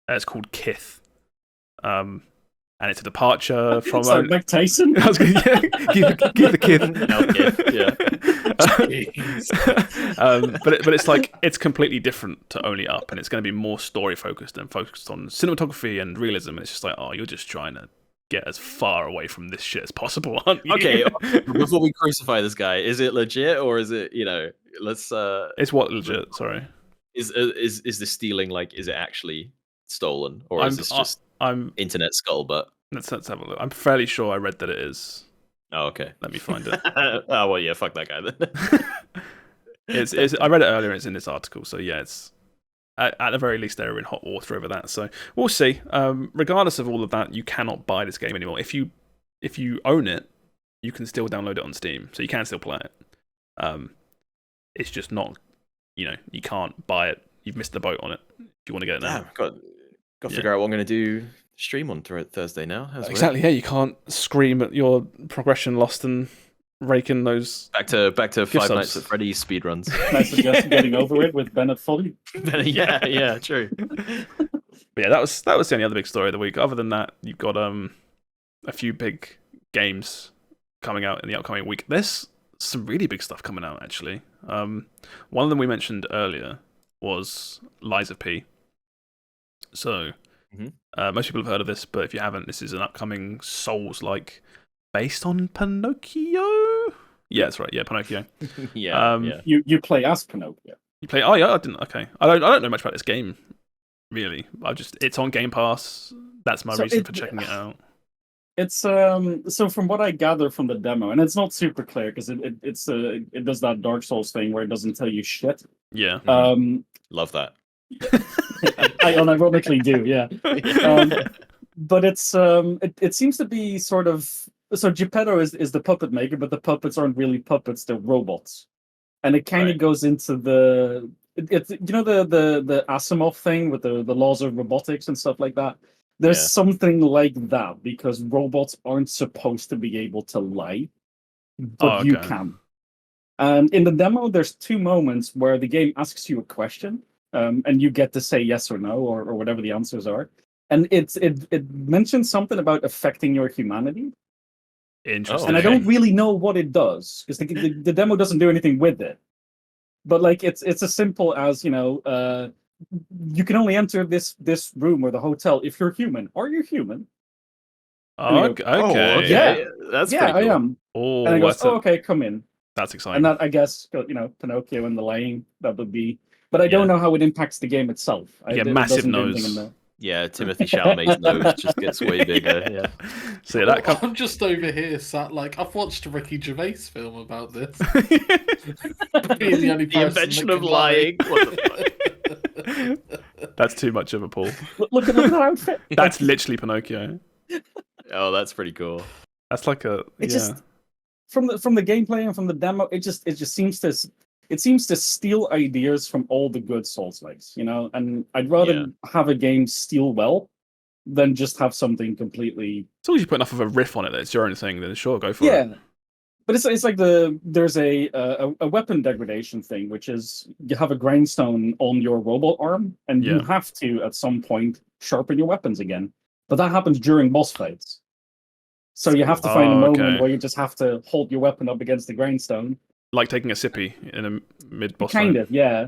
It's called Kith. And it's a departure from Mike Tyson. I was going give the kid. But it's completely different to Only Up, and it's going to be more story focused and focused on cinematography and realism. And it's just you're just trying to get as far away from this shit as possible, aren't you? Okay, before we crucify this guy, is it legit or is it let's It's what legit? Sorry, is this stealing? Is it actually stolen, or is this just internet scuttlebutt? Let's have a look. I'm fairly sure I read that it is. Oh, okay. Let me find it. Oh well, yeah. Fuck that guy then. It's. I read it earlier. It's in this article. So yeah, it's at the very least they're in hot water over that. So we'll see. Regardless of all of that, you cannot buy this game anymore. If you own it, you can still download it on Steam, so you can still play it. It's just not. You can't buy it. You've missed the boat on it. If you want to get it now, got to figure out what I'm going to do. Stream on Thursday now. Exactly. Yeah, you can't scream at your progression lost and raking those back to Five Nights at Freddy's speedruns. I suggest getting over it with Bennett Foley. yeah, true. But yeah, that was the only other big story of the week. Other than that, you've got a few big games coming out in the upcoming week. There's some really big stuff coming out actually. One of them we mentioned earlier was Lies of P. So. Most people have heard of this, but if you haven't, this is an upcoming Souls-like based on Pinocchio. Yeah, that's right. Yeah, Pinocchio. yeah. You play as Pinocchio. You play? Oh yeah, I didn't. Okay, I don't know much about this game. Really, it's on Game Pass. That's my reason for checking it out. It's so from what I gather from the demo, and it's not super clear because it does that Dark Souls thing where it doesn't tell you shit. Yeah. Love that. I unironically do, yeah. But it's it seems to be sort of so Geppetto is the puppet maker, but the puppets aren't really puppets; they're robots, and it kind of goes into the the Asimov thing with the laws of robotics and stuff like that. There's something like that because robots aren't supposed to be able to lie, but you can. And in the demo, there's 2 moments where the game asks you a question. And you get to say yes or no or whatever the answers are. And it mentions something about affecting your humanity. Interesting. And I don't really know what it does because the demo doesn't do anything with it. But it's as simple as, you can only enter this room or the hotel if you're human. Are you human? Okay. Okay. Yeah. That's yeah, pretty cool. I am. Oh, and I goes, okay, come in. That's exciting. And that, I guess, Pinocchio and the lying, that would be... But I don't know how it impacts the game itself. Massive nose. Yeah, Timothy Chalamet's nose just gets way bigger. Yeah. So I'm just over here sat I've watched a Ricky Gervais film about this. Being the only person invention of lying. What the fuck? That's too much of a pull. Look at that outfit. That's literally Pinocchio. Oh, that's pretty cool. That's like a. Just from the gameplay and from the demo, it just seems to it seems to steal ideas from all the good Souls-likes, and I'd rather have a game steal well than just have something completely... As long as you put enough of a riff on it that it's your own thing, then sure, go for it. Yeah, but it's like there's a weapon degradation thing, which is you have a grindstone on your robot arm, and you have to, at some point, sharpen your weapons again. But that happens during boss fights. So you have to find a moment where you just have to hold your weapon up against the grindstone. Like taking a sippy in a mid-boss fight. Kind of, yeah.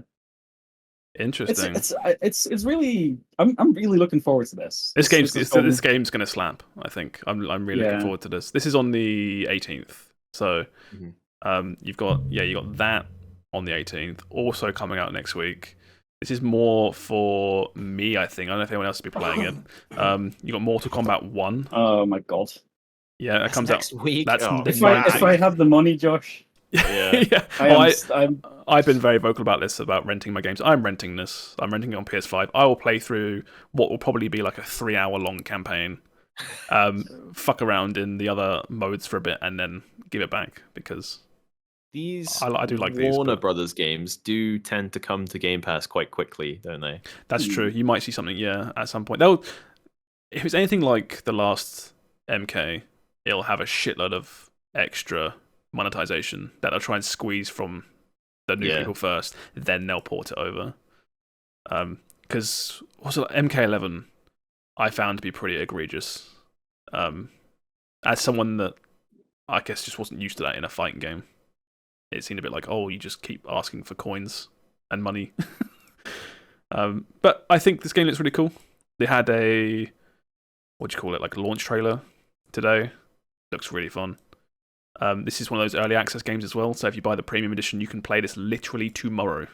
Interesting. It's really... I'm really looking forward to this. This game's going to slap, I think. I'm really looking forward to this. This is on the 18th. So you've got that on the 18th. Also coming out next week. This is more for me, I think. I don't know if anyone else will be playing it. You got Mortal Kombat 1. Oh my god. Yeah, that comes next week. That's if I have the money, Josh. Yeah. I've been very vocal about this, about renting my games. I'm renting this. I'm renting it on PS5. I will play through what will probably be like a 3-hour-long campaign. Fuck around in the other modes for a bit and then give it back, because these I do like Warner Brothers games do tend to come to Game Pass quite quickly, don't they? That's true. You might see something, at some point. If it's anything like the last MK, it'll have a shitload of extra monetization that they'll try and squeeze from the new people first, then they'll port it over. Because also MK11, I found to be pretty egregious. As someone that I guess just wasn't used to that in a fighting game, it seemed a bit like, you just keep asking for coins and money. But I think this game looks really cool. They had a like a launch trailer today. Looks really fun. This is one of those early access games as well, so if you buy the premium edition, you can play this literally tomorrow.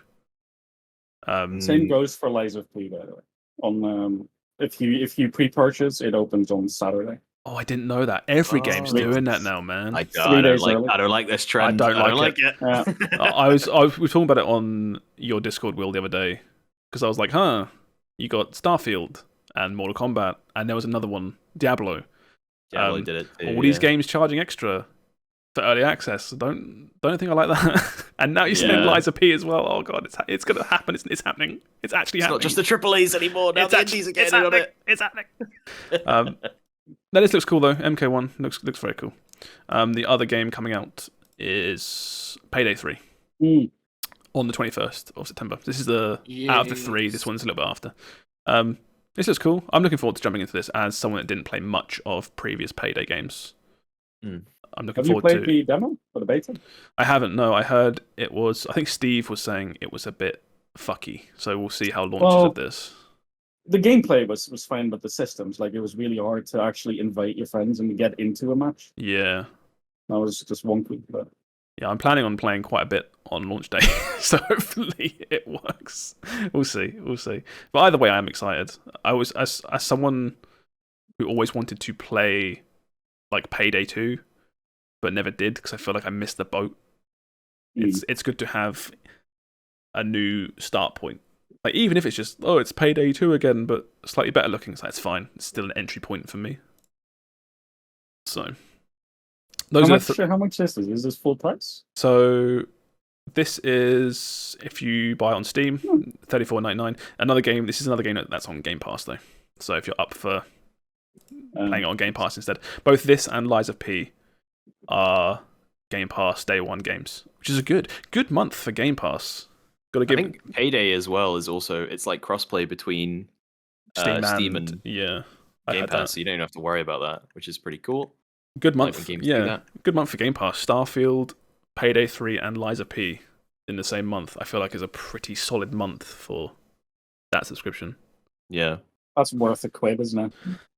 Same goes for Lies of P, by the way. If you pre-purchase, it opens on Saturday. Oh, I didn't know that. Every game's doing that now, man. I don't like this trend. I don't like it. Yeah. we were talking about it on your Discord, Will, the other day, because I was like, you got Starfield and Mortal Kombat, and there was another one, Diablo. Diablo did it too, all these games charging extra for early access. Don't think I like that. And now you're saying Lies of P as well. Oh god, it's going to happen. It's happening. It's actually happening. It's not just the triple A's anymore. Now the indies are getting on it. It's happening. This looks cool though. MK1 looks very cool. The other game coming out is Payday 3 on the 21st of September. This is out of the 3. This one's a little bit after. This looks cool. I'm looking forward to jumping into this as someone that didn't play much of previous Payday games. I'm looking forward to... Have you played the demo or the beta? I haven't, no. I heard it was... I think Steve was saying it was a bit fucky, so we'll see how launches of this. The gameplay was fine, but the systems, like, it was really hard to actually invite your friends and get into a match. Yeah. That was just wonky, but... Yeah, I'm planning on playing quite a bit on launch day, so hopefully it works. We'll see. But either way, I'm excited. I was, as someone who always wanted to play like Payday 2, but never did because I feel like I missed the boat. It's good to have a new start point. Like, even if it's just, it's Payday 2 again, but slightly better looking, so that's fine. It's still an entry point for me. So... How much is this? Is this full price? So this is, if you buy it on Steam, $34.99. This is another game that's on Game Pass though. So if you're up for playing it on Game Pass instead, both this and Lies of P are Game Pass Day 1 games, which is a good month for Game Pass. I think Payday as well is also, it's like crossplay between Steam and Game Pass, so you don't even have to worry about that, which is pretty cool. Good month, good month for Game Pass. Starfield, Payday 3, and Lies of P in the same month. I feel like is a pretty solid month for that subscription. Yeah, that's worth £1, isn't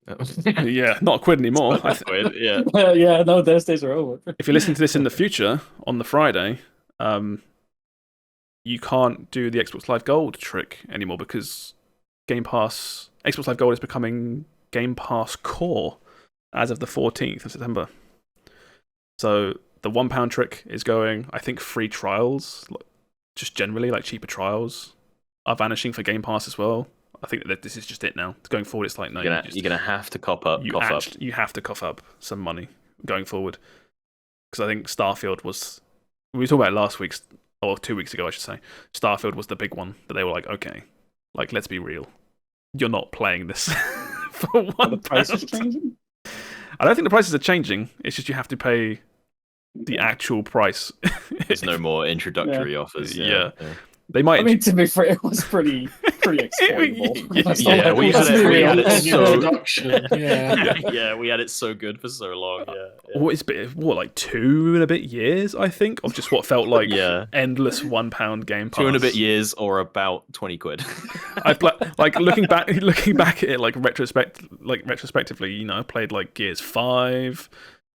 it? Yeah, not £1 anymore. £1, yeah. Yeah, no, those days are over. If you're listening to this in the future on the Friday, you can't do the Xbox Live Gold trick anymore because Xbox Live Gold is becoming Game Pass Core as of the 14th of September. So the £1 trick is going. I think free trials, just generally like cheaper trials, are vanishing for Game Pass as well. I think that this is just it now. Going forward, it's like, no, you're gonna have to cough up. You have to cough up some money going forward. Because I think Starfield was... We were talking about it last week or 2 weeks ago, I should say, Starfield was the big one that they were like, okay, like let's be real, you're not playing this for £1. The price is changing? I don't think the prices are changing. It's just you have to pay the actual price. There's no more introductory offers. Yeah. They might. I mean, to be fair, it was pretty exploitable. Yeah, we had it so. Yeah, we had it so good for so long. Yeah. It's been like 2 and a bit years, I think, of just what felt like endless £1 Game Pass. 2 and a bit years, or about 20 quid. I've like looking back at it like retrospectively. You know, I played like Gears 5.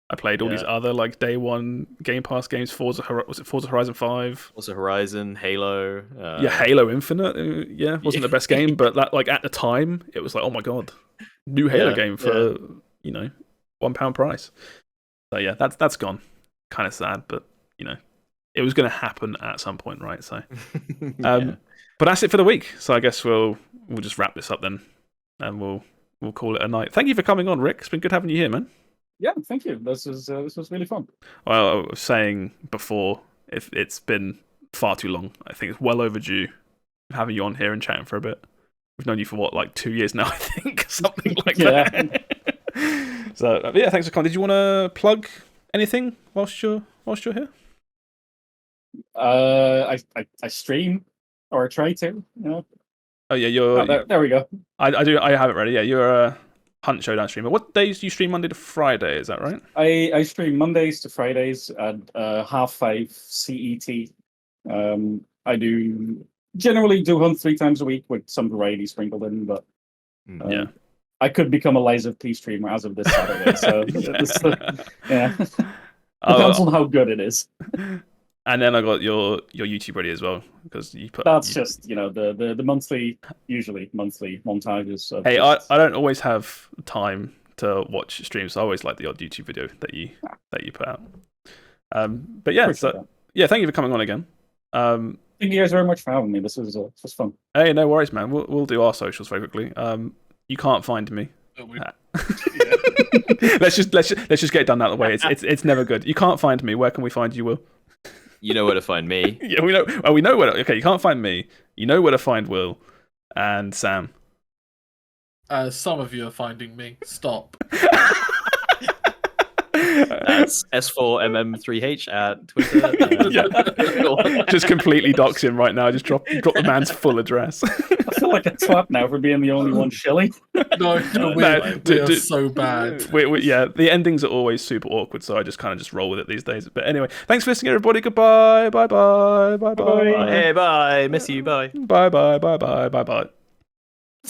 I played all these other like day one Game Pass games. Forza Horizon 5? Forza Horizon, Halo. Halo Infinite. Wasn't the best game, but that like at the time it was like, oh my god, new Halo game for £1 price. So yeah, that's gone. Kind of sad, but it was going to happen at some point, right? So, but that's it for the week. So I guess we'll just wrap this up then, and we'll call it a night. Thank you for coming on, Rick. It's been good having you here, man. Yeah, thank you. This was really fun. Well, I was saying before, if it's been far too long, I think it's well overdue having you on here and chatting for a bit. We've known you for what, like 2 years now, I think, something like that. So thanks for coming. Did you want to plug anything whilst you're here? I stream, or I try to. Oh yeah, you're. There we go. I have it ready. Yeah, you're a Hunt Showdown streamer. What days do you stream? Monday to Friday, is that right? I stream Mondays to Fridays at 5:30 CET. I generally do Hunt 3 times a week with some variety sprinkled in, but I could become a Lies of P streamer as of this Saturday. So depends on how good it is. And then I got your YouTube ready as well, because you put. That's just the monthly montages. Hey, I don't always have time to watch streams. So I always like the odd YouTube video that you put out. But yeah, thank you for coming on again. Thank you guys very much for having me. This was fun. Hey, no worries, man. We'll do our socials very quickly. You can't find me. Let's just get it done that way. It's never good. You can't find me. Where can we find you, Will? You know where to find me. Yeah, we know. Well, we know where. Okay, you can't find me. You know where to find Will and Sam. Some of you are finding me. Stop. That's S4MM3H at Twitter. Just completely dox him right now. Just drop the man's full address. I feel like a twat now for being the only one shilling. No, we're so bad. The endings are always super awkward, so I just kind of just roll with it these days. But anyway, thanks for listening, everybody. Goodbye. Bye. Hey, bye. Miss you. Bye. Bye.